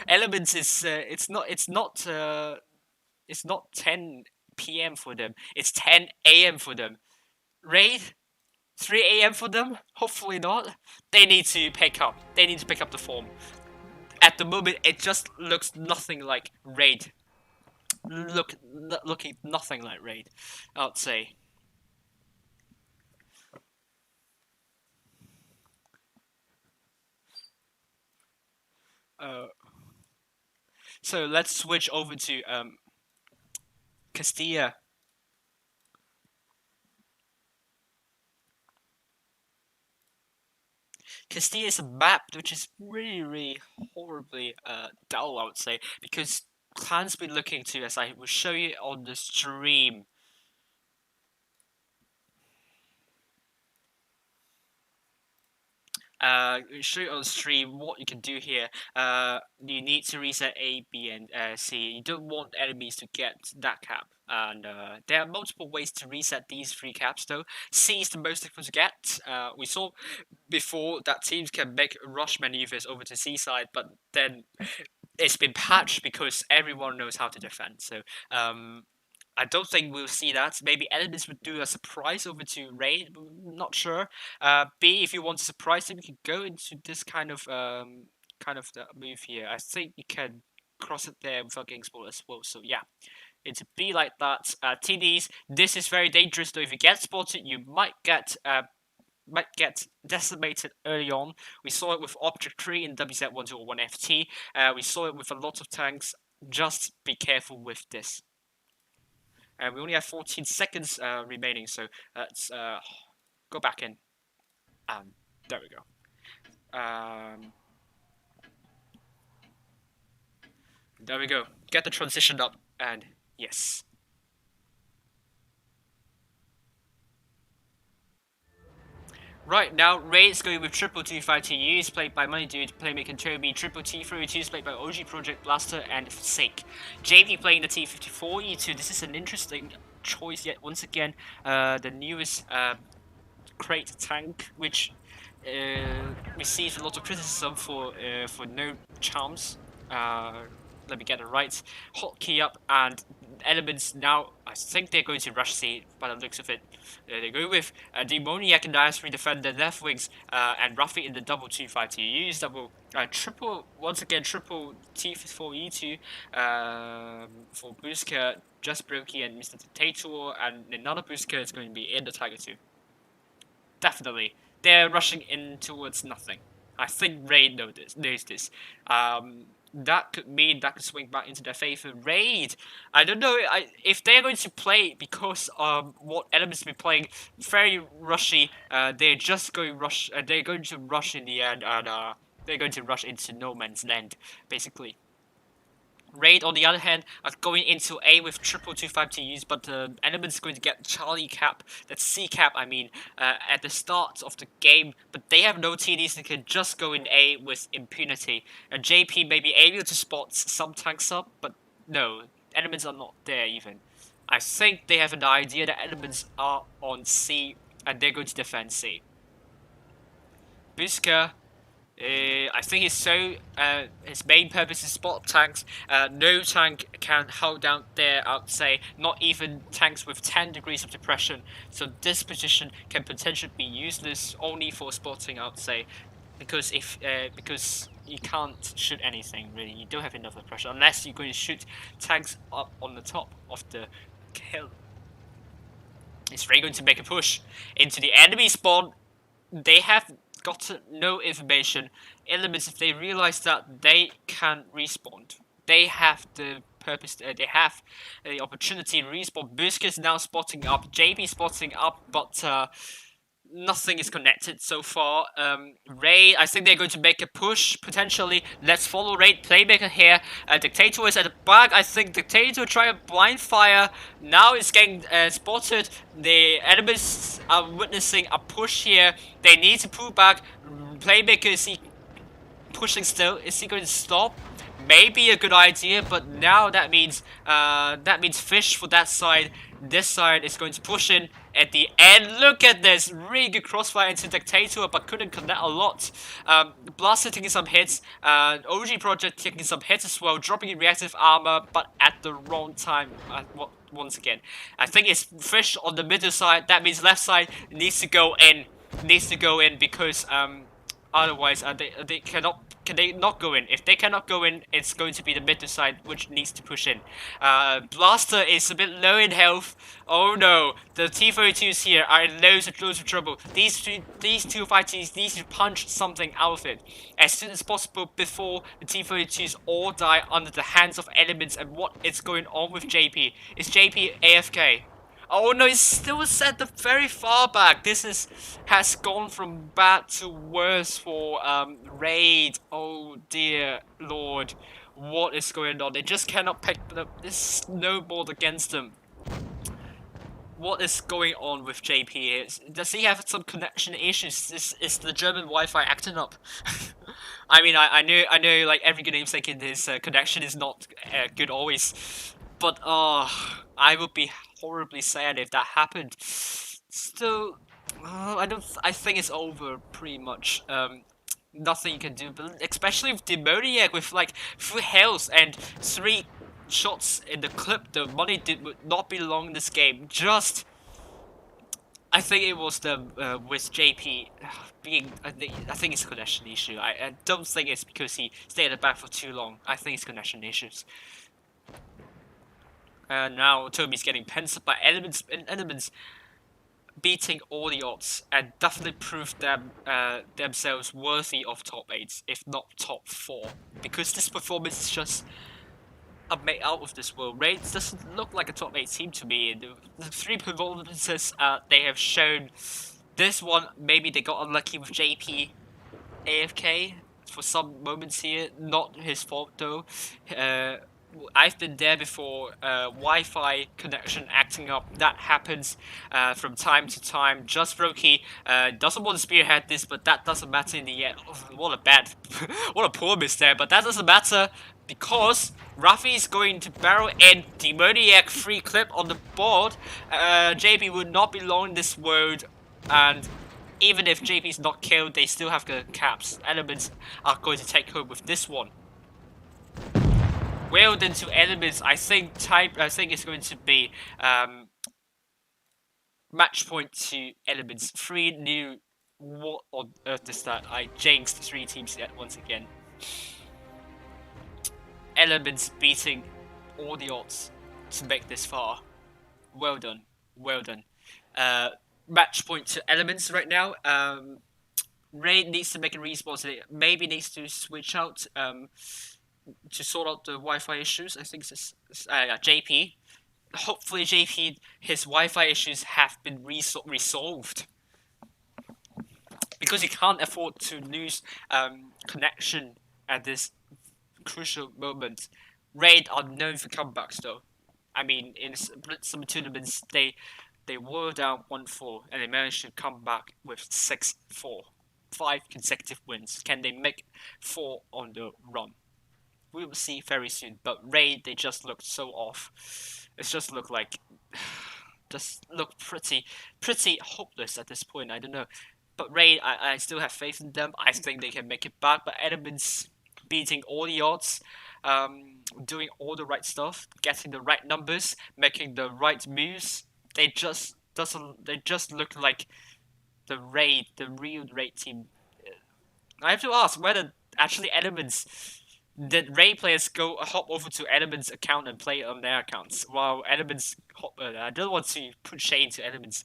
Elements is it's not 10 p.m. for them. It's 10 a.m. for them. Raid, 3 a.m. for them. Hopefully not. They need to pick up. They need to pick up the form. At the moment, it just looks nothing like Raid. Looking nothing like Raid, I'd say. So let's switch over to Castilla. Castilla is a map which is really horribly dull, I would say, because clans be looking to, as I will show you on the stream. Show you on stream what you can do here. You need to reset A, B, and C. You don't want enemies to get that cap, and there are multiple ways to reset these 3 caps though. C is the most difficult to get. We saw before that teams can make rush maneuvers over to C side, but then it's been patched because everyone knows how to defend. So I don't think we'll see that. Maybe Elements would do a surprise over to Raid. Not sure. B, if you want to surprise them, you can go into this kind of the move here. I think you can cross it there without getting spoiled as well. So yeah, it's B like that. TDs. This is very dangerous though. If you get spotted, you might get decimated early on. We saw it with Object 3 in WZ101 FT. We saw it with a lot of tanks. Just be careful with this. And we only have 14 seconds remaining, so let's go back in. There we go. There we go. Get the transition up, and yes. Right, now Raid's going with triple T5TUs, played by Money Dude, Playmaker Toby, triple T32s, played by OG Project Blaster, and Sake. JP playing the T54E2. This is an interesting choice yet once again. The newest crate tank, which receives a lot of criticism for no charms. Let me get it right. Hotkey up, and Elements now, I think they're going to rush C by the looks of it. They go with Demoniac and Diastry Defender, Left Wings, and Ruffy in the double 2-5 to use. Double, once again, triple T4E2 for Boosker, Just Brokey, and Mr. Dictator, and another Boosker is going to be in the Tiger 2. Definitely. They're rushing in towards nothing. I think Raid knows this. That could mean that could swing back into their favor. Raid, I don't know if they're going to play because what Elements have been playing very rushy. They're just going rush. They're going to rush in the end, and they're going to rush into no man's land, basically. Raid, on the other hand, are going into A with triple 2-5 to use, but Elements going to get Charlie cap, that's C cap, I mean, at the start of the game, but they have no TDs, they can just go in A with impunity. And JP may be able to spot some tanks up, but no, Elements are not there even. I think they have an idea that Elements are on C, and they're going to defend C. Buska, I think his main purpose is spot tanks. No tank can hold down there, I would say, not even tanks with 10 degrees of depression. So this position can potentially be useless only for spotting, I would say, because because you can't shoot anything really. You don't have enough depression unless you're going to shoot tanks up on the top of the hill. Is Ray going to make a push into the enemy spawn? They have got no information. Elements, if they realize that they can respawn, they have the purpose, they have the opportunity to respawn. Busk is now spotting up, JB spotting up, but nothing is connected so far. Raid, I think they're going to make a push, potentially. Let's follow Raid. Playmaker here. Dictator is at the back. I think Dictator try a blind fire. Now it's getting spotted. The enemies are witnessing a push here. They need to pull back. Playmaker, is he pushing still? Is he going to stop? Maybe a good idea, but now that means fish for that side. This side is going to push in at the end. Look at this, really good crossfire into Dictator, but couldn't connect a lot. Blaster taking some hits, OG Project taking some hits as well, dropping in reactive armor, but at the wrong time. Once again, I think it's fish on the middle side. That means left side needs to go in. Because otherwise they cannot. Can they not go in? If they cannot go in, it's going to be the middle side which needs to push in. Blaster is a bit low in health. Oh no, the T32s here are in loads of trouble. These two fighters need to punch something out of it as soon as possible before the T32s all die under the hands of Elements. And what is going on with JP? Is JP AFK? Oh no, it's still set the very far back. Has gone from bad to worse for Raid. Oh dear lord, what is going on? They just cannot pick up this snowball against them. What is going on with JP? Does he have some connection issues? Is the German Wi-Fi acting up? I mean, I know, like every good namesake, his connection is not good always, but I would be horribly sad if that happened. Still, I think it's over pretty much. Nothing you can do, but especially with Demoniac with like 3 health and 3 shots in the clip, the money would not belong in this game. I think it was the with JP being. I think it's a connection issue. I don't think it's because he stayed at the back for too long. I think it's connection issues. And now Toby's getting pensed by elements beating all the odds and definitely proved themselves worthy of top 8, if not top 4. Because this performance is just made out of this world. Raid doesn't look like a top 8 team to me. The 3 performances they have shown, this one maybe they got unlucky with JP AFK for some moments here. Not his fault though. I've been there before. Wi-Fi connection acting up. That happens from time to time. Just Roki doesn't want to spearhead this, but that doesn't matter in the end. Oh, what a bad, what a poor miss there. But that doesn't matter because Rafi is going to barrel in Demoniac free clip on the board. JP would not belong in this world, and even if JP is not killed, they still have the caps. Elements are going to take home with this one. Well then to Elements, I think it's going to be match point to Elements. 3 new. What on earth is that? I jinxed 3 teams yet once again. Elements beating all the odds to make this far. Well done, well done. Match point to Elements right now. Raid needs to make a response. Maybe needs to switch out to sort out the Wi-Fi issues. I think it's JP. Hopefully JP, his Wi-Fi issues have been resolved. Because he can't afford to lose connection at this crucial moment. Raid are known for comebacks though. I mean, in some tournaments, they were down 1-4 and they managed to come back with 6-4. 5 consecutive wins. Can they make 4 on the run? We will see very soon. But Raid, they just looked so off. It just looked like, just looked pretty hopeless at this point. I don't know. But Raid, I still have faith in them. I think they can make it back. But Elements beating all the odds, doing all the right stuff, getting the right numbers, making the right moves. They just look like the real Raid team. I have to ask whether actually Elements. Did Raid players hop over to Elements' account and play on their accounts, while Elements I don't want to put shade to Elements.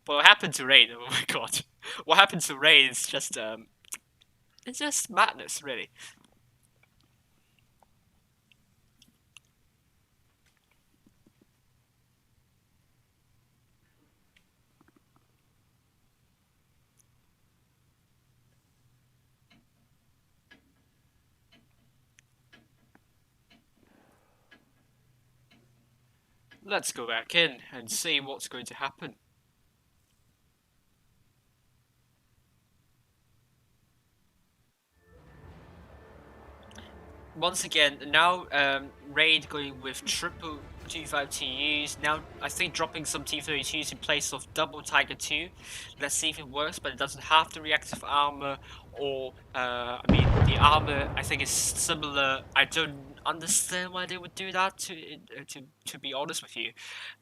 But what happened to Raid? Oh my god, what happened to Raid is just it's just madness, really. Let's go back in and see what's going to happen. Once again, now Raid going with triple 25 TUs. Now I think dropping some T32s in place of double Tiger 2. Let's see if it works, but it doesn't have the reactive armor or I mean the armor I think is similar. I don't understand why they would do that to be honest with you.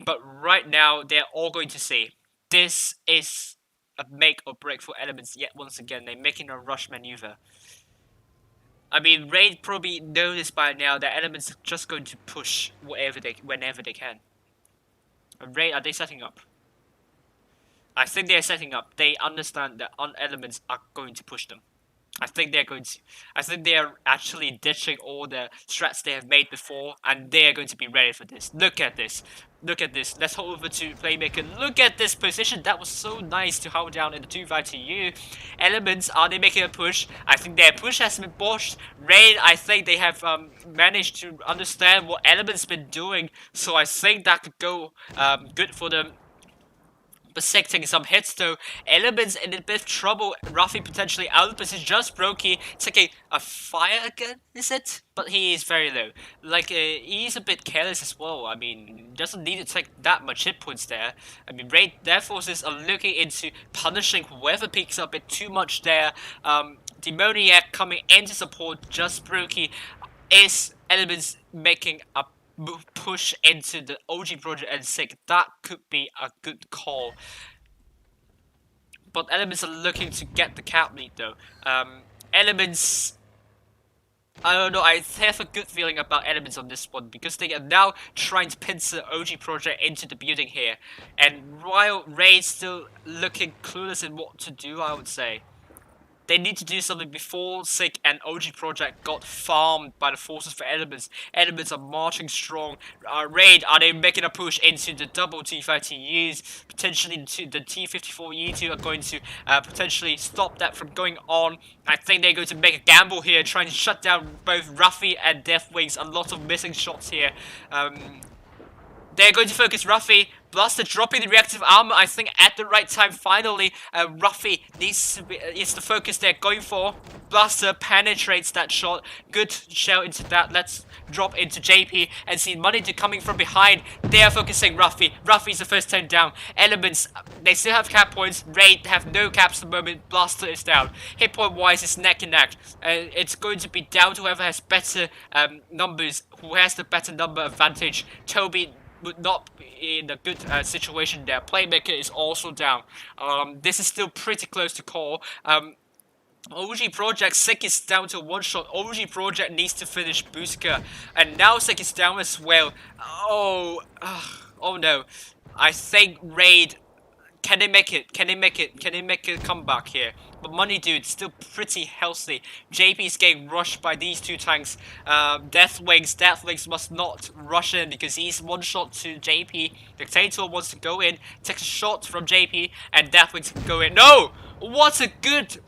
But right now they're all going to say this is a make or break for Elements yet once again. They're making a rush maneuver. I mean, Raid probably know this by now that Elements are just going to push whenever they can. And Raid, are they setting up? I think they're setting up. They understand that Elements are going to push them. I think they're going to. I think they are actually ditching all the strats they have made before, and they are going to be ready for this. Look at this. Look at this. Let's hold over to Playmaker. Look at this position. That was so nice to hold down in the 2-5-2U. Elements, are they making a push? I think their push has been botched. Rain, I think they have managed to understand what Elements been doing, so I think that could go good for them. Taking some hits though. Elements in a bit of trouble. Ruffy potentially out of position. Just Brokey taking a fire again, is it? But he is very low. Like, he's a bit careless as well. I mean, doesn't need to take that much hit points there. I mean, their forces are looking into punishing whoever picks up a bit too much there. Demoniac coming into support. Just Brokey is Elements making a push into the OG project and sick. That could be a good call. But Elements are looking to get the cap lead though. Elements, I don't know, I have a good feeling about Elements on this one because they are now trying to pincer the OG project into the building here. And while Ray's still looking clueless in what to do, I would say. They need to do something before Sick and OG Project got farmed by the forces for Elements. Elements are marching strong. Raid, are they making a push into the double T5TUs? Potentially the T54E2 are going to potentially stop that from going on. I think they're going to make a gamble here, trying to shut down both Ruffy and Deathwings. A lot of missing shots here. They're going to focus Ruffy. Blaster dropping the reactive armor, I think, at the right time. Finally, Ruffy needs to focus they're going for. Blaster penetrates that shot. Good shell into that. Let's drop into JP and see Money coming from behind. They are focusing Ruffy. Ruffy's the first turn down. Elements, they still have cap points. Raid have no caps at the moment. Blaster is down. Hit point wise, it's neck and neck. It's going to be down to whoever has better numbers, who has the better number advantage. Toby would not be in a good situation there. Playmaker is also down. This is still pretty close to call. OG Project, Sick is down to one shot. OG Project needs to finish Busca. And now Sick is down as well. Oh no. I think Raid, can they make it? Can they make it? Can they make a comeback here? But Money Dude still pretty healthy. JP is getting rushed by these two tanks. Deathwings must not rush in because he's one shot to JP. Dictator wants to go in, takes a shot from JP, and Deathwings can go in. No! What a good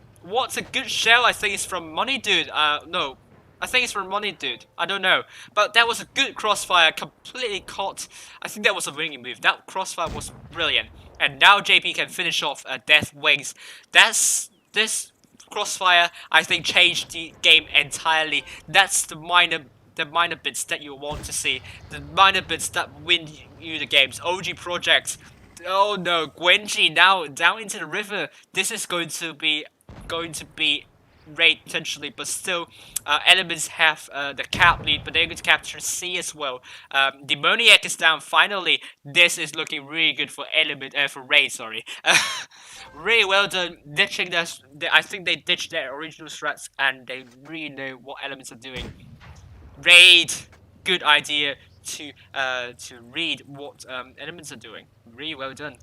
shell. I think it's from Money Dude. No. I think it's from Money Dude. I don't know. But that was a good crossfire. Completely caught. I think that was a winning move. That crossfire was brilliant. And now JP can finish off Deathwings. This crossfire, I think, changed the game entirely. That's the minor bits that you want to see. The minor bits that win you the games. OG Project. Oh no, Gwenji now down into the river. This is going to be Raid potentially, but still, Elements have the cap lead, but they're going to capture C as well. Demoniac is down finally. This is looking really good for for Raid, sorry. Really well done, ditching this. I think they ditched their original strats, and they really know what Elements are doing. Raid, good idea to read what Elements are doing. Really well done.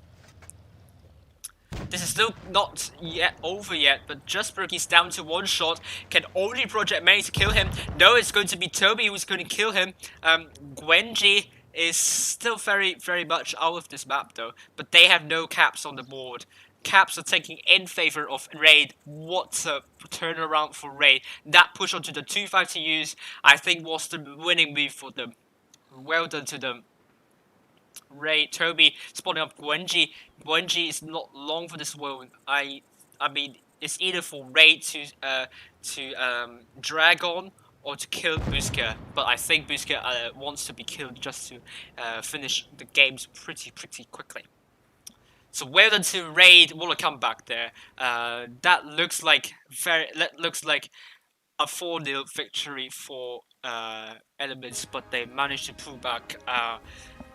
This is still not yet over yet, but just Brokey's down to one shot. Can OG Project manage to kill him? No, it's going to be Toby who's going to kill him. Gwenji is still very, very much out of this map though, but they have no caps on the board. Caps are taking in favor of Raid. What a turnaround for Raid. That push onto the 2-5-2s, I think, was the winning move for them. Well done to them. Toby spawning up Gwenji. Gwenji is not long for this world. I mean, it's either for Raid to drag on or to kill Busca, but I think Busca wants to be killed just to finish the games pretty quickly. So well done to Raid. Will come back there. That looks like a 4-0 victory for Elements, but they managed to pull back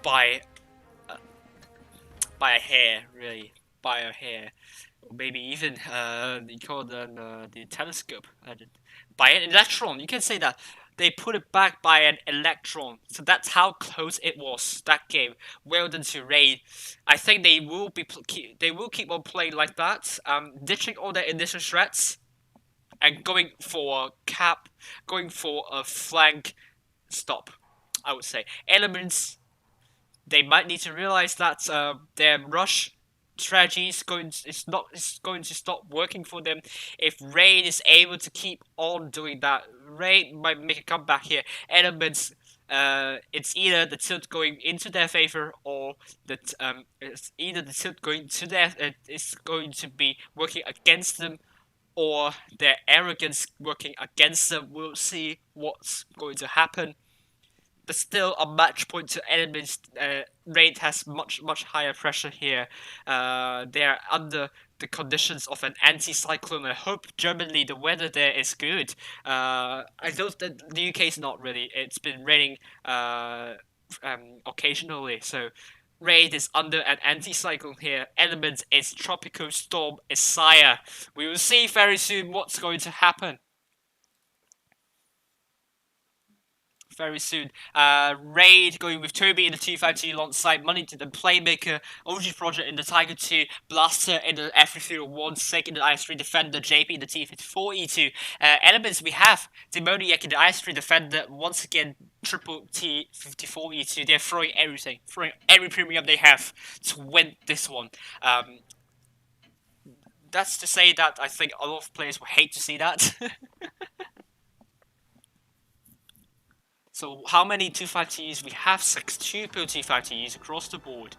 by a hair, really, by a hair, or maybe even they call them the telescope. By an electron, you can say that. They put it back by an electron, so that's how close it was, that game. Well done to Raid. I think they will keep on playing like that, ditching all their initial threats, and going for a cap, going for a flank stop, I would say. Elements, they might need to realize that their rush strategy is going to stop working for them. If Raid is able to keep on doing that, Raid might make a comeback here. Elements, it's either the tilt going into their favor, or that it's either the tilt going to their is going to be working against them, or their arrogance working against them. We'll see what's going to happen. But still, a match point to Elements. Raid has much higher pressure here. They are under the conditions of an anti-cyclone. I hope Germany, the weather there is good. I don't. The UK is not really. It's been raining occasionally, so Raid is under an anti-cyclone here. Elements is tropical storm Isaiah. We will see very soon what's going to happen. Very soon. Raid going with Toby in the 252 alongside Money to the Playmaker, OG Project in the Tiger 2, Blaster in the F301, Seg in the IS3 Defender, JP in the T54E2. Elements, we have Demoniac in the IS3 Defender, once again triple T54E2. They're throwing everything, throwing every premium they have to win this one. That's to say that I think a lot of players will hate to see that. So how many 252s? We have 6 triple 252s across the board.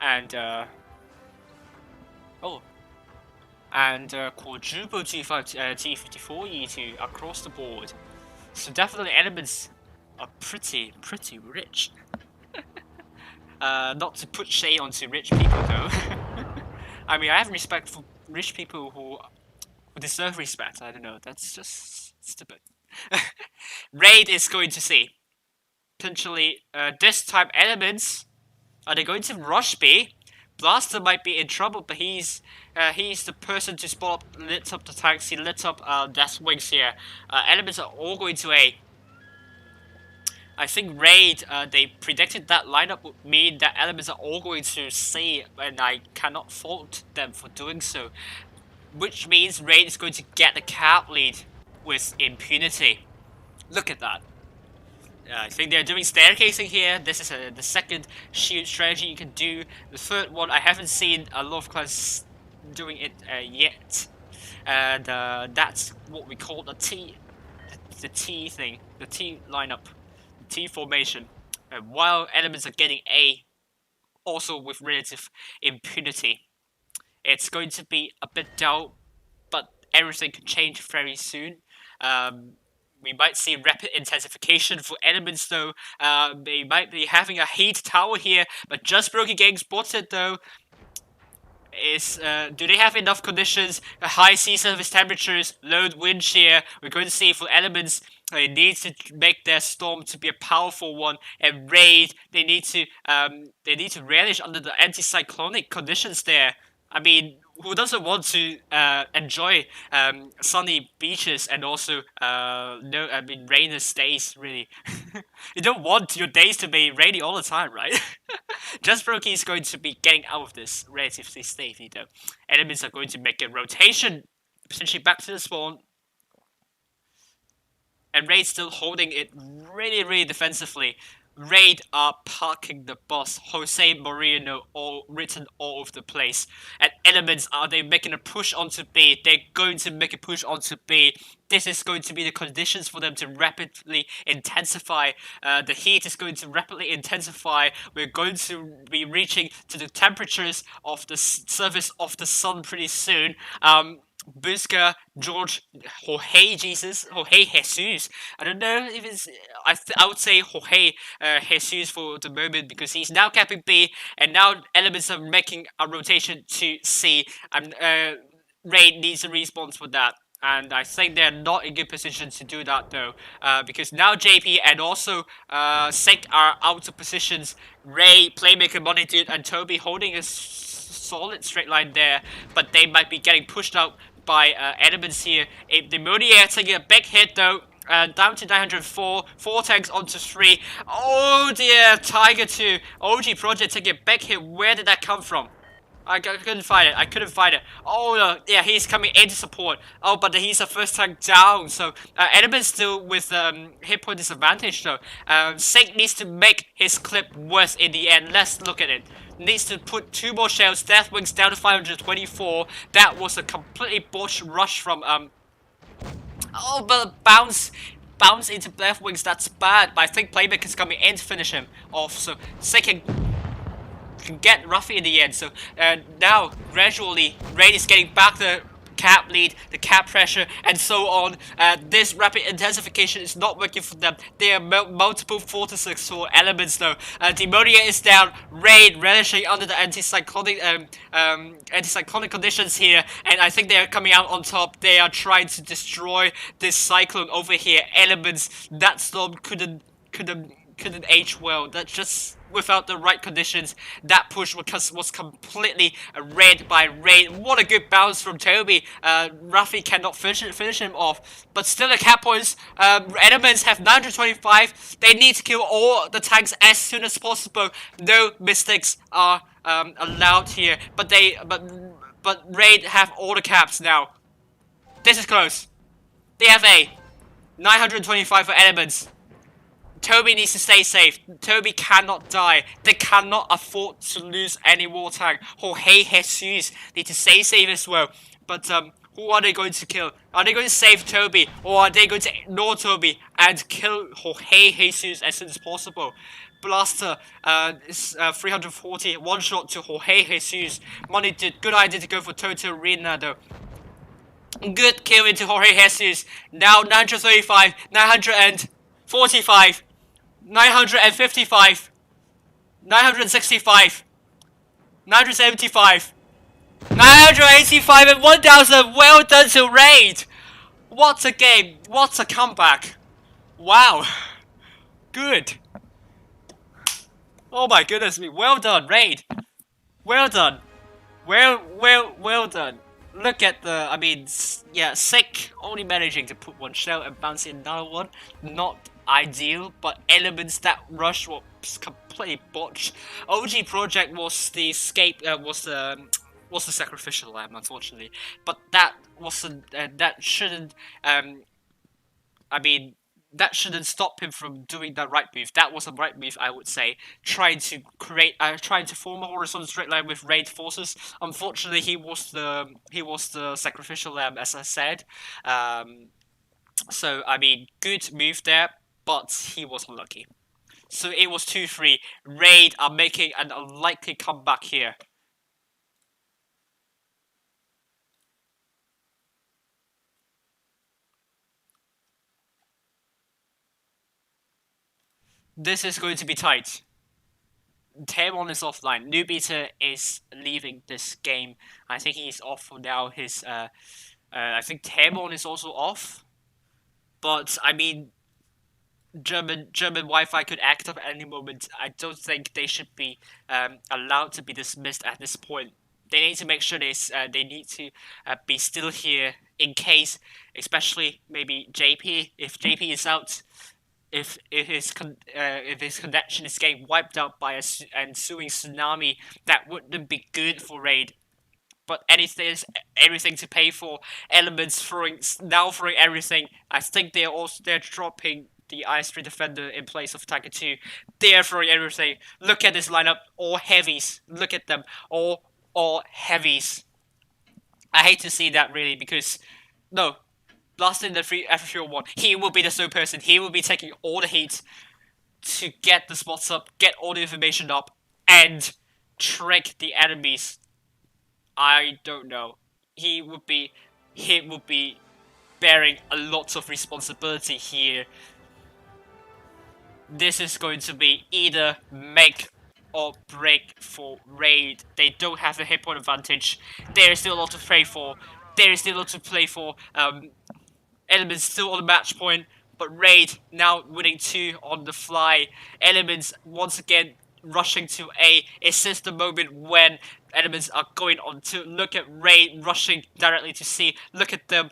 And quadruple T54E2 across the board. So definitely Elements are pretty rich. Not to put shade onto rich people though. I mean, I have respect for rich people who deserve respect. I don't know, that's just stupid. Raid is going to see. Potentially, this time Elements, are they going to rush B? Blaster might be in trouble, but he's the person to spot up, lit up the tanks, he lit up Death Wings here. Elements are all going to A. I think Raid, they predicted that lineup would mean that Elements are all going to C, and I cannot fault them for doing so. Which means Raid is going to get the cap lead with impunity. Look at that. I think they're doing staircasing here. This is the second shield strategy you can do. The third one, I haven't seen a lot of clans doing it yet. And that's what we call the T thing, the T lineup, the T formation. And while Elements are getting A, also with relative impunity. It's going to be a bit dull, but everything could change very soon. We might see rapid intensification for Elements though. They might be having a heat tower here, but just broken getting spotted though. Do they have enough conditions? High sea surface temperatures, low wind shear. We're going to see for Elements, they need to make their storm to be a powerful one, and Raid, they need to relish under the anticyclonic conditions there. I mean, who doesn't want to enjoy sunny beaches and also rainless days, really? You don't want your days to be rainy all the time, right? Just Brokey is going to be getting out of this relatively safely, though. Elements are going to make a rotation, potentially back to the spawn. And Raid still holding it really defensively. Raid are parking the bus. Jose Moreno all written all over the place. And Elements, are they making a push onto B? They're going to make a push onto B. This is going to be the conditions for them to rapidly intensify. The heat is going to rapidly intensify. We're going to be reaching to the temperatures of the surface of the sun pretty soon. Busca, George, Jorge Jesus. I don't know if it's. I would say Jorge Jesus for the moment because he's now capping B, and now Elements are making a rotation to C. And Raid needs a response for that. And I think they're not in good position to do that though, because now JP and also Sek are out of positions. Ray, Playmaker, Money Dude, and Toby holding a solid straight line there, but they might be getting pushed out by Elements here. The Demoniac taking a big hit though, down to 904, 4 tanks onto 3. Oh dear, Tiger 2, OG Project taking a big hit. Where did that come from? I couldn't find it. I couldn't find it. Oh no, yeah, he's coming into support. Oh, but he's the first tank down. So Edelman's still with hit point disadvantage though. Sink needs to make his clip worse in the end. Let's look at it. Needs to put 2 more shells. Deathwings down to 524. That was a completely botched rush from Oh, but bounce into Deathwings. That's bad. But I think Playmaker's coming in to finish him off. So Sink can get Ruffy in the end. So now gradually Raid is getting back the cap lead, the cap pressure, and so on. This rapid intensification is not working for them. There are multiple fortresses or elements though. Demonia is down. Raid relishing under the anti-cyclonic conditions here, and I think they are coming out on top. They are trying to destroy this cyclone over here. Elements that storm couldn't age well. That just without the right conditions, that push was completely read by Raid. What a good bounce from Toby. Ruffy cannot finish him off, but still the cap points. Elements have 925. They need to kill all the tanks as soon as possible. No mistakes are allowed here. But Raid have all the caps now. This is close. They have 925 for Elements. Toby needs to stay safe. Toby cannot die. They cannot afford to lose any more tank. Jorge Jesus need to stay safe as well. But who are they going to kill? Are they going to save Toby, or are they going to ignore Toby and kill Jorge Jesus as soon as possible? Blaster is 340. One shot to Jorge Jesus. Money did good idea to go for Total Arena though. Good kill into Jorge Jesus. Now 935, 945. 955, 965, 975, 985, and 1000. Well done to Raid. What a game. What a comeback. Wow. Good. Oh my goodness me. Well done, Raid. Well done. Well done. Look at the, I mean, yeah, Sick only managing to put 1 shell and bouncing another one. Not ideal, but Elements, that rush was completely botched. OG Project was the escape, was the sacrificial lamb, unfortunately. But that wasn't, that shouldn't, I mean, that shouldn't stop him from doing the right move. That was a right move, I would say. Trying to form a horizontal straight line with Raid forces. Unfortunately, he was the sacrificial lamb, as I said. So I mean, good move there, but he was unlucky. So it was 2-3. Raid are making an unlikely comeback here. This is going to be tight. Tamon is offline. Nubita is leaving this game. I think he's off for now. I think Tamon is also off. But I mean, German Wi-Fi could act up at any moment. I don't think they should be allowed to be dismissed at this point. They need to make sure they need to be still here in case, especially maybe JP. If JP is out, if his connection is getting wiped out by an ensuing tsunami, that wouldn't be good for Raid. But everything to pay for. Elements throwing everything. I think they're dropping the Ice 3 Defender in place of Tiger 2. They're throwing everything. Look at this lineup, all heavies. Look at them, all heavies. I hate to see that really because no. Last in the F301, he will be the sole person. He will be taking all the heat to get the spots up, get all the information up, and trick the enemies. I don't know. He would be bearing a lot of responsibility here. This is going to be either make or break for Raid. They don't have a hit point advantage. There is still a lot to play for. Elements still on the match point, but Raid now winning 2 on the fly. Elements once again rushing to A. Is this the moment when Elements are going on to look at Raid rushing directly to C? Look at them.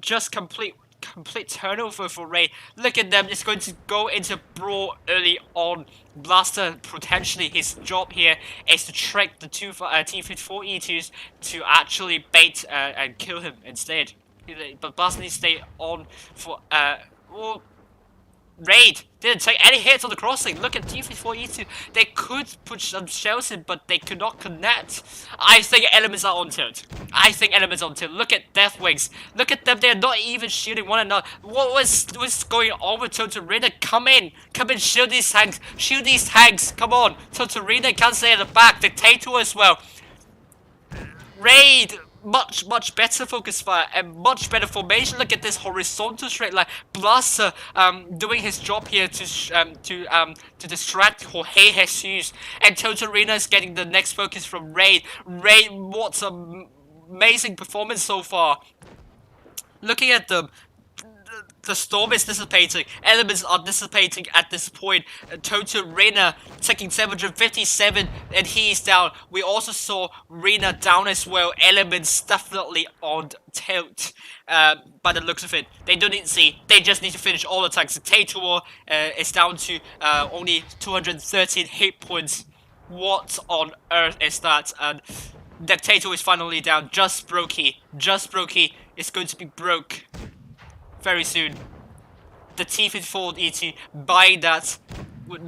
Just complete complete turnover for Raid. Look at them, it's going to go into brawl early on. Blaster, potentially his job here is to trick the two T-54E2s to actually bait and kill him instead. But Blaster needs to stay on for, well, Raid didn't take any hits on the crossing. Look at T-54E2. They could put some shells in, but they could not connect. I think elements are on tilt. Look at Deathwings. Look at them. They're not even shooting one another. What's going on with Totorina? Come in. Shield these tanks. Come on. Totorina can't stay at the back. Dictator as well. Raid, much better focus fire and much better formation. Look at this horizontal straight line. Blaster doing his job here to distract Jorge Jesus, and Totorina is getting the next focus from Raid. What's an amazing performance so far. Looking at them, the storm is dissipating. Elements are dissipating at this point. Total Rena taking 757 and he's down. We also saw Rena down as well. Elements definitely on tilt by the looks of it. They don't need to see. They just need to finish all attacks. The Tator is down to only 213 hit points. What on earth is that? And Dictator is finally down. Just Brokey is going to be broke very soon. The T-54E2 buying that would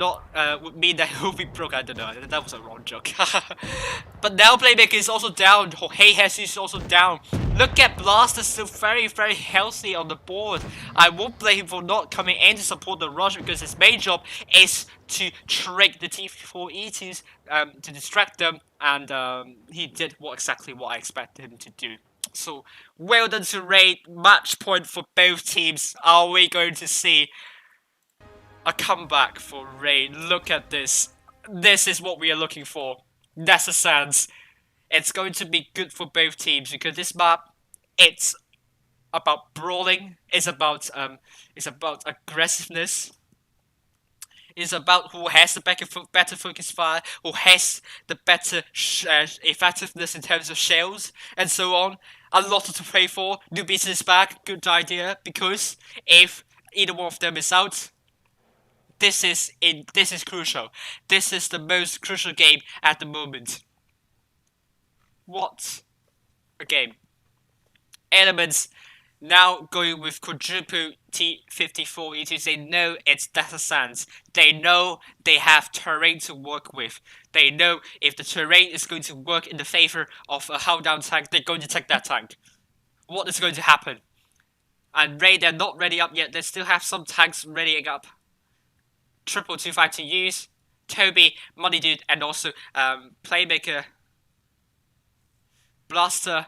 mean that it will be broke. I don't know. That was a wrong joke. But now Playmaker is also down. Hey Jesus is also down. Look at Blaster still very healthy on the board. I won't blame him for not coming in to support the rush because his main job is to trick the T-54E2s to distract them, and he did exactly what I expected him to do. So, well done to Raid. Match point for both teams. Are we going to see a comeback for Raid? Look at this. This is what we are looking for. That's a sense. It's going to be good for both teams because this map, it's about brawling. It's about aggressiveness. It's about who has the better focus fire, who has the better effectiveness in terms of shells, and so on. A lot to play for. New beats is back. Good idea, because if either one of them is out, this is crucial. This is the most crucial game at the moment. What a game. Elements now going with quadruple T-54E2s. They know it's Data Sands. They know they have terrain to work with. They know if the terrain is going to work in the favor of a hull down tank, they're going to take that tank. What is going to happen? And Raid, they're not ready up yet. They still have some tanks readying up. Triple 2-5 to use. Toby, Money Dude, and also Playmaker, Blaster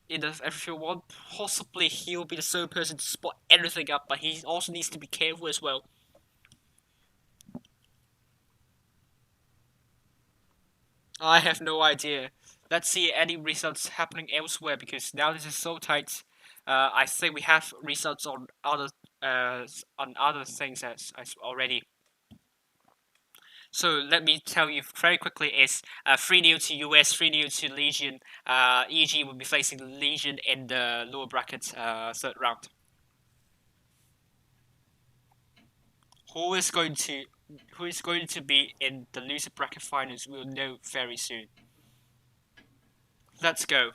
in the everyfield one. Possibly he'll be the sole person to spot everything up, but he also needs to be careful as well. I have no idea. Let's see any results happening elsewhere, because now this is so tight. I think we have results on other things as already. So let me tell you very quickly: is 3-0 to US, 3-0 to Legion. EG will be facing Legion in the lower bracket third round. Who is going to be in the loser bracket finals? We'll know very soon. Let's go.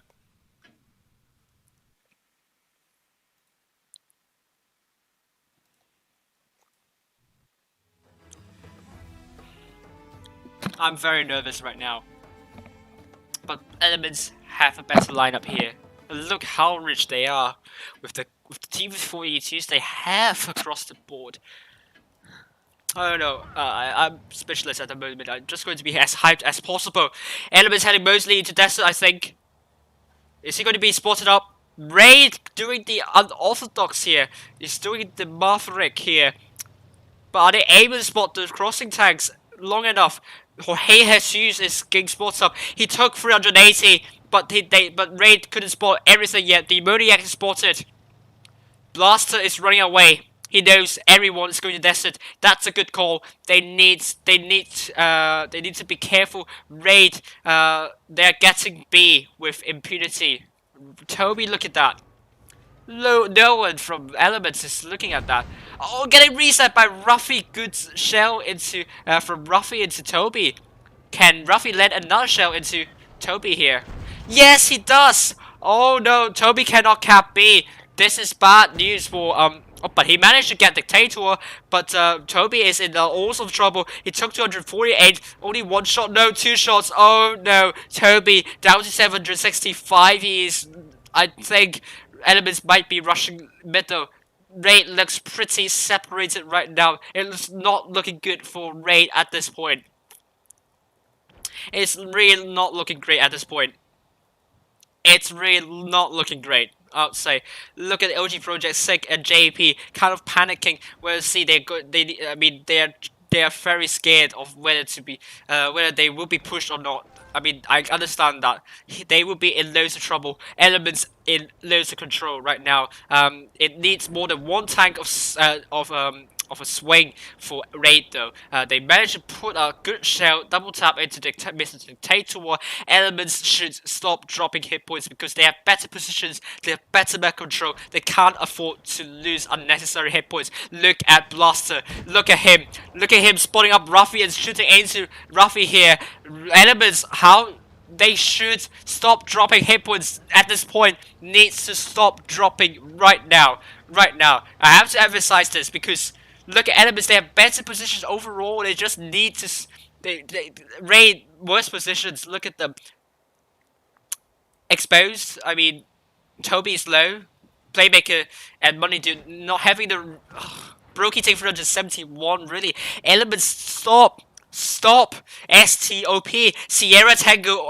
I'm very nervous right now, but Elements have a better lineup here. Look how rich they are with the T-54E2s they have across the board. I don't know. I'm speechless at the moment. I'm just going to be as hyped as possible. Elements heading mostly into Desert, I think. Is he going to be spotted up? Raid doing the unorthodox here. He's doing the Maverick here. But are they able to spot the crossing tanks long enough? Jorge Jesus is getting spots up. He took 380, but Raid couldn't spot everything yet. The Modiac is spotted. Blaster is running away. He knows everyone is going to desert. That's a good call. They need to be careful. Raid, they're getting B with impunity. Toby, look at that. No one from Elements is looking at that. Oh, getting reset by Ruffy. Good shell into from Ruffy into Toby. Can Ruffy let another shell into Toby here? Yes, he does. Oh no, Toby cannot cap B. This is bad news for Oh, but he managed to get Dictator, but Toby is in all sorts of trouble. He took 248, only one shot, no, two shots. Oh no, Toby down to 765. He is, I think, Elements might be rushing middle. Raid looks pretty separated right now. It's not looking good for Raid at this point. It's really not looking great at this point. It's really not looking great, I would say. Look at LG Project, Sick, and JP kind of panicking. Well, see, I mean, they are very scared of whether to be, whether they will be pushed or not. I mean, I understand that they will be in loads of trouble. Elements in loads of control right now. It needs more than one tank of a swing for Raid though. They managed to put a good shell, double tap into Mr. Dictator. Elements should stop dropping hit points because they have better positions, they have better mech control. They can't afford to lose unnecessary hit points. Look at Blaster. Look at him spotting up Ruffy and shooting into Ruffy here. Elements, how they should stop dropping hit points at this point. Needs to stop dropping right now. Right now. I have to emphasize this because look at Elements, they have better positions overall. They just need to they raid worse positions. Look at them. Exposed. I mean, Toby is low. Playmaker and Money Dude not having the Brokey take 371 really. Elements, stop. Stop! STOP! Sierra Tango,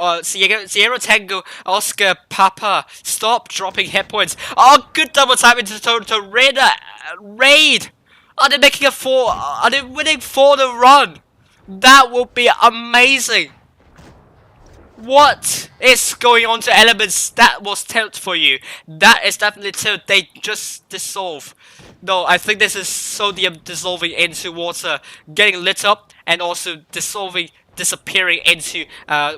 Oscar Papa. Stop dropping hit points. Oh, good double tap into Toto Raid! Are they making a 4? Are they winning for the run? That would be amazing! What is going on to Elements? That was tilt for you. That is definitely tilt. They just dissolve. No, I think this is sodium dissolving into water, getting lit up, and also disappearing into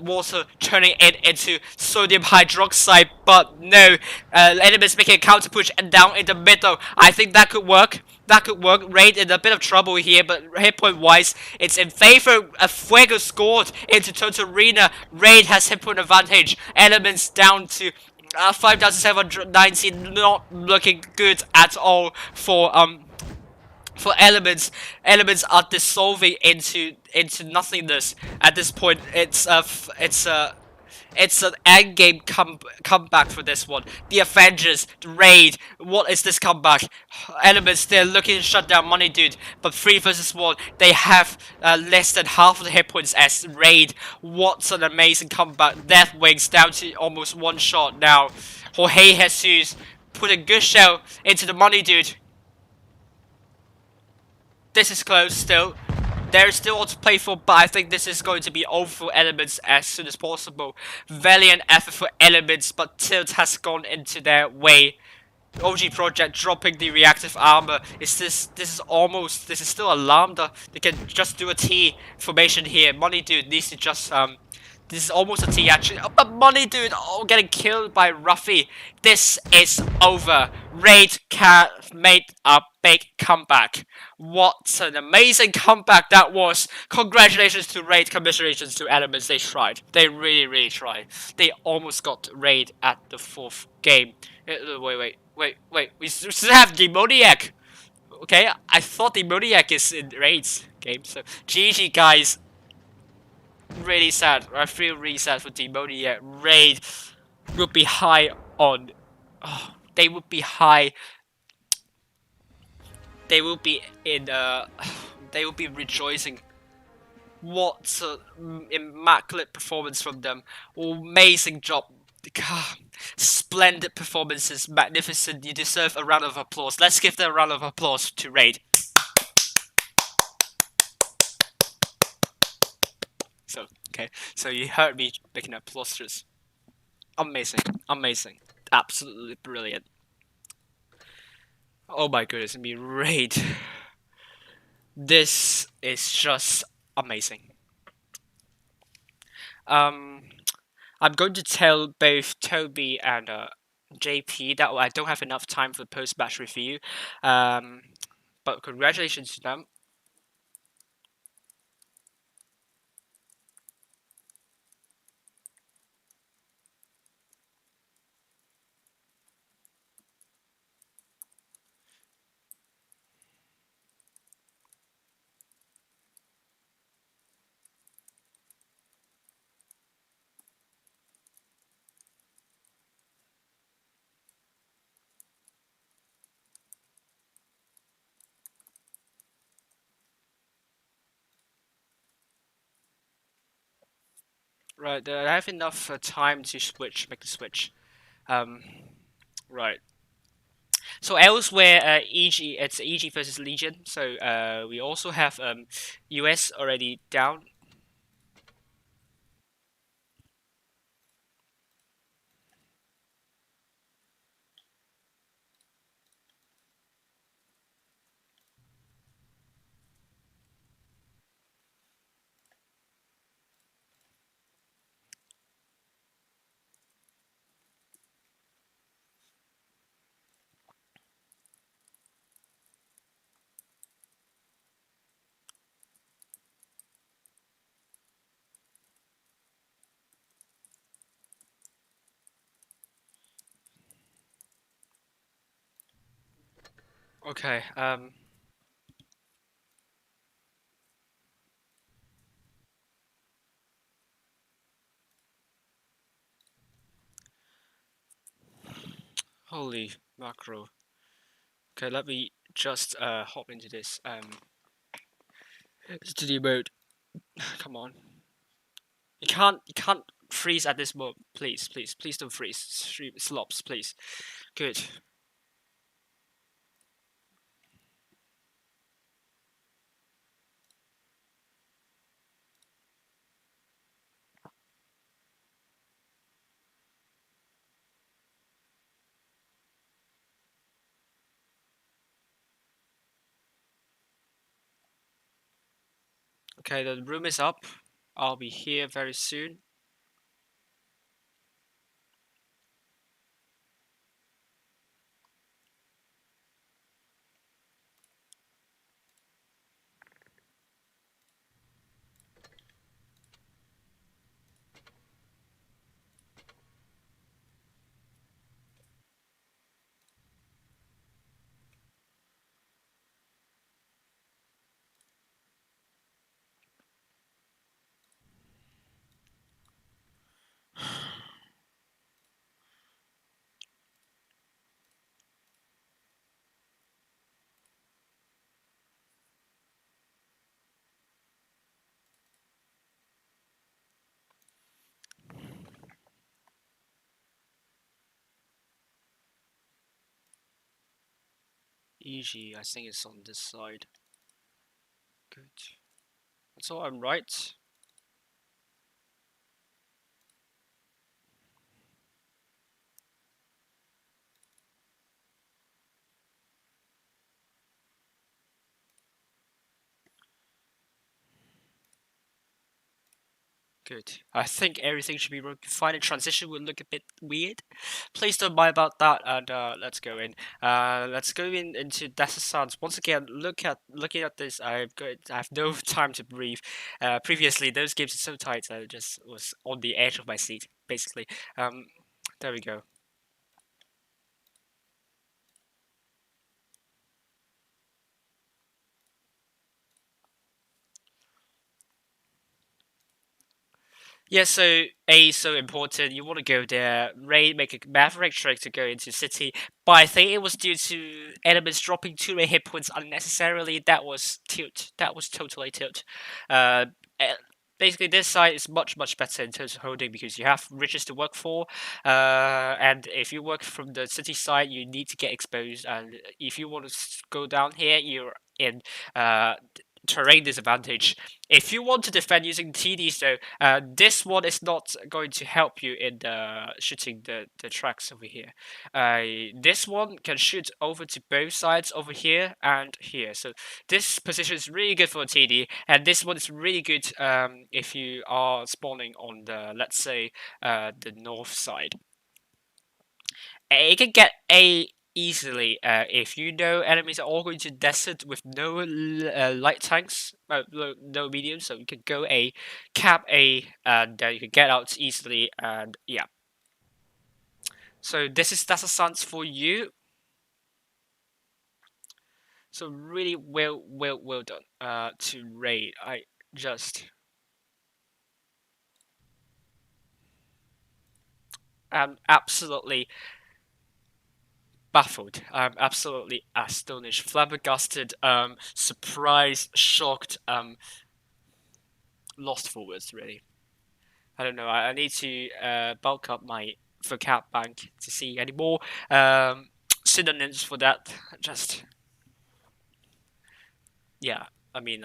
water, turning it into sodium hydroxide. But no, Elements making a counter push and down in the middle. I think that could work. That could work. Raid in a bit of trouble here, but hit point wise, it's in favor of Fuego scored into Total Arena. Raid has hit point advantage. Elements down to 5,790, not looking good at all for Elements. Elements are dissolving into nothingness at this point. It's an endgame comeback for this one. The Avengers, the Raid. What is this comeback? Elements, they're looking to shut down Money Dude, but 3 versus 1, they have less than half of the hit points as Raid. What an amazing comeback. Death Wings down to almost one shot now. Jorge Jesus put a good shell into the Money Dude. This is close still. There's still all to play for, but I think this is going to be over for Elements as soon as possible. Valiant effort for Elements, but tilt has gone into their way. OG Project dropping the reactive armor. This is still a lambda. They can just do a T formation here. Money Dude needs to just this is almost a T actually. Oh, but Money Dude, oh, getting killed by Ruffy. This is over. Raid made a big comeback. What an amazing comeback that was. Congratulations to Raid, commiserations to Elements. They tried. They really tried. They almost got Raid at the 4th game. Wait. We still have Demoniac. Okay, I thought Demoniac is in Raid's game. So, GG guys. Really sad. I feel really sad for Demoniac. Raid would be high on. Oh, they would be high. They will be in. They will be rejoicing. What an immaculate performance from them! Amazing job. Splendid performances, magnificent. You deserve a round of applause. Let's give them a round of applause to Raid. So, okay, so you heard me making applause. Amazing, absolutely brilliant. Oh my goodness, me Raid. This is just amazing. I'm going to tell both Toby and JP. That I don't have enough time for post-match review. But congratulations to them. Right, I have enough time to make the switch. Right. So elsewhere, EG, it's EG versus Legion. So we also have US already down. Okay. Holy macro. Okay, let me just hop into this studio mode. Come on. You can't freeze at this moment. Please don't freeze. Slops, please. Good. Okay, the room is up. I'll be here very soon. EG, I think it's on this side. Good. So I'm right. Good. I think everything should be working fine. The transition will look a bit weird. Please don't mind about that, and let's go in. Let's go into Desert Suns. Once again, looking at this, I have no time to breathe. Previously, those games are so tight, I just was on the edge of my seat, basically. There we go. Yeah, so A is so important. You want to go there. Ray make a maverick trick to go into city, but I think it was due to elements dropping too many hit points unnecessarily. That was tilt. That was totally tilt. Uh, eh, Basically, this side is much better in terms of holding because you have riches to work for. And if you work from the city side, you need to get exposed. And if you want to go down here, you're in terrain disadvantage. If you want to defend using TDs though, this one is not going to help you in shooting the tracks over here. This one can shoot over to both sides over here and here. So this position is really good for a TD, and this one is really good if you are spawning on the, let's say, the north side. it can get A easily if you know enemies are all going to desert with no light tanks, no medium, so you can go A, cap A, and you can get out easily, and yeah. So that's a sense for you. So really well done to Raid. I just am absolutely baffled. I'm absolutely astonished, flabbergasted, surprised, shocked, lost for words really. I don't know. I need to bulk up my vocab bank to see any more synonyms for that. Just yeah. I mean,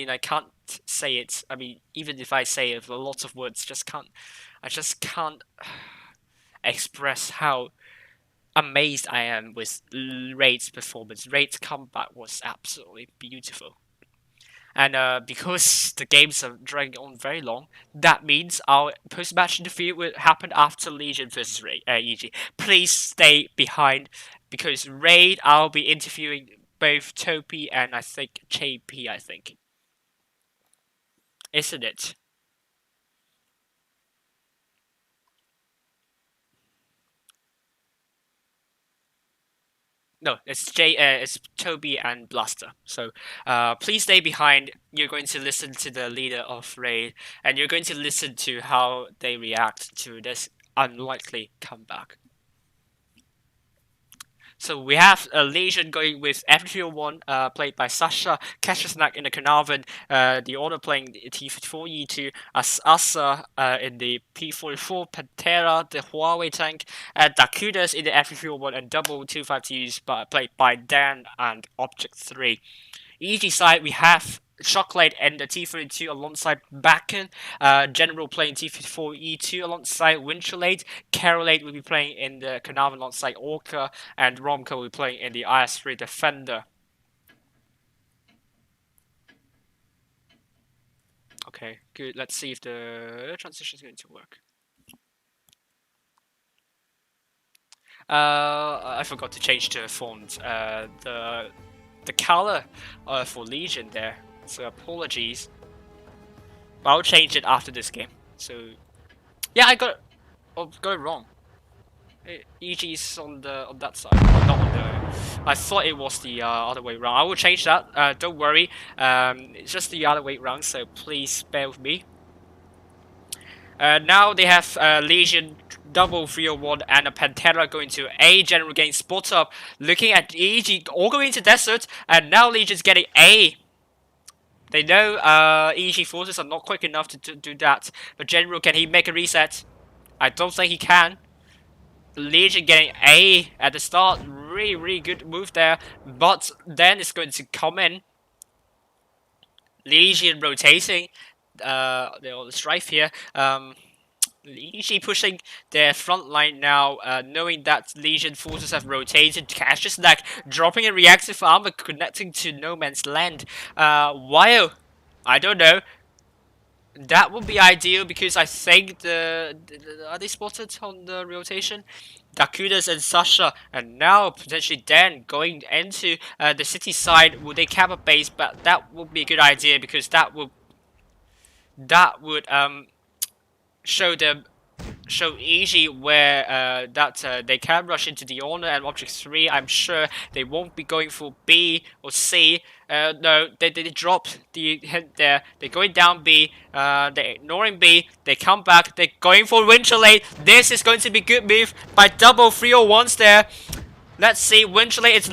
I can't say it. I mean, even if I say it, lots of words just can't. I just can't express how amazed I am with Raid's performance. Raid's comeback was absolutely beautiful. And because the games are dragging on very long, that means our post-match interview will happen after Legion versus EG. Please stay behind, because Raid, I'll be interviewing both Topi and I think JP, I think. Isn't it? No, it's Toby and Blaster. So please stay behind. You're going to listen to the leader of Raid, and you're going to listen to how they react to this unlikely comeback. So we have a Legion going with F301, played by Sasha, Keshersnak in the Carnarvon, the Order playing the T54E2, Asa in the P44, Pantera, the Huawei tank, Dakudas in the F301, and double 252s played by Dan and Object 3. EG side, we have Shocklade and the T32 alongside Bakken, General playing T54E2 alongside Winchelade, Carolade will be playing in the Carnarvon alongside Orca, and Romco will be playing in the IS3 Defender. Okay, good. Let's see if the transition is going to work. I forgot to change the font. The color for Legion there. So apologies. But I'll change it after this game. So yeah, I got it wrong. EG's on that side, not on the. I thought it was the other way around. I will change that. Don't worry. It's just the other way around. So please bear with me. Now they have Legion double 301 and a Pantera going to A. General getting spot up. Looking at EG all going to desert, and now Legion's getting A. They know EG forces are not quick enough to do that. But General, can he make a reset? I don't think he can. Legion getting A at the start. Really good move there. But then it's going to come in. Legion rotating. They're on the strife here. EG pushing their front line now, knowing that Legion forces have rotated. Keshersnak dropping a reactive armor connecting to no man's land. While, I don't know, that would be ideal because I think are they spotted on the rotation? Dakudas and Sasha, and now potentially Dan going into the city side. Would they cap a base? But that would be a good idea because that would show EG where they can rush into the Honor and Object 3. I'm sure they won't be going for B or C. No, they dropped the hint there. They're going down B. They're ignoring B. They come back. They're going for Winchelade. This is going to be good move by double 301s there. Let's see, Winchelade is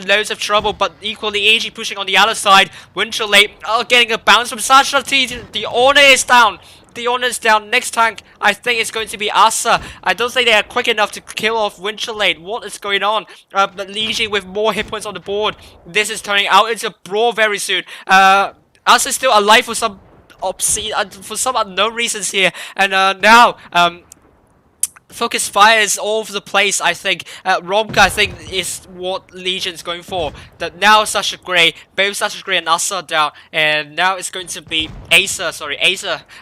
loads of trouble, but equally EG pushing on the other side. Winchelade getting a bounce from Sasha. The Honor is down. The Honor is down. Next tank, I think it's going to be Asa. I don't think they are quick enough to kill off Winchelade. What is going on? But Legion with more hit points on the board. This is turning out into a brawl very soon. Asa is still alive for some obscene, for some unknown reasons here. And now, focus fires all over the place. I think Romka, I think, is what Legion's going for. That now Sasha Grey, both Sasha Grey and Asa down, and now it's going to be Asa.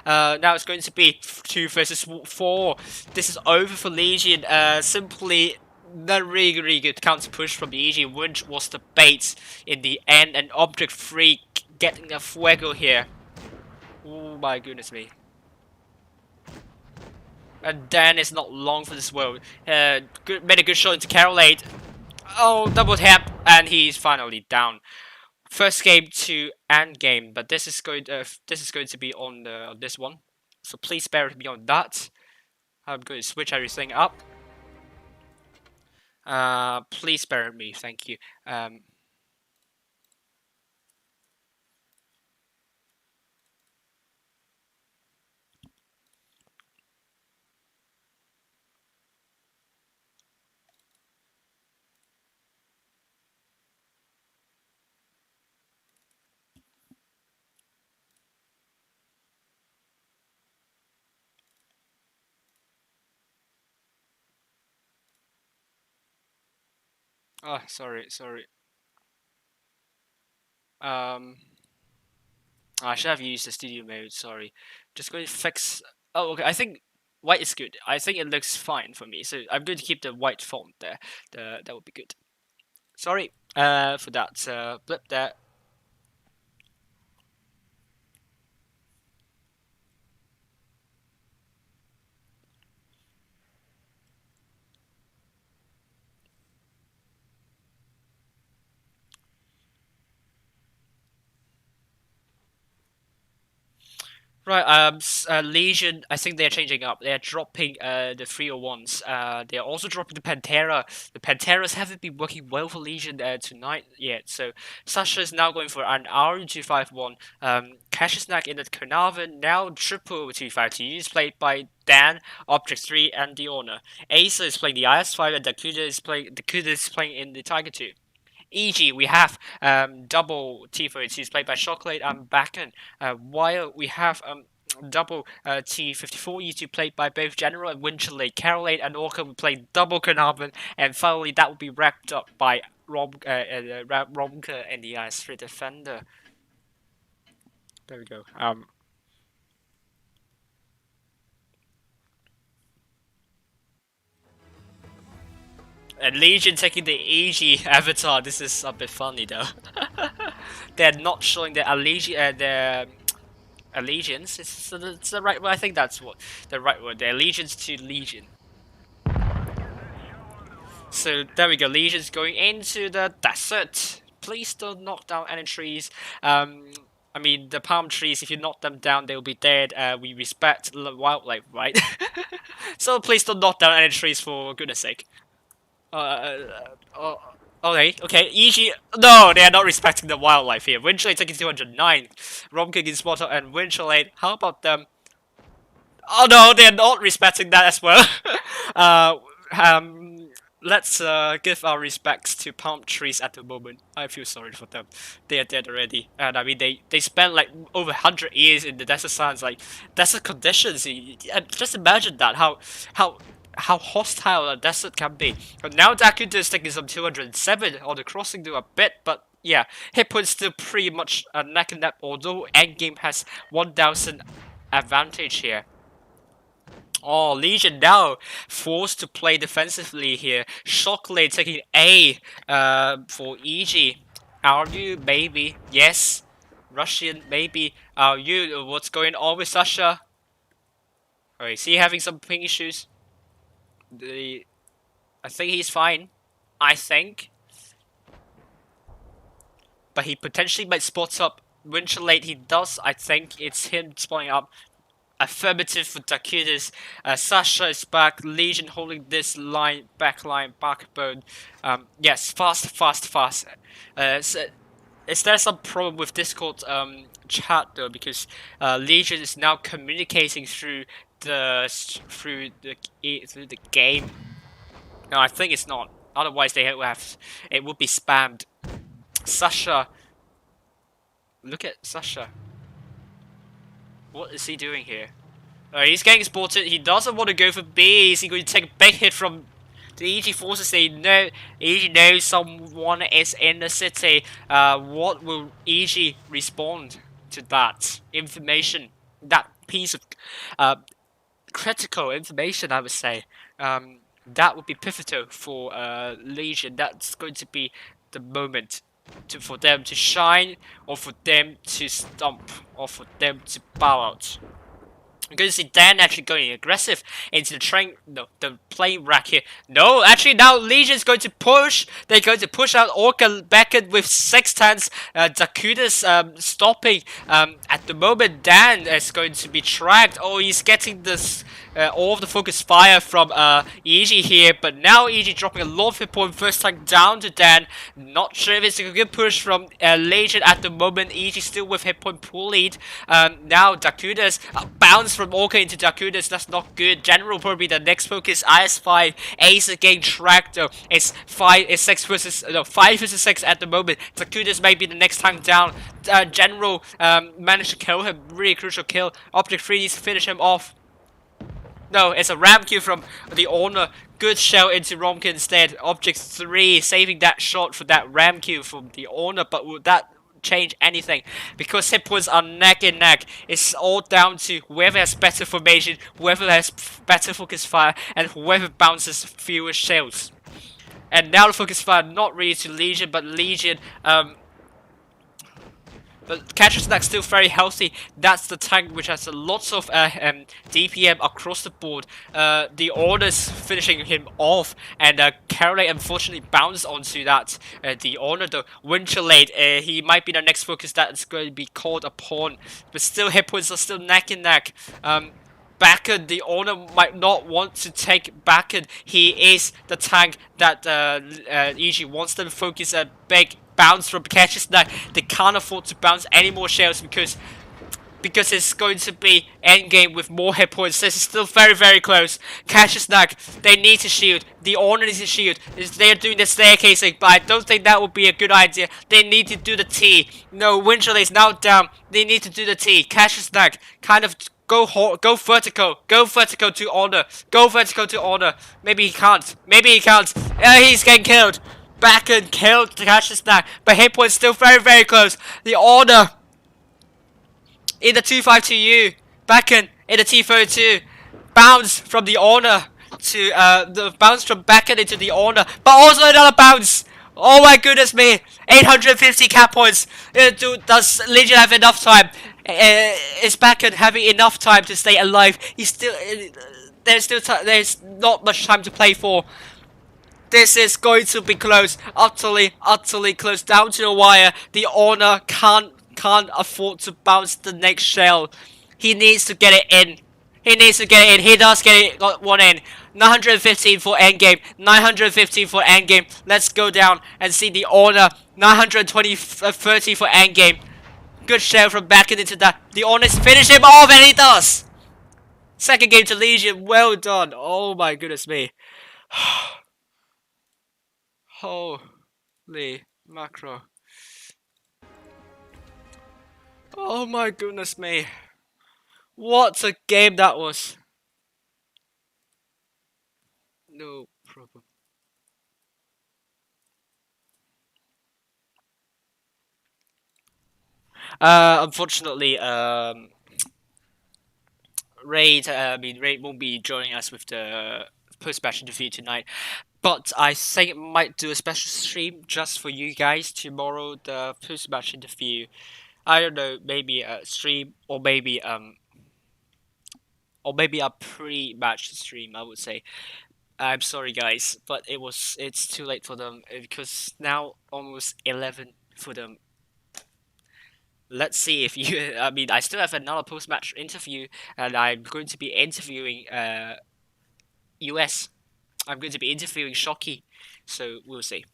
Now it's going to be 2 versus 4. This is over for Legion. Simply not really good counter push from Legion, which was the bait in the end, and Object Freak getting a Fuego here. Oh my goodness me. And Dan is not long for this world. Made a good shot into Carolade. Oh, double tap, and he's finally down. First game to end game, but this is going to be on this one, so please bear with me on that. I'm going to switch everything up. Please bear with me, thank you. Oh, sorry. I should have used the studio mode. Sorry. Just going to fix. Oh, okay. I think white is good. I think it looks fine for me. So I'm going to keep the white font there. That would be good. Sorry. For that blip there. Right, Legion, I think they're changing up. They're dropping the 301s. They're also dropping the Pantera. The Panteras haven't been working well for Legion tonight yet. So Sasha is now going for an R251. Cashsnack in the Carnarvon, now triple 252 is played by Dan, Object 3, and Diona. Asa is playing the IS5, and Dakuda is playing in the Tiger 2. E.g., we have double T32s played by Chocolate and Backen. While we have double T54E2 played by both General and Winchley. Carolade and Orca will play double Carnarvon, and finally that will be wrapped up by Romka and the IS3 Defender. There we go. And Legion taking the EG avatar. This is a bit funny though. They're not showing their allegiance. It's the right word. I think that's what the right word. Their allegiance to Legion. So there we go. Legion's going into the desert. Please don't knock down any trees. I mean, the palm trees, if you knock them down, they will be dead. We respect wildlife, right? So please don't knock down any trees for goodness sake. Okay, EG. No, they are not respecting the wildlife here. Winchley taking 209. Romking in Spotter and Winchley. How about them? Oh no, they're not respecting that as well. Let's give our respects to palm trees at the moment. I feel sorry for them. They are dead already. And I mean, they spent like over 100 years in the desert sands, like desert conditions. Just imagine that, how hostile a desert can be. But now Dakuta is taking some 207 on the crossing to a bit, but yeah, hit points still pretty much neck and neck, although endgame has 1000 advantage here. Oh, Legion now forced to play defensively here. Chocolate taking A for EG. Are you? Maybe. Yes. Russian, maybe. Are you? What's going on with Sasha? Oh, is he having some ping issues? I think he's fine. I think. But he potentially might spot up Winchlate. He does. I think it's him spotting up. Affirmative for Dakutas. Sasha is back. Legion holding this line, backbone. Yes, fast. Is there some problem with Discord chat though? Because Legion is now communicating through the game. No, I think it's not. Otherwise, it would be spammed. Sasha. Look at Sasha. What is he doing here? He's getting spotted. He doesn't want to go for B. Is he going to take a big hit from the EG forces? They know EG knows someone is in the city. What will EG respond to that information? That piece of critical information, I would say. That would be pivotal for Legion. That's going to be the moment for them to shine, or for them to stomp, or for them to bow out. I'm going to see Dan actually going aggressive into the train, no, the plane rack here. No, actually now Legion's going to push. They're going to push out Orca Beckett with 6 tons. Dakuda's stopping. At the moment, Dan is going to be tracked. Oh, he's getting this all of the focus fire from EG here, but now EG dropping a lot of hit point first time down to Dan. Not sure if it's a good push from Legion at the moment. EG still with hit point pool lead. Now Dakuda's bounce from Orca into Dakuda's. That's not good. General probably the next focus. IS5 Ace is getting tracked though. It's 5 versus 6 at the moment. Dakuda's may be the next tank down. General managed to kill him. Really crucial kill. Object 3 needs to finish him off. No, it's a ram kill from the owner. Good shell into Romka instead. Object 3 saving that shot for that ram kill from the owner, but would that change anything? Because hit points are neck and neck. It's all down to whoever has better formation, whoever has better focus fire, and whoever bounces fewer shells. And now the focus fire not really to Legion, but Legion but CHRD still very healthy. That's the tank which has lots of DPM across the board. The orders finishing him off, and Caroline unfortunately bounced onto that. The honor though, Winterlade, he might be the next focus that's going to be called upon, but still hit points are still neck and neck. Backer, the owner might not want to take Backer. He is the tank that EG wants them to focus a big bounce from CHRD. They can't afford to bounce any more shells because it's going to be endgame with more hit points. This is still very, very close. CHRD, they need to shield. The owner needs to shield. They're doing the staircasing, but I don't think that would be a good idea. They need to do the T. No, Winterlade is now down. They need to do the T. CHRD kind of go vertical. Go vertical to honor. Go vertical to honor. Maybe he can't. Maybe he can't. He's getting killed. Back and killed to catch the snack, but hit point's still very, very close. The order in the 252U, Backen in the T32, bounce from the honor to the bounce from Backen into the honor, but also another bounce. Oh my goodness me, 850 cap points. Does Legion have enough time? Is Backen having enough time to stay alive? He's still there's not much time to play for. This is going to be close, utterly close, down to the wire. The owner can't afford to bounce the next shell. He needs to get it in. He needs to get it in. He does get it, got one in. 915 for endgame. 915 for endgame. Let's go down and see the owner. 930 for endgame. Good shell from Backen into that. The owner's finish him off, and he does. Second game to Legion. Well done. Oh my goodness me. Holy macro. Oh my goodness me. What a game that was. No problem. Unfortunately, Raid won't be joining us with the post-match interview tonight. But I think it might do a special stream just for you guys tomorrow, the post-match interview. I don't know, maybe a stream or maybe a pre-match stream, I would say. I'm sorry guys, but it's too late for them because now almost 11 for them. Let's see if you I still have another post-match interview, and I'm going to be interviewing US. I'm going to be interviewing Shocky, so we'll see.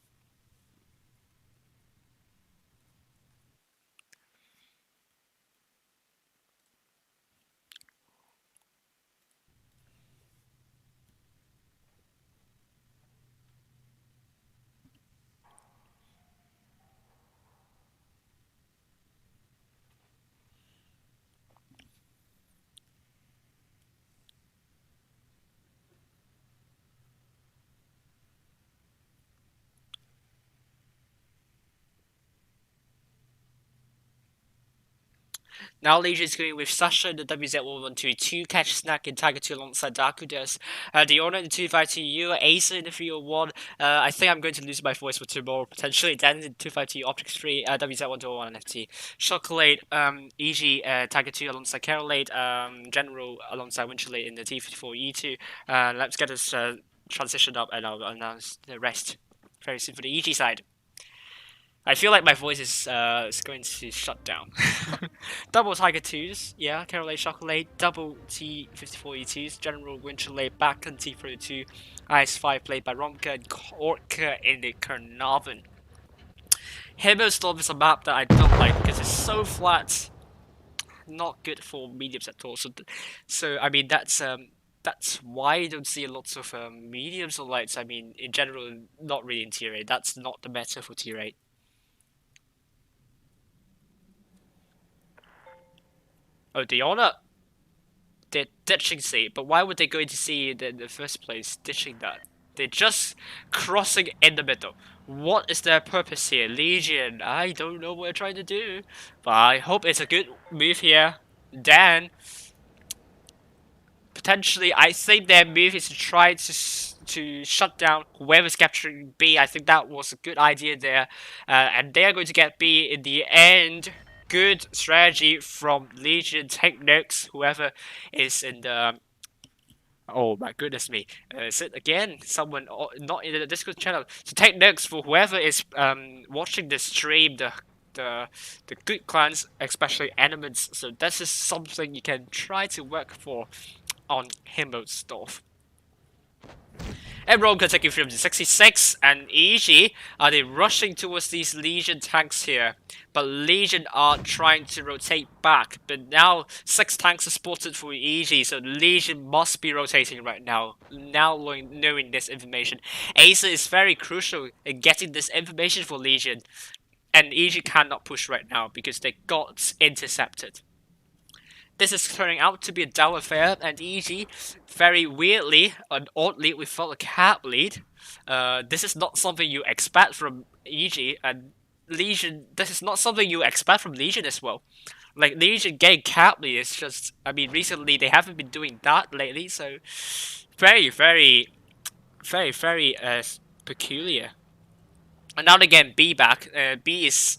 Now Legion is going with Sasha in the WZ112, 2 Catch Snack in Tiger 2 alongside Dakudes. The Honor in the 252, Acer in the 301. I think I'm going to lose my voice for tomorrow, potentially. Dan in the 252, Optics 3, WZ121 FT. Chocolate, EG, Tiger 2 alongside Carolade, General alongside Winchelate in the T54E2. Let's get this transition up and I'll announce the rest very soon for the EG side. I feel like my voice is going to shut down. Double Tiger 2s, yeah, Carolade Chocolate, double T54E2s, General Winchelate, back on T32, IS5 played by Romka and Orca in the Carnarvon. Himmelstorm is a map that I don't like because it's so flat, not good for mediums at all. So I mean that's why you don't see lots of mediums or lights. I mean, in general, not really in tier 8. That's not the meta for tier 8. Oh, the Honor, they're ditching C, but why would they go into C in the first place, ditching that? They're just crossing in the middle. What is their purpose here? Legion, I don't know what they're trying to do, but I hope it's a good move here. Dan, potentially, I think their move is to try to shut down whoever's capturing B. I think that was a good idea there, and they are going to get B in the end. Good strategy from Legion Technics, whoever is in the... Oh my goodness me. Is it again someone not in the Discord channel? So Technics, for whoever is watching the stream, the good clans, especially Elements. So this is something you can try to work for on Himmelsdorf. And Ronka taking 366 and EG are they rushing towards these Legion tanks here, but Legion are trying to rotate back, but now 6 tanks are spotted for EG, so Legion must be rotating right now, knowing this information. Acer is very crucial in getting this information for Legion, and EG cannot push right now because they got intercepted. This is turning out to be a dull affair, and EG, very weirdly and oddly, without a cap lead. This is not something you expect from EG, and Legion, this is not something you expect from Legion as well. Like, Legion getting cap lead is just, I mean, recently they haven't been doing that lately, so very, very peculiar. And now again, B back. B is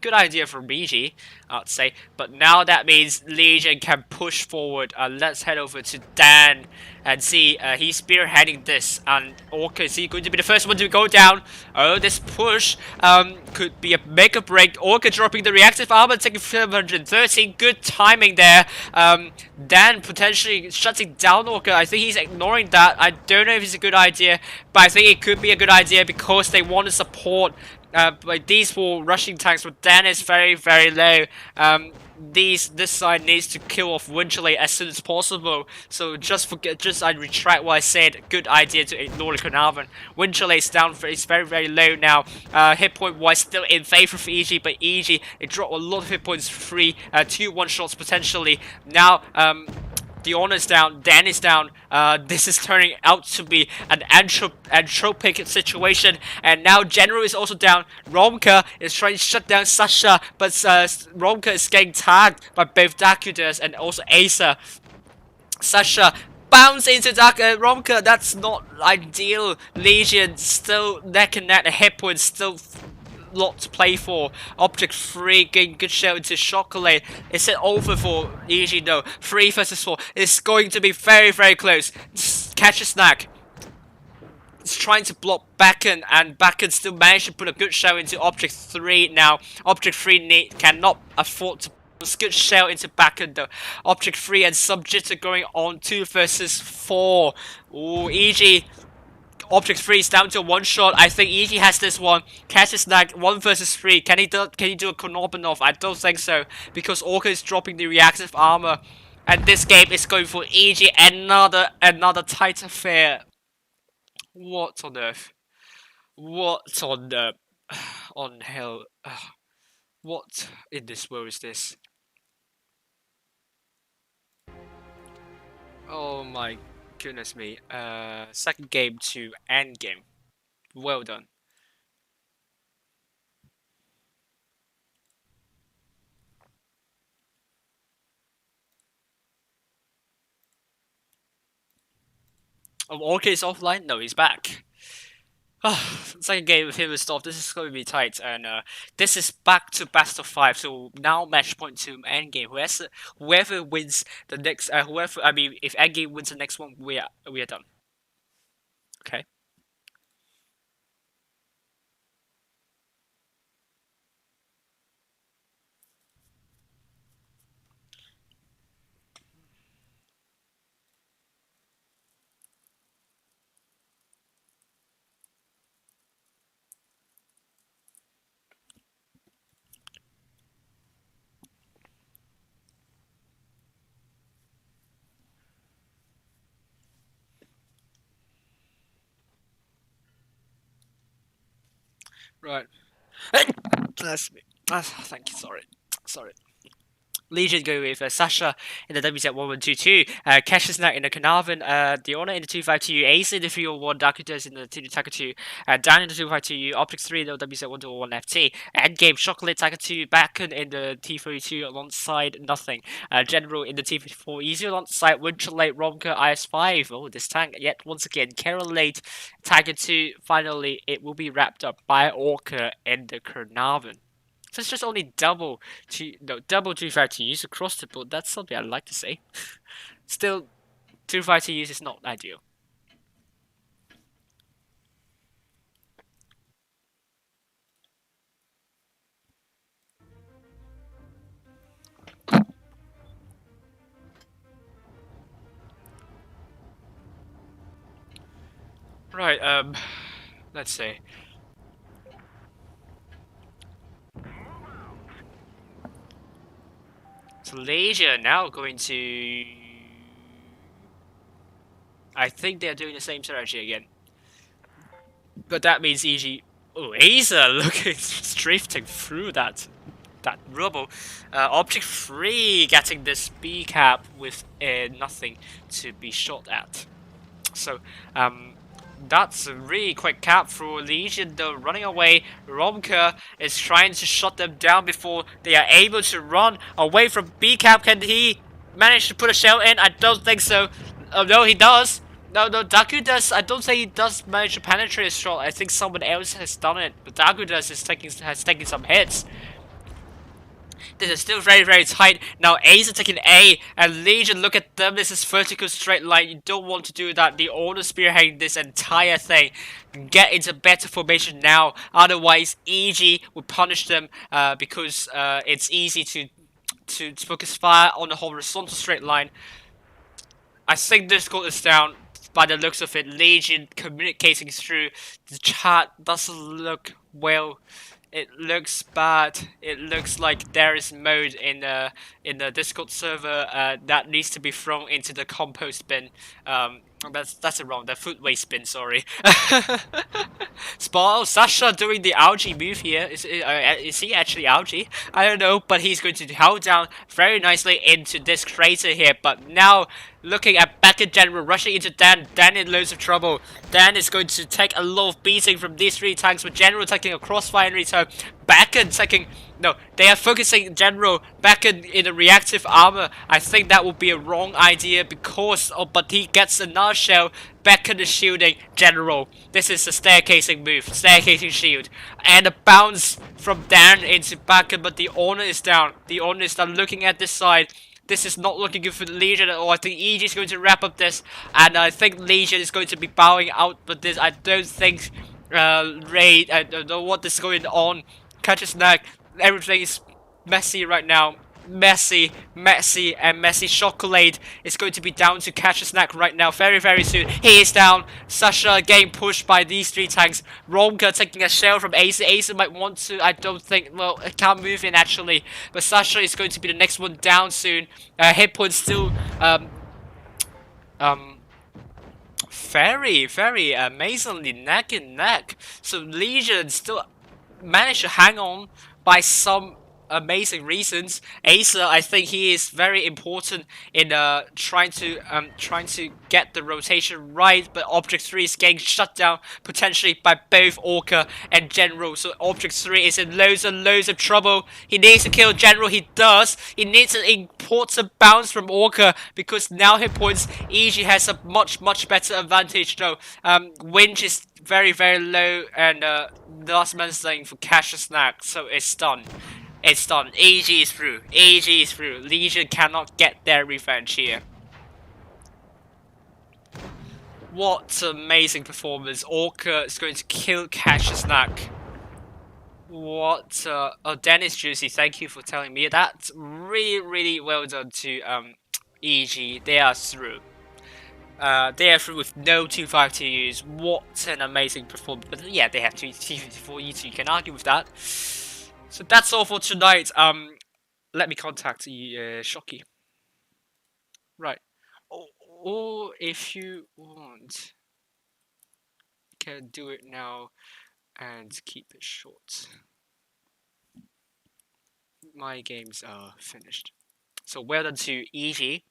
good idea from BG, I'd say. But now that means Legion can push forward. Let's head over to Dan and see. He's spearheading this. And Orca, is he going to be the first one to go down? Oh, this push could be a make or break. Orca dropping the reactive armor, taking 713. Good timing there. Dan potentially shutting down Orca. I think he's ignoring that. I don't know if it's a good idea, but I think it could be a good idea because they want to support but these 4 rushing tanks, but Dan is very, very low. This side needs to kill off Winchelate as soon as possible. So I retract what I said. Good idea to ignore the Carnarvon. Winchelate's down, it's very, very low now. Hit point wise still in favor for EG, but EG they drop a lot of hit points free. 2 1-shots potentially. Now the Honor is down, Dan is down. This is turning out to be an entropic situation. And now General is also down. Romka is trying to shut down Sasha, but Romka is getting tagged by both Dakudas and also Acer. Sasha bounce into Romka, that's not ideal. Legion still neck and neck, the hit points still lot to play for. Object 3 getting good shell into Chocolate. Is it over for EG? No. 3 versus 4. It's going to be very, very close. Catch a snack. It's trying to block Bakken, and Bakken still managed to put a good shell into Object 3 now. Object 3 cannot afford to put a good shell into Bakken though. Object 3 and some jitter going on 2 versus 4. Ooh, EG. Object 3 is down to 1 shot. I think EG has this one. Catch a snack, 1 versus 3. Can he do a Konobanov? I don't think so, because Orca is dropping the reactive armor. And this game is going for EG. Another tight affair. What on earth? What on hell? What in this world is this? Oh my goodness me. Second game to end game. Well done. Orca is offline? No, he's back. Second game with him is off. This is going to be tight, and this is back to best of 5. So now match point to end game. Whoever wins the next, if end game wins the next one, we are done. Okay. Right. That's me. Thank you. Sorry. Legion go with Sasha in the WZ1122, Cassius Knight in the Carnarvon, Diona in the 252, Ace in the 301, Dakutas in the Taka 2, Dan in the 252, Optics 3 in the WZ121 FT, Endgame, Chocolate Taka 2, Backen in the T32 alongside Nothing, General in the T54, Easy alongside Winterlate, Romka, IS5, oh this tank, yet once again, Carol Late, Tiger 2, finally it will be wrapped up by Orca in the Carnarvon. So it's just only double 252s across the board. That's something I'd like to say. Still, 252s is not ideal. Right, let's see. So Legion now going to... I think they're doing the same strategy again. But that means EG... Oh, Aza looking drifting through that rubble. Object 3 getting this B cap with nothing to be shot at. So, that's a really quick cap for Legion though, running away. Romka is trying to shut them down before they are able to run away from B cap. Can he manage to put a shell in? I don't think so. Oh no, he does. No, Daku does. I don't think he does manage to penetrate a shot. I think someone else has done it. But Daku does has taken some hits. This is still very, very tight. Now A's are taking A, and Legion, look at them. This is vertical straight line. You don't want to do that. The owner spearheading this entire thing. Get into better formation now. Otherwise, EG will punish them because it's easy to focus fire on the horizontal straight line. I think this goal is down by the looks of it. Legion communicating through the chat doesn't look well. It looks bad. It looks like there is mode in the Discord server that needs to be thrown into the compost bin. That's wrong. The food waste bin. Sorry. Spot Sasha doing the algae move here. Is he actually algae? I don't know, but he's going to hold down very nicely into this crater here. But now looking at Beckett General rushing into Dan. Dan in loads of trouble. Dan is going to take a lot of beating from these 3 tanks, with General taking a crossfire in return. Beckett taking... No, they are focusing General Beckett in a reactive armor. I think that would be a wrong idea because... Oh, but he gets another shell. Beckett is shielding General. This is a staircasing move. Staircasing shield. And a bounce from Dan into Beckett, but the owner is down. The owner is down looking at this side. This is not looking good for Legion at all. I think EG is going to wrap up this, and I think Legion is going to be bowing out. But this, I don't think Raid. I don't know what is going on. Catches neck. Everything is messy right now. Messy. Chocolate is going to be down to catch a snack right now. Very, very soon. He is down. Sasha getting pushed by these 3 tanks. Ronka taking a shell from Asa. Asa might want to. I don't think. Well, it can't move in actually. But Sasha is going to be the next one down soon. Hit points still. Very amazingly neck and neck. So Legion still managed to hang on by some amazing reasons. Acer, I think he is very important in trying to get the rotation right, but Object 3 is getting shut down potentially by both Orca and General. So Object 3 is in loads and loads of trouble. He needs to kill General. He does. He needs an important bounce from Orca because now hit points. EG has a much better advantage though. Winch is very low, and the last man saying for cash a snack, so it's done. It's done. AG is through. AG is through. Legion cannot get their revenge here. What amazing performance. Orca is going to kill Cash a snack. What oh, Dennis Juicy, thank you for telling me that. Really well done to EG. They are through. They are through with no 252s. What an amazing performance. But yeah, they have 254 so you can argue with that. So that's all for tonight. Let me contact Shocky. Right. Or if you want, you can do it now and keep it short. My games are finished. So well done to EG.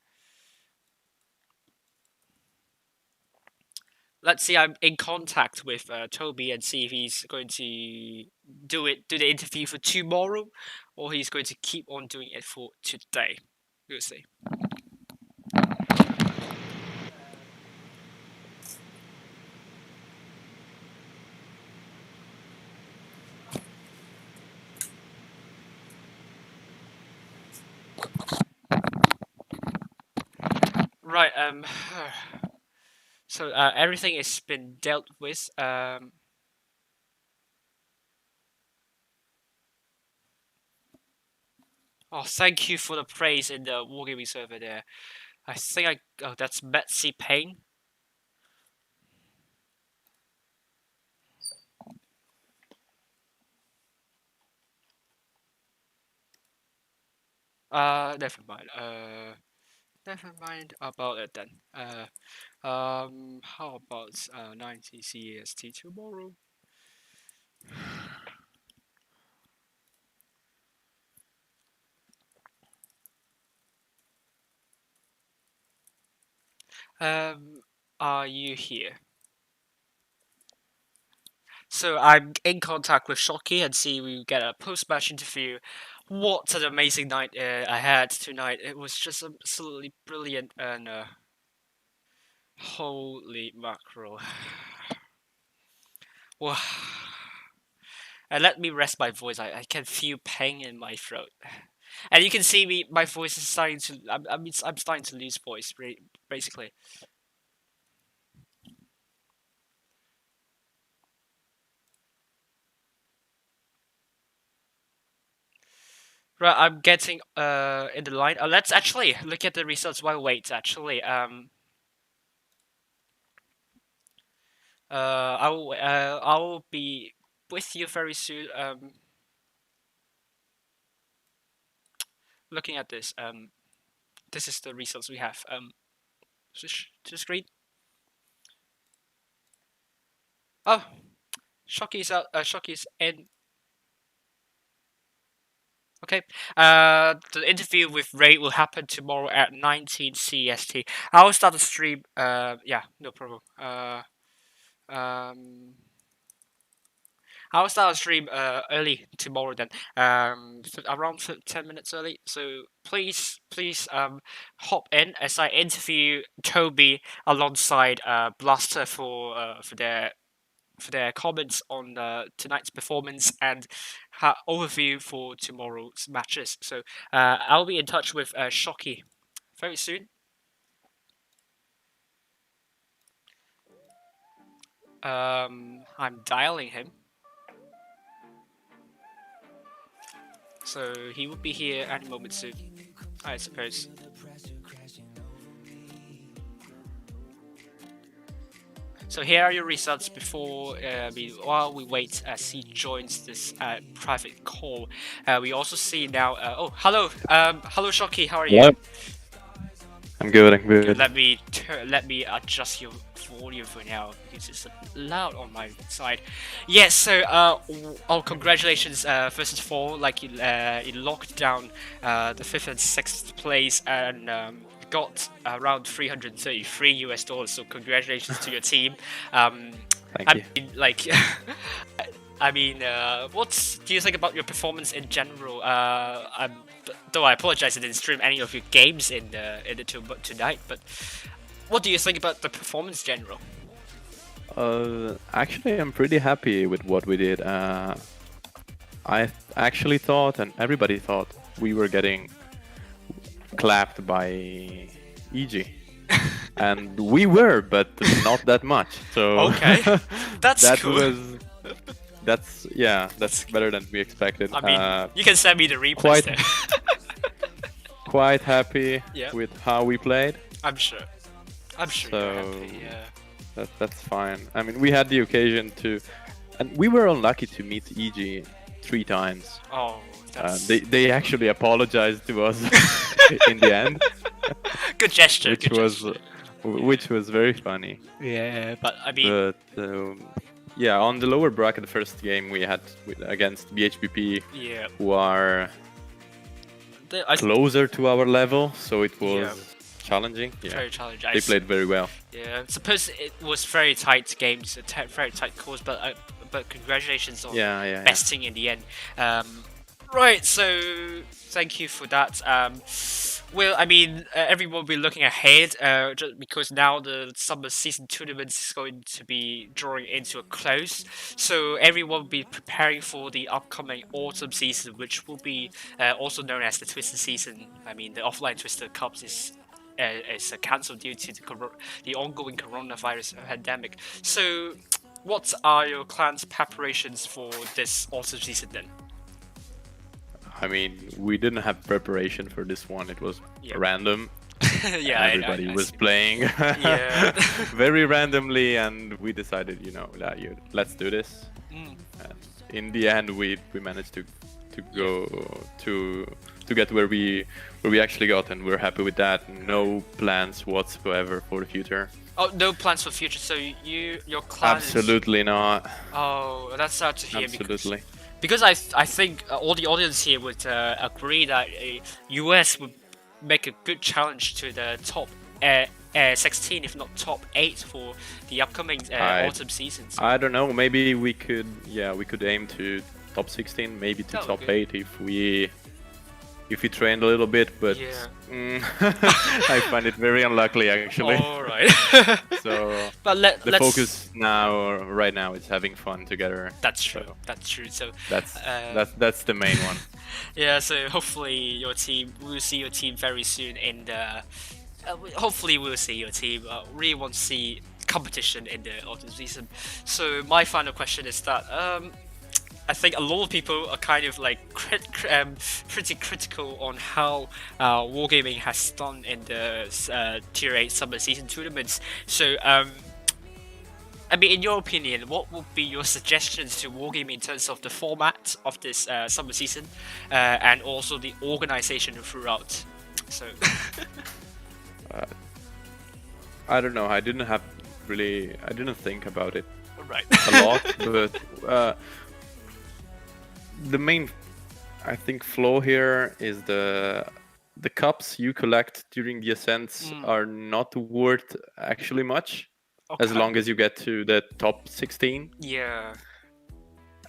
Let's see, I'm in contact with Toby and see if he's going to do the interview for tomorrow, or he's going to keep on doing it for today. We'll see. Right, so everything has been dealt with. Oh, thank you for the praise in the Wargaming server there. I think oh, that's Betsy Payne. Never mind. Never mind about it then. How about 90 CST tomorrow? Are you here? So I'm in contact with Shocky and see we get a post-match interview. What an amazing night I had tonight. It was just absolutely brilliant and holy mackerel. Well, and let me rest my voice. I can feel pain in my throat. And you can see me, my voice is starting to, I'm starting to lose voice, basically. Right, I'm getting in the line. Let's actually look at the results while wait. Actually, I'll be with you very soon. Looking at this, this is the results we have. Switch to the screen. Oh, Shocky's out. Shocky's in. Okay. The interview with Ray will happen tomorrow at 19 CST. I'll start the stream. Yeah, no problem. I'll start the stream early tomorrow then. Around 10 minutes early. So please hop in as I interview Toby alongside Blaster for their comments on tonight's performance and overview for tomorrow's matches. So I'll be in touch with Shocky very soon. I'm dialing him. So he will be here any moment soon, I suppose. So here are your results before while we wait as he joins this private call. We also see now. Oh, hello, hello, Shocky. How are you? I'm good. I'm good. Let me adjust your audio for now because it's loud on my side. Yes, so congratulations first of all, like you locked down the 5th and 6th place and got around $333. So congratulations to your team. Thank you. Mean, like, what do you think about your performance in general? Though I apologize, I didn't stream any of your games in the tonight, but what do you think about the performance in general? Actually, I'm pretty happy with what we did. I actually thought, and everybody thought, we were getting clapped by EG. And we were, but not that much. So okay, that's that cool. That's better than we expected. I mean, you can send me the replays there. Quite happy Yeah. with how we played. I'm sure you're happy, yeah. That's fine. I mean, we had the occasion to, and we were unlucky to meet EG 3 times. Oh, that's... They actually apologized to us in the end. Good gesture. Which was very funny. Yeah, but I mean... But yeah, on the lower bracket, the first game we had against BHBP, yeah, who are closer to our level, so it was challenging. Yeah, very challenging. They played very well. Yeah, I suppose it was very tight games, very tight course, but congratulations on besting in the end. Right, so thank you for that. Well, I mean, everyone will be looking ahead, just because now the summer season tournament is going to be drawing into a close. So everyone will be preparing for the upcoming autumn season, which will be also known as the Twister season. I mean, the offline Twister Cups is cancelled due to the ongoing coronavirus pandemic. So, what are your clan's preparations for this autumn season then? I mean, we didn't have preparation for this one. It was random. Yeah, everybody was playing very randomly, and we decided, let's do this. And in the end, we managed to go to get where we actually got, and we're happy with that. No plans whatsoever for the future. Oh, no plans for the future. So your clan absolutely not. Oh, that's sad to hear. Absolutely. Because I think all the audience here would agree that US would make a good challenge to the top 16, if not top 8 for the upcoming autumn seasons. I don't know. Maybe we could aim to top 16, maybe to top 8 if we trained a little bit, but I find it very unlikely actually. All right. So, but the focus right now is having fun together. That's true. That's true. So that's the main one. Yeah. So hopefully we'll see your team very soon, and hopefully we'll see your team. Really want to see competition in the autumn season. So my final question is that I think a lot of people are kind of like pretty critical on how Wargaming has done in the Tier 8 summer season tournaments. So, I mean, in your opinion, what would be your suggestions to Wargaming in terms of the format of this summer season and also the organization throughout? So, I don't know. I didn't think about it a lot, but. The main, I think, flaw here is the cups you collect during the ascents are not worth actually much, as long as you get to the top 16. Yeah.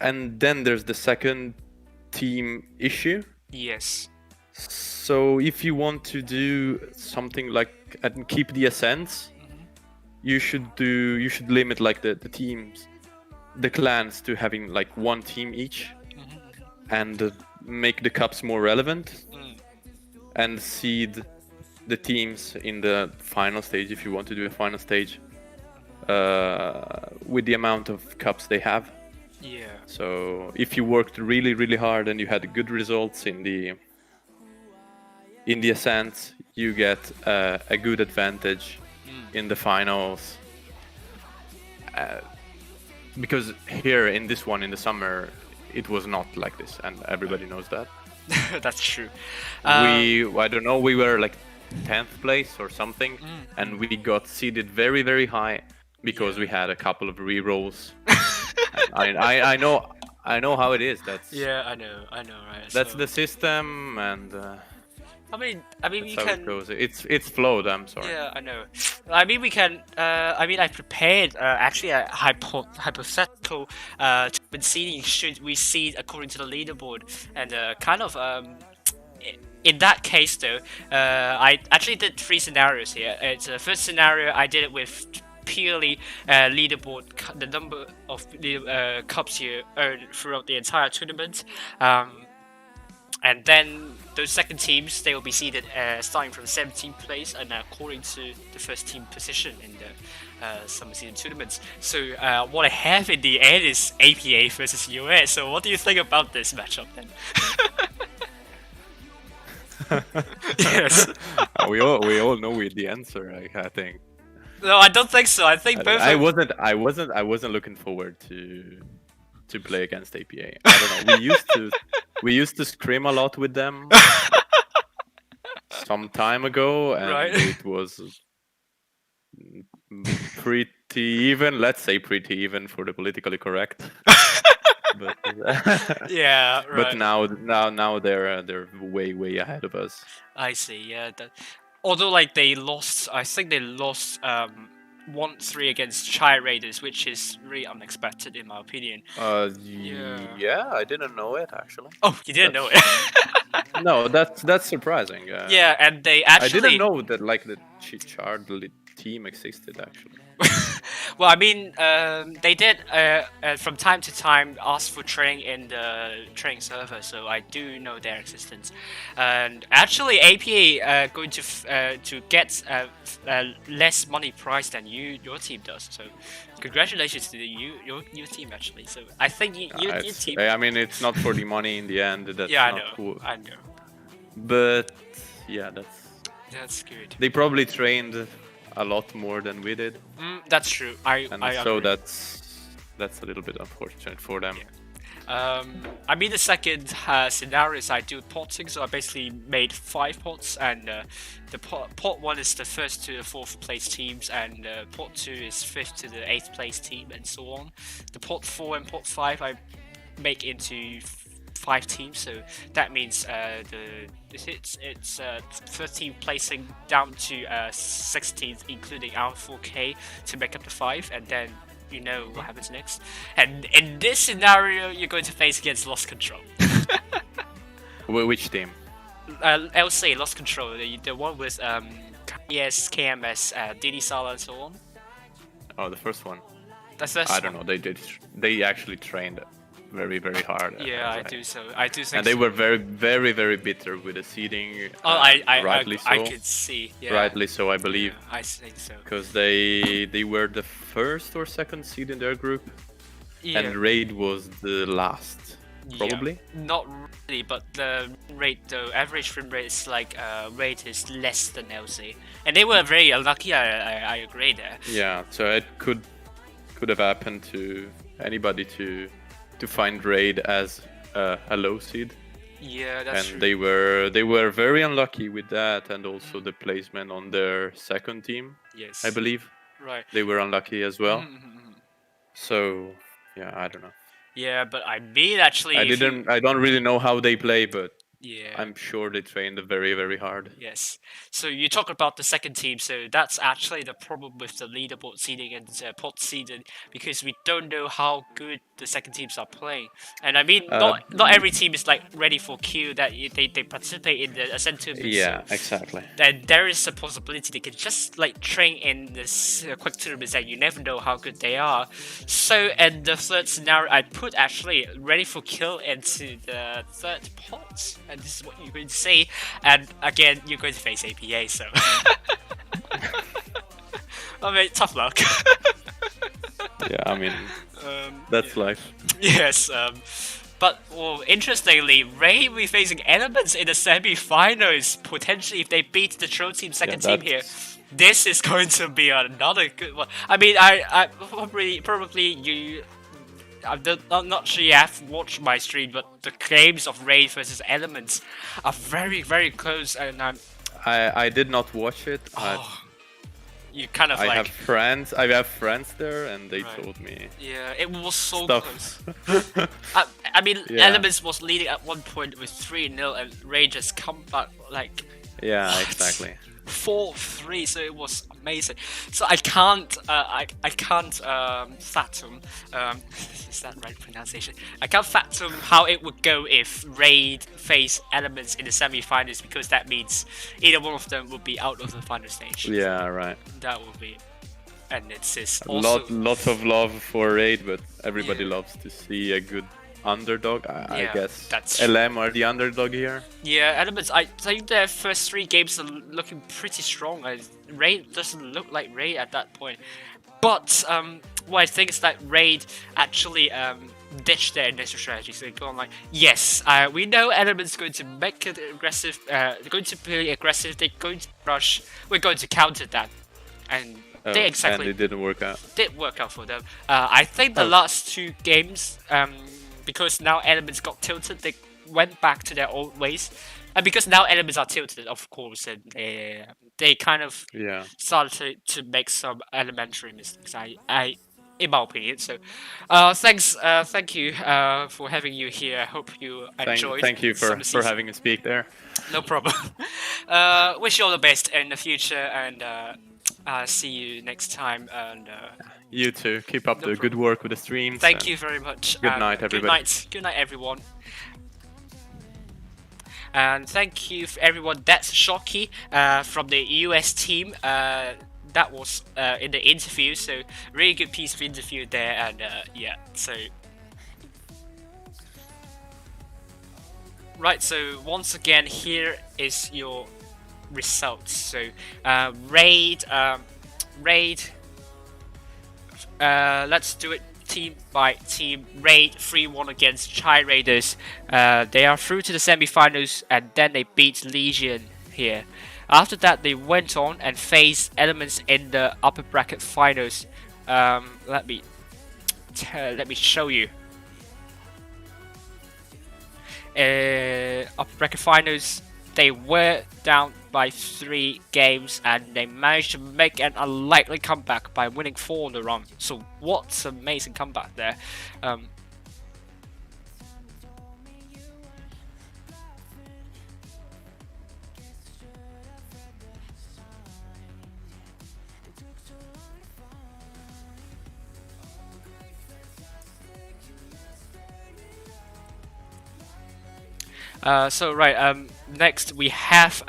And then there's the second team issue. Yes. So if you want to do something like and keep the ascents, you should limit like the teams, the clans to having like one team each. And make the cups more relevant and seed the teams in the final stage, if you want to do a final stage, with the amount of cups they have. Yeah. So if you worked really, really hard and you had good results in the ascent, you get a good advantage in the finals. Because here in this one in the summer, it was not like this, and everybody knows that. That's true. I don't know, we were like 10th place or something, and we got seeded very, very high. because we had a couple of rerolls. I know how it is. That's I know, right? That's so, the system, and I mean, that's we how can. it goes. It's flowed. I'm sorry. Yeah, I know. I mean, we can. I prepared actually a hypothetical seeding should we seed according to the leaderboard, and kind of in that case though, I actually did 3 scenarios here. It's the first scenario I did it with purely leaderboard, the number of cups you earn throughout the entire tournament. And then those second teams, they will be seeded starting from 17th place and according to the first team position in the summer season tournaments. So what I have in the end is APA versus US. So what do you think about this matchup then? Yes. we all know the answer. I think. No, I don't think so. I think both. I wasn't looking forward to play against APA. I don't know. We used to scrim a lot with them some time ago, and Right. it was pretty even. Let's say pretty even for the politically correct. But, Yeah, right. but now they're way ahead of us. I see. Yeah. Although like they lost, I think they lost 1-3 against Chai Raiders, which is really unexpected in my opinion. Yeah, I didn't know it actually. Oh, you didn't know it? No, that's surprising. Yeah, and they actually. I didn't know that like the CHRD team existed actually. Well, I mean, they did from time to time ask for training in the training server, so I do know their existence. And actually, APA going to get less money price than your team does. So, congratulations to your team actually. So I think your team. I mean, it's not for the money in the end. That's Yeah, not cool. I know. But yeah, That's good. they probably trained a lot more than we did. That's true. I So agree. that's a little bit unfortunate for them. Yeah. I mean the second scenario is I do potting, so I basically made 5 pots, and the pot 1 is the 1st to the 4th place teams, and pot 2 is 5th to the 8th place team, and so on. The pot 4 and pot 5 I make into 5 teams, so that means it's 13th placing down to 16th, including our 4K to make up the 5, and then you know what happens next. And in this scenario, you're going to face against Lost Control. Which team? LC, Lost Control, the one with KS, KMS, Didi Sala, and so on. Oh, the first one. That's the I don't know. They actually trained very hard. Yeah, I do think. And they were very bitter with the seeding. Oh, rightly so. I could see. Yeah. Rightly so, I believe. Yeah, I think so. Because they were the 1st or 2nd seed in their group, Yeah. and Raid was the last, probably. Yeah, not really, but the rate, the average win rate is like rate is less than LC, and they were very unlucky. I agree there. Yeah, so it could have happened to anybody to find Raid as a low seed. Yeah, that's true. And they were very unlucky with that, and also the placement on their 2nd team. Yes. I believe. Right. They were unlucky as well. So yeah, I don't know. Yeah, but I mean actually. I don't really know how they play, but Yeah. I'm sure they trained very hard. Yes. So you talk about the second team, so that's actually the problem with the leaderboard seeding and pot seeding, because we don't know how good the second teams are playing. And I mean, not every team is like ready for Q that they participate in the Ascent tournament. Yeah, so exactly. then there is a possibility they can just like train in this quick tournaments, and you never know how good they are. So in the third scenario, I put actually ready for kill into the 3rd pot. And this is what you're going to see, and again, you're going to face APA, so... I mean, tough luck. Yeah, I mean, that's life. Yes, but well, interestingly, Ray will be facing Elements in the semi-finals, potentially if they beat the Troll Team second team here. This is going to be another good one. I mean, I probably you... I'm not sure you have watched my stream, but the games of Raid versus Elements are very close, and I did not watch it. you kind of I like... have friends. I have friends there, and they told me. Yeah, it was so stuff. close. I mean, Yeah. Elements was leading at one point with 3-0, and Ray just come back like... Yeah, exactly. 4-3, so it was amazing. So I can't, I can't fathom, is that right pronunciation? I can't fathom how it would go if Raid face Elements in the semi-finals, because that means either one of them would be out of the final stage. Yeah, right. That would be, and it's just also lots of love for Raid, but everybody loves to see a good underdog. I guess that's ELEM are the underdog here. Yeah, Elements, I think their first 3 games are looking pretty strong. Raid doesn't look like Raid at that point. But what I think is that Raid actually ditched their initial strategy. So they're going like, yes, we know Elements going to make it aggressive, they're going to be aggressive, they're going to rush, we're going to counter that. And they exactly... And it didn't work out. Did work out for them. I think the last 2 games... because now Elements got tilted, they went back to their old ways. And because now Elements are tilted, of course, and they kind of started to make some elementary mistakes, in my opinion. So, thank you for having you here. I hope you enjoyed. Thank you for having me speak there. No problem. Wish you all the best in the future, and see you next time. And you too. Keep up the good work with the streams. Thank you very much. Good night, everybody. Good night, everyone. And thank you for everyone. That's Shocky from the US team. That was in the interview. So really good piece of interview there. And yeah, so right. So once again, here is your results. So Raid. Let's do it team by team. Raid 3-1 against CHRD Raiders. They are through to the semi-finals, and then they beat Legion here. After that, they went on and faced Elements in the upper bracket finals. Let me show you. Upper bracket finals. They were down by 3 games, and they managed to make an unlikely comeback by winning 4 on the run. So what's an amazing comeback there. So right, next we have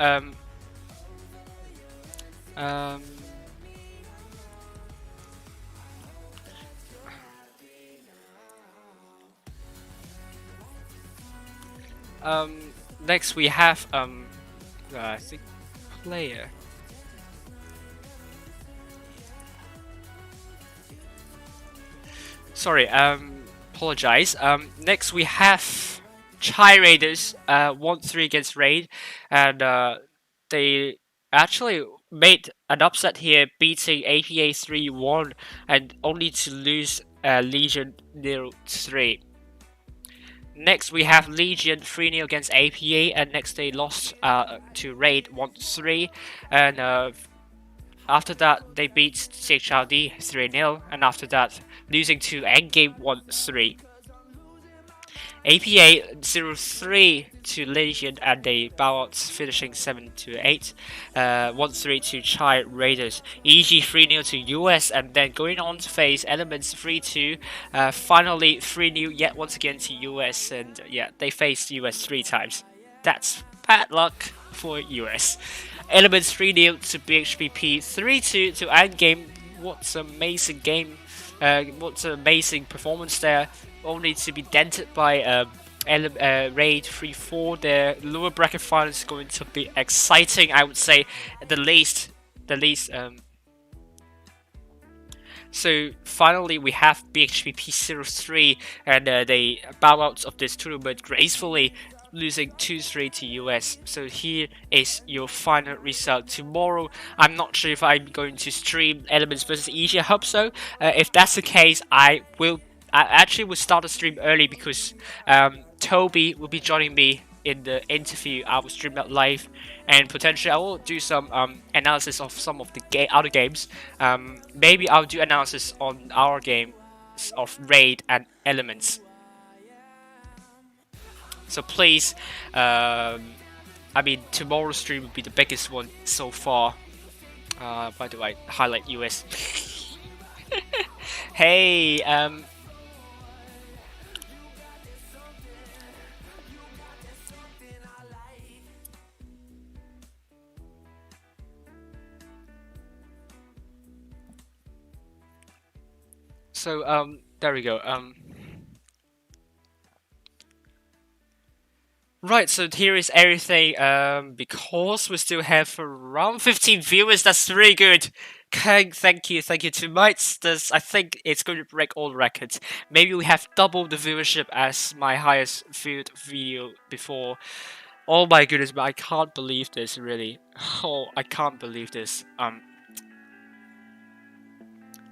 next we have I think player. Sorry, apologize. Next we have CHRD Raiders 1-3 against Raid, and they actually made an upset here, beating APA 3-1, and only to lose Legion 0-3. Next we have Legion 3-0 against APA, and next they lost to Raid 1-3, and after that they beat CHRD 3-0, and after that losing to Endgame 1-3. APA 0-3 to Legion, and they bow out, finishing 7-8. 1-3 to CHRD Raiders. EG 3-0 to US, and then going on to face Elements 3-2. Finally 3-0 yet once again to US, and yeah, they faced US 3 times. That's bad luck for US. Elements 3-0 to BHBP, 3-2 to Endgame. What's an amazing game. What's an amazing performance there. Only to be dented by Raid 3-4. Their lower bracket final is going to be exciting, I would say, the least. So finally we have BHBP 0-3, and they bow out of this tournament gracefully, losing 2-3 to US. So here is your final result. Tomorrow, I'm not sure if I'm going to stream Elements versus EG. I hope so. If that's the case, I actually will start the stream early, because Toby will be joining me in the interview, I will stream that live, and potentially I will do some analysis of some of the other games. Maybe I'll do analysis on our game of raid and elements. So please, I mean, tomorrow's stream will be the biggest one so far. By the way, highlight US. Hey, so there we go. Right, so here is everything. Because we still have around 15 viewers, that's really good. Thank you tonight. I think it's going to break all records. Maybe we have double the viewership as my highest viewed video before. Oh my goodness, but I can't believe this, really. Oh, I can't believe this.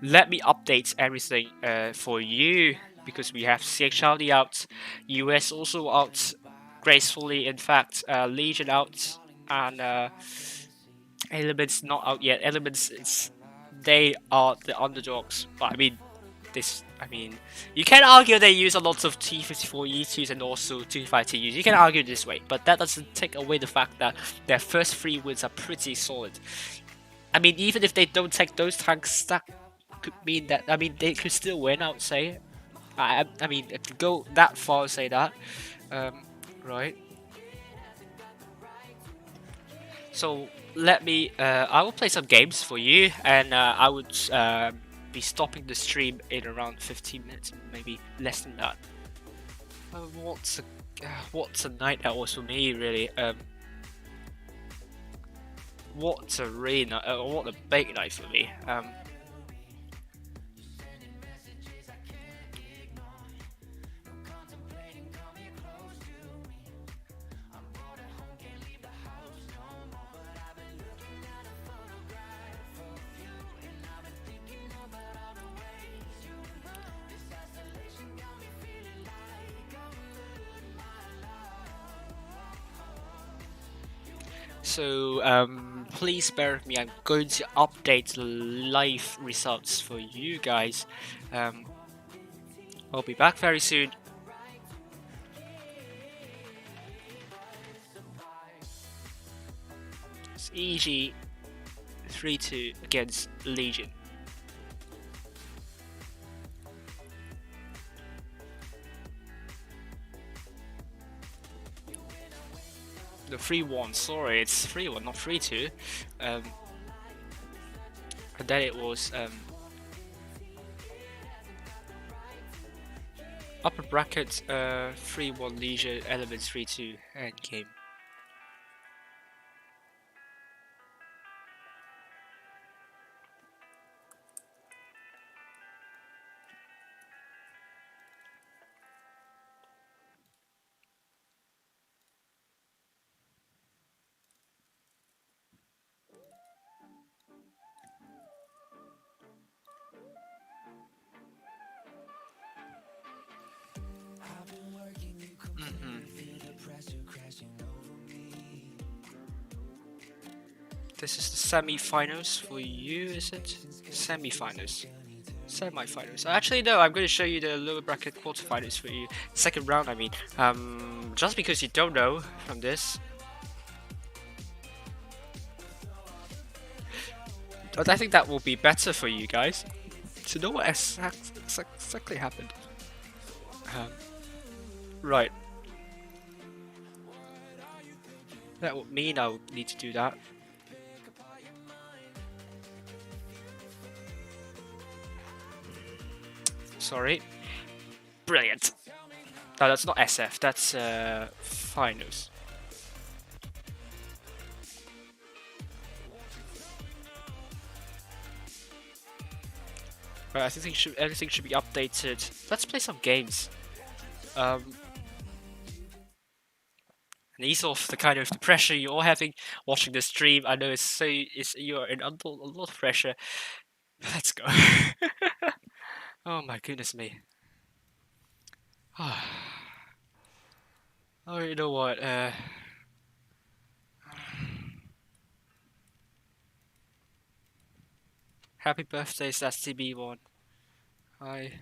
Let me update everything for you, because we have CHRD out, US also out gracefully, in fact, Legion out, and Elements not out yet. Elements, they are the underdogs, but I mean, you can argue they use a lot of T54 E2s and also T5 TUs. You can argue this way, but that doesn't take away the fact that their first 3 wins are pretty solid. I mean, even if they don't take those tanks, that could mean that, I mean, they could still win, I would say. I mean, I could go that far and say that. Right. So let me, I will play some games for you, and I would be stopping the stream in around 15 minutes, maybe less than that. What's a night that was for me, really. What a big night for me. So please bear with me. I'm going to update the live results for you guys. I'll be back very soon. It's EG 3-2 against Legion. The 3-1, sorry, it's 3-1, not 3-2. And then it was upper bracket 3-1 Legion, Elements 3-2 end game. This is the semi-finals for you, is it? Semi-finals. Semi-finals. Actually, no, I'm going to show you the lower bracket quarterfinals for you. Second round, I mean. Just because you don't know from this. But I think that will be better for you guys to know what exactly happened. Right. That would mean I'll need to do that. Sorry. Brilliant. No, that's not SF, that's finals. Right, I think everything should be updated. Let's play some games. And ease off the kind of the pressure you're all having watching the stream. I know you're in a lot of pressure. Let's go. Oh my goodness me. Oh, you know what? Happy birthday, STB1. Hi.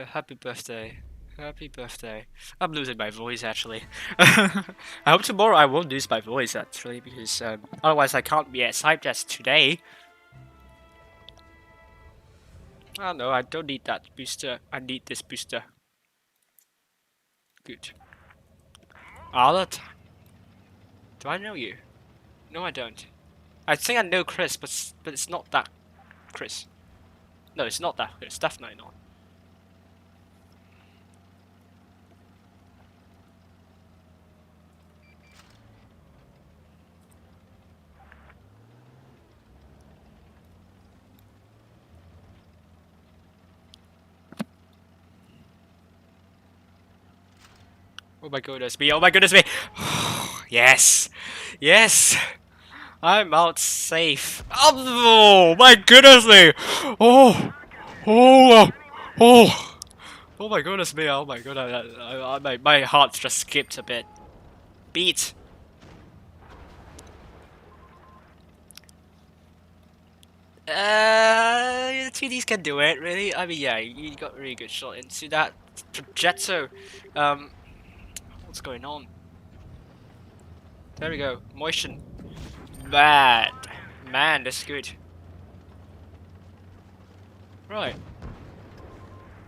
Happy birthday. Happy birthday. I'm losing my voice actually. I hope tomorrow I won't lose my voice actually because otherwise I can't be as hyped as today. Oh no, I don't need that booster. I need this booster. Good. Arlott? Do I know you? No, I don't. I think I know Chris, but it's not that Chris. No, it's not that Chris. Definitely not. Oh my goodness me! Oh my goodness me! Yes, yes. I'm out safe. Oh my goodness me! Oh, oh, oh, oh my goodness me! Oh my goodness! My heart just skipped a bit. Beat. TDs can do it, really. I mean, yeah, you got a really good shot into that projecto. What's going on? There we go. Motion. Bad. Man, that's good. Right.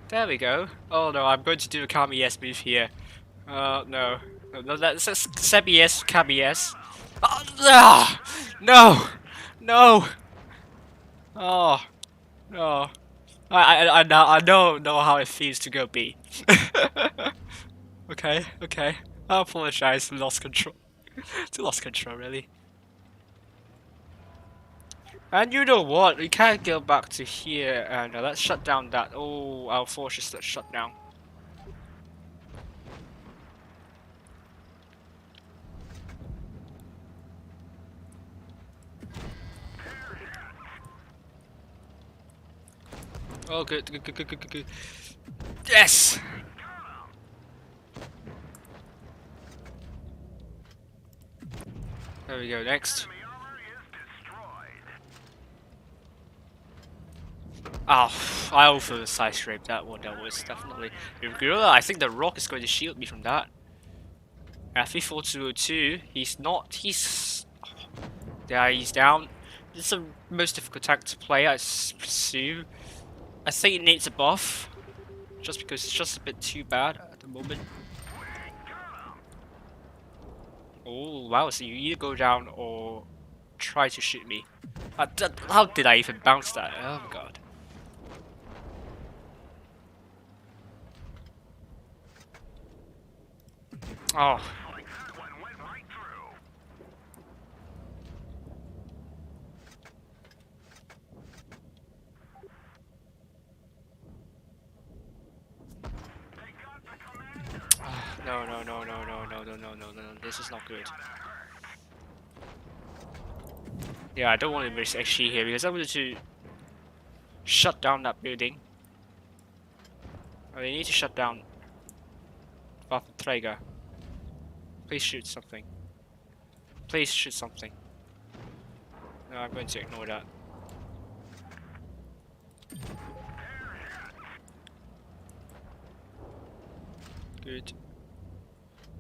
There we go. Oh no, I'm going to do a Kami S move here. No. No, that's a Sebi S, Kami S. Oh, no! No! Oh, no. I don't know how it feels to go B. Okay, okay. I apologize, lost control. Lost control, really. And you know what? We can't go back to here and let's shut down that. Oh, our fortress, let's shut down. Oh, good, good, good, good, good, good, good. Yes! There we go, next. Oh, I also side scraped that one. That was definitely Gorilla. I think the rock is going to shield me from that. F4202. He's not. He's. Yeah, he's down. This is the most difficult tank to play, I presume. I think it needs a buff, just because it's just a bit too bad at the moment. Oh wow! So you either go down or try to shoot me. How did I even bounce that? Oh my god. Oh. No, no, no, no, no, no, no, no, no, no, this is not good. Yeah, I don't want to risk XG here because I wanted to shut down that building. I need to shut down Waffenträger. Please shoot something. Please shoot something. No, I'm going to ignore that. Good.